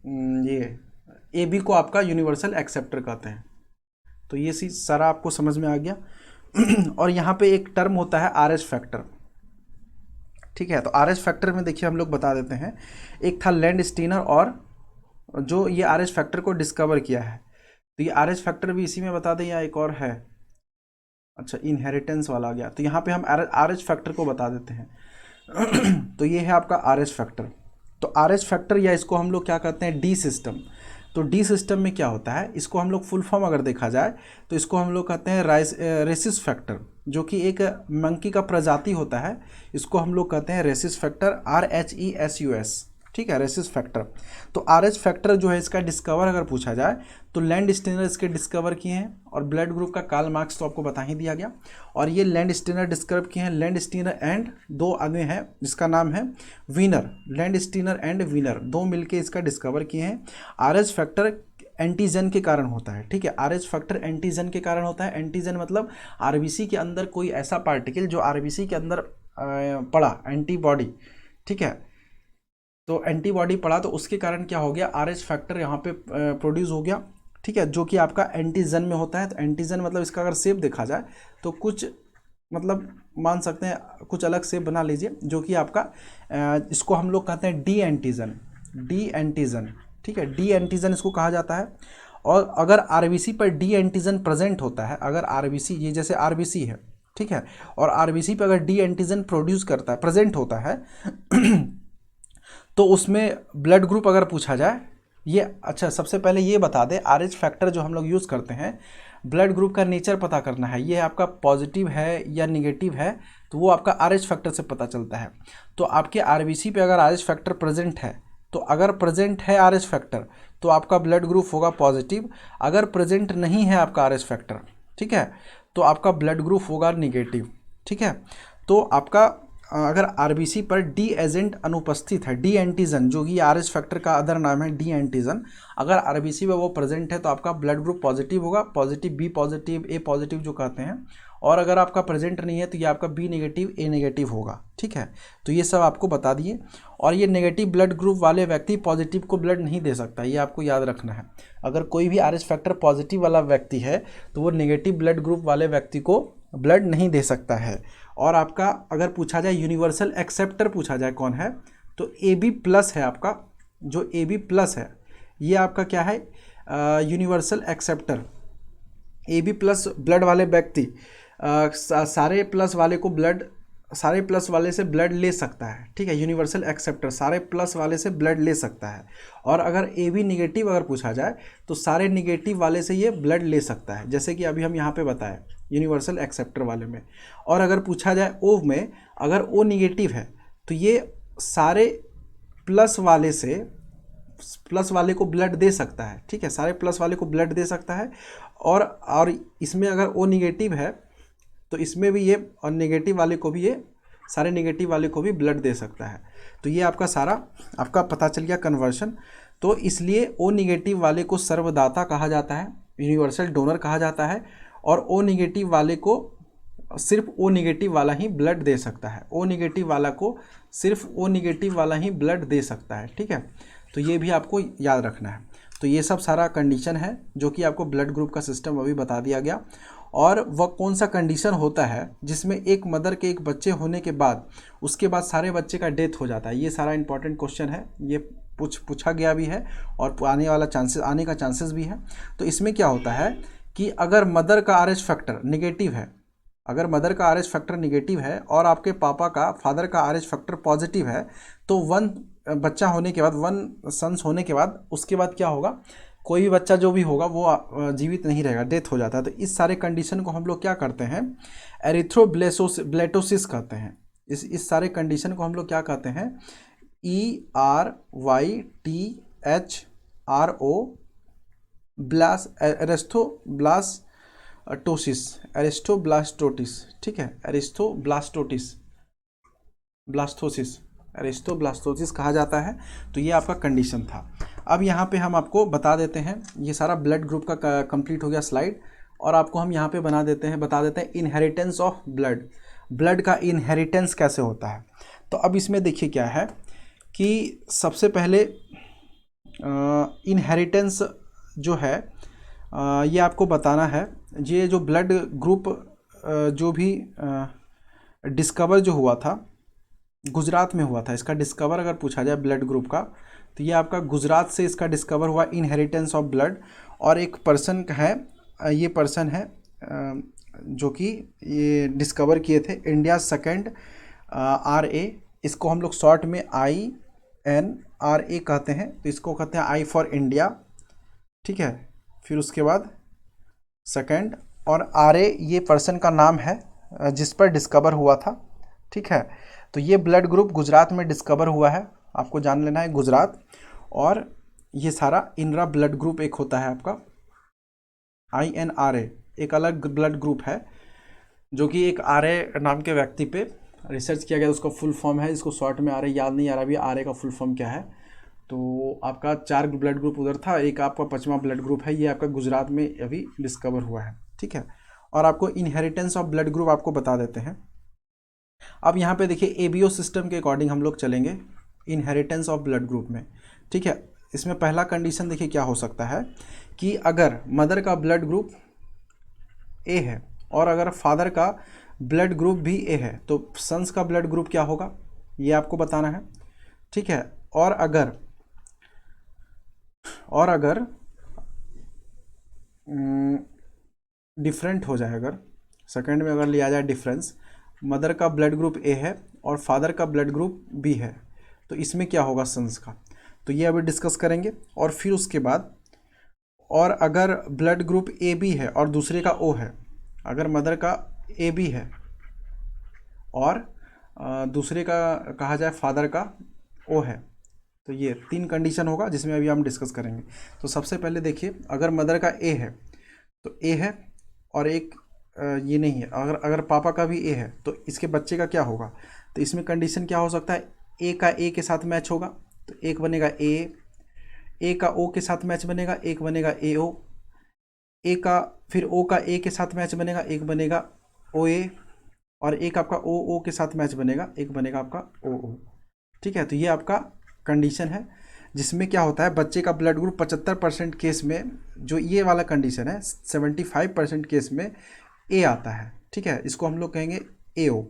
[SPEAKER 1] ये ए बी को आपका यूनिवर्सल एक्सेप्टर कहते हैं। तो ये चीज़ सारा आपको समझ में आ गया। और यहाँ पे एक टर्म होता है आर एच फैक्टर, ठीक है। तो आर एच फैक्टर में देखिए हम लोग बता देते हैं, एक था लैंड स्टीनर, और जो ये आर एच फैक्टर को डिस्कवर किया है, तो ये आर एच फैक्टर भी इसी में बता दें या एक और है? अच्छा, इनहेरिटेंस वाला आ गया, तो यहाँ पे हम आर एच फैक्टर को बता देते हैं। तो ये है आपका आर एच फैक्टर। तो आर एच फैक्टर या इसको हम लोग क्या कहते हैं, डी सिस्टम। तो डी सिस्टम में क्या होता है, इसको हम लोग फुल फॉर्म अगर देखा जाए तो इसको हम लोग कहते हैं रेसिस फैक्टर, जो कि एक मंकी का प्रजाति होता है, इसको हम लोग कहते हैं रेसिस फैक्टर, RHESUS, ठीक है, रेसिस फैक्टर। तो आर एच फैक्टर जो है इसका डिस्कवर अगर पूछा जाए तो लैंड स्टेनर इसके डिस्कवर किए हैं, और ब्लड ग्रुप का कार्ल मार्क्स तो आपको बता ही दिया गया। और ये लैंड स्टेनर डिस्कवर किए हैं, लैंड स्टेनर एंड दो आगे हैं जिसका नाम है Wiener, Landsteiner and Wiener, दो मिलके इसका डिस्कवर किए हैं। आर एच फैक्टर एंटीजन के कारण होता है, ठीक है, आर एच फैक्टर एंटीजन के कारण होता है। एंटीजन मतलब आरबीसी के अंदर कोई ऐसा पार्टिकल जो आरबीसी के अंदर पड़ा, एंटीबॉडी, ठीक है, तो एंटीबॉडी पड़ा तो उसके कारण क्या हो गया, आर एच फैक्टर यहाँ पे प्रोड्यूस हो गया, ठीक है, जो कि आपका एंटीजन में होता है। तो एंटीजन मतलब इसका अगर शेप देखा जाए तो कुछ मतलब मान सकते हैं कुछ अलग शेप बना लीजिए, जो कि आपका इसको हम लोग कहते हैं डी एंटीजन, डी एंटीजन, ठीक है, डी एंटीजन इसको कहा जाता है। और अगर आरबीसी पर डी एंटीजन प्रेजेंट होता है, अगर आरबीसी, ये जैसे आरबीसी है, ठीक है, और आरबीसी पर अगर डी एंटीजन प्रोड्यूस करता है, प्रेजेंट होता है तो उसमें ब्लड ग्रुप अगर पूछा जाए, ये अच्छा सबसे पहले ये बता दें, आर एच फैक्टर जो हम लोग यूज़ करते हैं, ब्लड ग्रुप का नेचर पता करना है, ये आपका पॉजिटिव है या निगेटिव है, तो वो आपका आर एच फैक्टर से पता चलता है। तो आपके आरबीसी पे अगर आर एच फैक्टर प्रेजेंट है, तो अगर प्रेजेंट है आर एच फैक्टर तो आपका ब्लड ग्रुप होगा पॉजिटिव, अगर प्रेजेंट नहीं है आपका आर एच फैक्टर, ठीक है, तो आपका ब्लड ग्रुप होगा निगेटिव, ठीक है। तो आपका अगर आरबीसी पर डी एजेंट अनुपस्थित है, डी एंटीजन जो कि आर एच फैक्टर का अदर नाम है डी एंटीजन, अगर आरबीसी में वो प्रेजेंट है तो आपका ब्लड ग्रुप पॉजिटिव होगा, पॉजिटिव, बी पॉजिटिव, ए पॉजिटिव जो कहते हैं। और अगर आपका प्रेजेंट नहीं है तो ये आपका बी नेगेटिव, ए नेगेटिव होगा, ठीक है। तो ये सब आपको बता दिए। और ये नेगेटिव ब्लड ग्रुप वाले व्यक्ति पॉजिटिव को ब्लड नहीं दे सकता, ये आपको याद रखना है। अगर कोई भी आर एच फैक्टर पॉजिटिव वाला व्यक्ति है तो वो नेगेटिव ब्लड ग्रुप वाले व्यक्ति को ब्लड नहीं दे सकता है। और आपका अगर पूछा जाए यूनिवर्सल एक्सेप्टर पूछा जाए कौन है, तो ए बी प्लस है आपका, जो ए बी प्लस है ये आपका क्या है, universal acceptor. A B plus blood वाले व्यक्ति सारे प्लस वाले को ब्लड, सारे प्लस वाले से ब्लड ले सकता है, ठीक है, यूनिवर्सल एक्सेप्टर सारे प्लस वाले से ब्लड ले सकता है। और अगर ए बी निगेटिव अगर पूछा जाए तो सारे निगेटिव वाले से ये ब्लड ले सकता है, जैसे कि अभी हम यहाँ पे बताएं यूनिवर्सल एक्सेप्टर वाले में। और अगर पूछा जाए ओ में, अगर ओ निगेटिव है तो ये सारे प्लस वाले से, प्लस वाले को ब्लड दे सकता है, ठीक है, सारे प्लस वाले को ब्लड दे सकता है। और इसमें अगर ओ निगेटिव है तो इसमें भी ये, और नेगेटिव वाले को भी ये, सारे नेगेटिव वाले को भी ब्लड दे सकता है। तो ये आपका सारा आपका पता चल गया कन्वर्शन। तो इसलिए ओ निगेटिव वाले को सर्वदाता कहा जाता है, यूनिवर्सल डोनर कहा जाता है। और ओ निगेटिव वाले को सिर्फ ओ निगेटिव वाला ही ब्लड दे सकता है, ओ निगेटिव वाला को सिर्फ ओ निगेटिव वाला ही ब्लड दे सकता है, ठीक है। तो ये भी आपको याद रखना है। तो ये सब सारा कंडीशन है जो कि आपको ब्लड ग्रुप का सिस्टम अभी बता दिया गया। और वह कौन सा कंडीशन होता है जिसमें एक मदर के एक बच्चे होने के बाद उसके बाद सारे बच्चे का डेथ हो जाता है, ये सारा इंपॉर्टेंट क्वेश्चन है, ये पूछा गया भी है और आने का चांसेस भी है। तो इसमें क्या होता है कि अगर मदर का आर एच फैक्टर निगेटिव है, अगर मदर का आर एच फैक्टर निगेटिव है और आपके पापा का, फादर का आर एच फैक्टर पॉजिटिव है, तो वन बच्चा होने के बाद, वन सन्स होने के बाद उसके बाद क्या होगा, कोई भी बच्चा जो भी होगा वो जीवित नहीं रहेगा, डेथ हो जाता है। तो इस सारे कंडीशन को हम लोग क्या करते हैं, एरिथ्रोब्लेटोसिस कहते हैं। इस सारे कंडीशन को हम लोग क्या कहते हैं, ERYTHRO एरिस्टोब्लास्टोसिस, ठीक है, एरिस्टोब्लास्टोसिस कहा जाता है। तो ये आपका कंडीशन था। अब यहाँ पे हम आपको बता देते हैं, ये सारा ब्लड ग्रुप का कंप्लीट हो गया स्लाइड, और आपको हम यहाँ पे बता देते हैं इनहेरिटेंस ऑफ ब्लड, ब्लड का इनहेरिटेंस कैसे होता है। तो अब इसमें देखिए क्या है कि सबसे पहले इनहेरिटेंस जो है ये आपको बताना है। ये जो ब्लड ग्रुप जो भी डिस्कवर जो हुआ था, गुजरात में हुआ था। इसका डिस्कवर अगर पूछा जाए ब्लड ग्रुप का, तो ये आपका गुजरात से इसका डिस्कवर हुआ, इनहेरिटेंस ऑफ ब्लड। और एक पर्सन है, ये पर्सन है जो कि ये डिस्कवर किए थे, इंडिया सेकेंड RA, इसको हम लोग शॉर्ट में INRA कहते हैं, तो इसको कहते हैं I फॉर इंडिया, ठीक है। फिर उसके बाद सेकेंड, और RA ये पर्सन का नाम है जिस पर डिस्कवर हुआ था, ठीक है। तो ये ब्लड ग्रुप गुजरात में डिस्कवर हुआ है, आपको जान लेना है गुजरात। और ये सारा इनरा ब्लड ग्रुप एक होता है आपका INRA, एक अलग ब्लड ग्रुप है जो कि एक RA नाम के व्यक्ति पे रिसर्च किया गया, उसका फुल फॉर्म है, इसको शॉर्ट में RA याद नहीं आ रहा अभी RA का फुल फॉर्म क्या है। तो आपका 4 ब्लड ग्रुप उधर था, एक आपका 5वां ब्लड ग्रुप है, ये आपका गुजरात में अभी डिस्कवर हुआ है, ठीक है। और आपको इनहेरिटेंस ऑफ ब्लड ग्रुप आपको बता देते हैं। अब यहाँ पे देखिए ABO सिस्टम के अकॉर्डिंग हम लोग चलेंगे इनहेरिटेंस ऑफ ब्लड ग्रुप में, ठीक है। इसमें पहला कंडीशन देखिए क्या हो सकता है कि अगर मदर का ब्लड ग्रुप A है और अगर फादर का ब्लड ग्रुप भी A है, तो सन्स का ब्लड ग्रुप क्या होगा ये आपको बताना है, ठीक है। और अगर डिफरेंट हो जाए, अगर सेकंड में अगर लिया जाए डिफरेंस, मदर का ब्लड ग्रुप A है और फादर का ब्लड ग्रुप B है, तो इसमें क्या होगा सन्स का, तो ये अभी डिस्कस करेंगे। और फिर उसके बाद, और अगर ब्लड ग्रुप AB है और दूसरे का O है, अगर मदर का AB है और दूसरे का कहा जाए फादर का O है, तो ये 3 कंडीशन होगा जिसमें अभी हम डिस्कस करेंगे। तो सबसे पहले देखिए, अगर मदर का A है तो A है और एक ये नहीं है, अगर पापा का भी A है तो इसके बच्चे का क्या होगा, तो इसमें कंडीशन क्या हो सकता है, A का A के साथ मैच होगा तो एक बनेगा A का O के साथ मैच बनेगा, एक बनेगा AO, A का फिर O का A के साथ मैच बनेगा, एक बनेगा OA, और एक आपका OO के साथ मैच बनेगा, एक बनेगा आपका OO, ठीक है। तो ये आपका कंडीशन है जिसमें क्या होता है, बच्चे का ब्लड ग्रुप 75% केस में, जो ये वाला कंडीशन है 75% केस में A आता है, ठीक है, इसको हम लोग कहेंगे AO,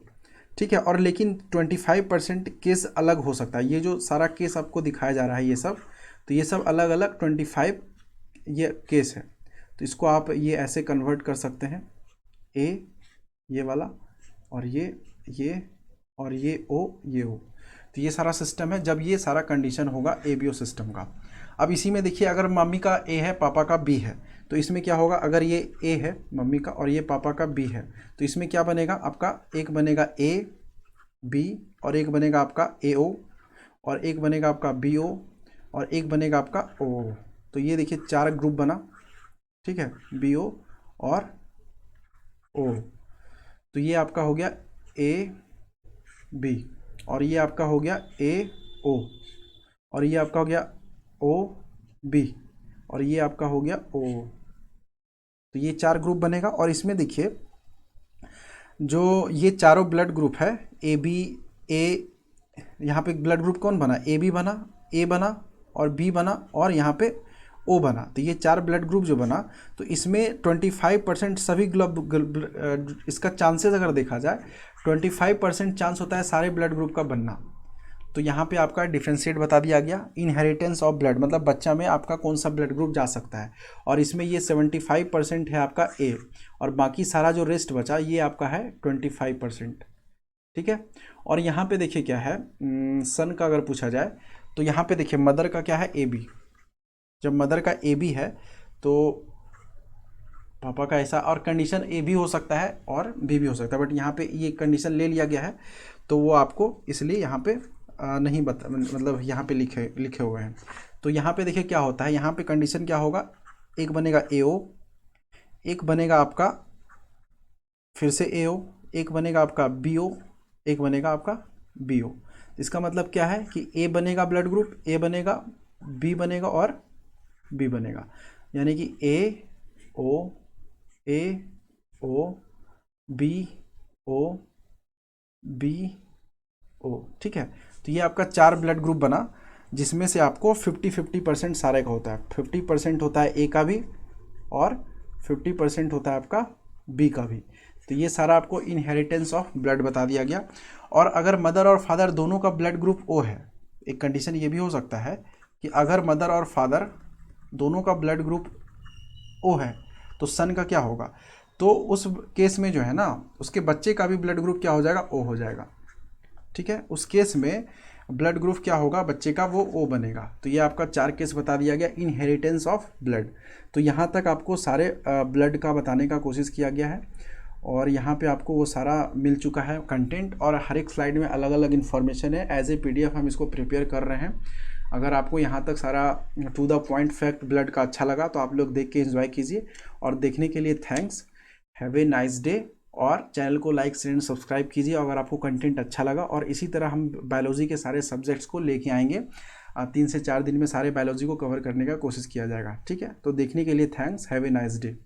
[SPEAKER 1] ठीक है। और लेकिन 25% केस अलग हो सकता है, ये जो सारा केस आपको दिखाया जा रहा है ये सब, तो ये सब अलग अलग 25 ये केस है। तो इसको आप ये ऐसे कन्वर्ट कर सकते हैं, A ये वाला और ये और ये O ये O, तो ये सारा सिस्टम है जब ये सारा कंडीशन होगा ABO सिस्टम का। अब इसी में देखिए, अगर मम्मी का A है पापा का B है, तो इसमें क्या होगा, अगर ये A है मम्मी का और ये पापा का B है, तो इसमें क्या बनेगा आपका, एक बनेगा A B और एक बनेगा आपका AO और एक बनेगा आपका BO और एक बनेगा आपका OO। तो ये देखिए 4 ग्रुप बना, ठीक है, BO और O। तो ये आपका हो गया AB और ये आपका हो गया AO और ये आपका हो गया OB और ये आपका हो गया OO। तो ये 4 ग्रुप बनेगा। और इसमें देखिए जो ये चारों ब्लड ग्रुप है AB A, यहाँ पे ब्लड ग्रुप कौन बना, AB बना, A बना और B बना और यहाँ पे O बना। तो ये 4 ब्लड ग्रुप जो बना, तो इसमें 25% सभी इसका चांसेस अगर देखा जाए 25% चांस होता है सारे ब्लड ग्रुप का बनना। तो यहाँ पे आपका डिफ्रेंशिएट बता दिया गया, इनहेरिटेंस ऑफ ब्लड मतलब बच्चा में आपका कौन सा ब्लड ग्रुप जा सकता है, और इसमें ये 75% है आपका A और बाकी सारा जो रेस्ट बचा ये आपका है 25%, ठीक है। और यहाँ पे देखिए क्या है, सन का अगर पूछा जाए तो यहाँ पे देखिए मदर का क्या है AB, जब मदर का AB है तो पापा का ऐसा, और कंडीशन A भी हो सकता है और B भी हो सकता है, बट यहाँ पे ये कंडीशन ले लिया गया है तो वो आपको इसलिए यहाँ पे नहीं बता, मतलब यहाँ पे लिखे हुए हैं। तो यहाँ पे देखिए क्या होता है, यहाँ पे कंडीशन क्या होगा, एक बनेगा AO, एक बनेगा आपका फिर से AO, एक बनेगा आपका BO, एक बनेगा आपका BO। इसका मतलब क्या है कि A बनेगा ब्लड ग्रुप, A बनेगा, B बनेगा और B बनेगा, यानी कि AO BO BO, ठीक है। तो ये आपका 4 ब्लड ग्रुप बना जिसमें से आपको 50-50% सारे का होता है, 50% होता है A का भी और 50% होता है आपका B का भी। तो ये सारा आपको इनहेरिटेंस ऑफ ब्लड बता दिया गया। और अगर मदर और फादर दोनों का ब्लड ग्रुप ओ है, एक कंडीशन ये भी हो सकता है कि अगर मदर और फादर दोनों का ब्लड ग्रुप ओ है तो सन का क्या होगा, तो उस केस में जो है ना उसके बच्चे का भी ब्लड ग्रुप क्या हो जाएगा, ओ हो जाएगा। ठीक है, उस केस में ब्लड ग्रुप क्या होगा बच्चे का, वो ओ बनेगा। तो ये आपका 4 केस बता दिया गया इनहेरिटेंस ऑफ ब्लड। तो यहाँ तक आपको सारे ब्लड का बताने का कोशिश किया गया है और यहाँ पे आपको वो सारा मिल चुका है कंटेंट, और हर एक स्लाइड में अलग अलग इन्फॉर्मेशन है। एज ए PDF हम इसको प्रिपेयर कर रहे हैं। अगर आपको यहाँ तक सारा to the point fact blood का अच्छा लगा तो आप लोग देख के एंजॉय कीजिए। और देखने के लिए thanks, have a nice day. और चैनल को लाइक शेयर एंड सब्सक्राइब कीजिए अगर आपको कंटेंट अच्छा लगा। और इसी तरह हम बायोलॉजी के सारे सब्जेक्ट्स को लेके आएंगे। 3 से 4 दिन में सारे बायोलॉजी को कवर करने का कोशिश किया जाएगा। ठीक है, तो देखने के लिए thanks, have a nice day.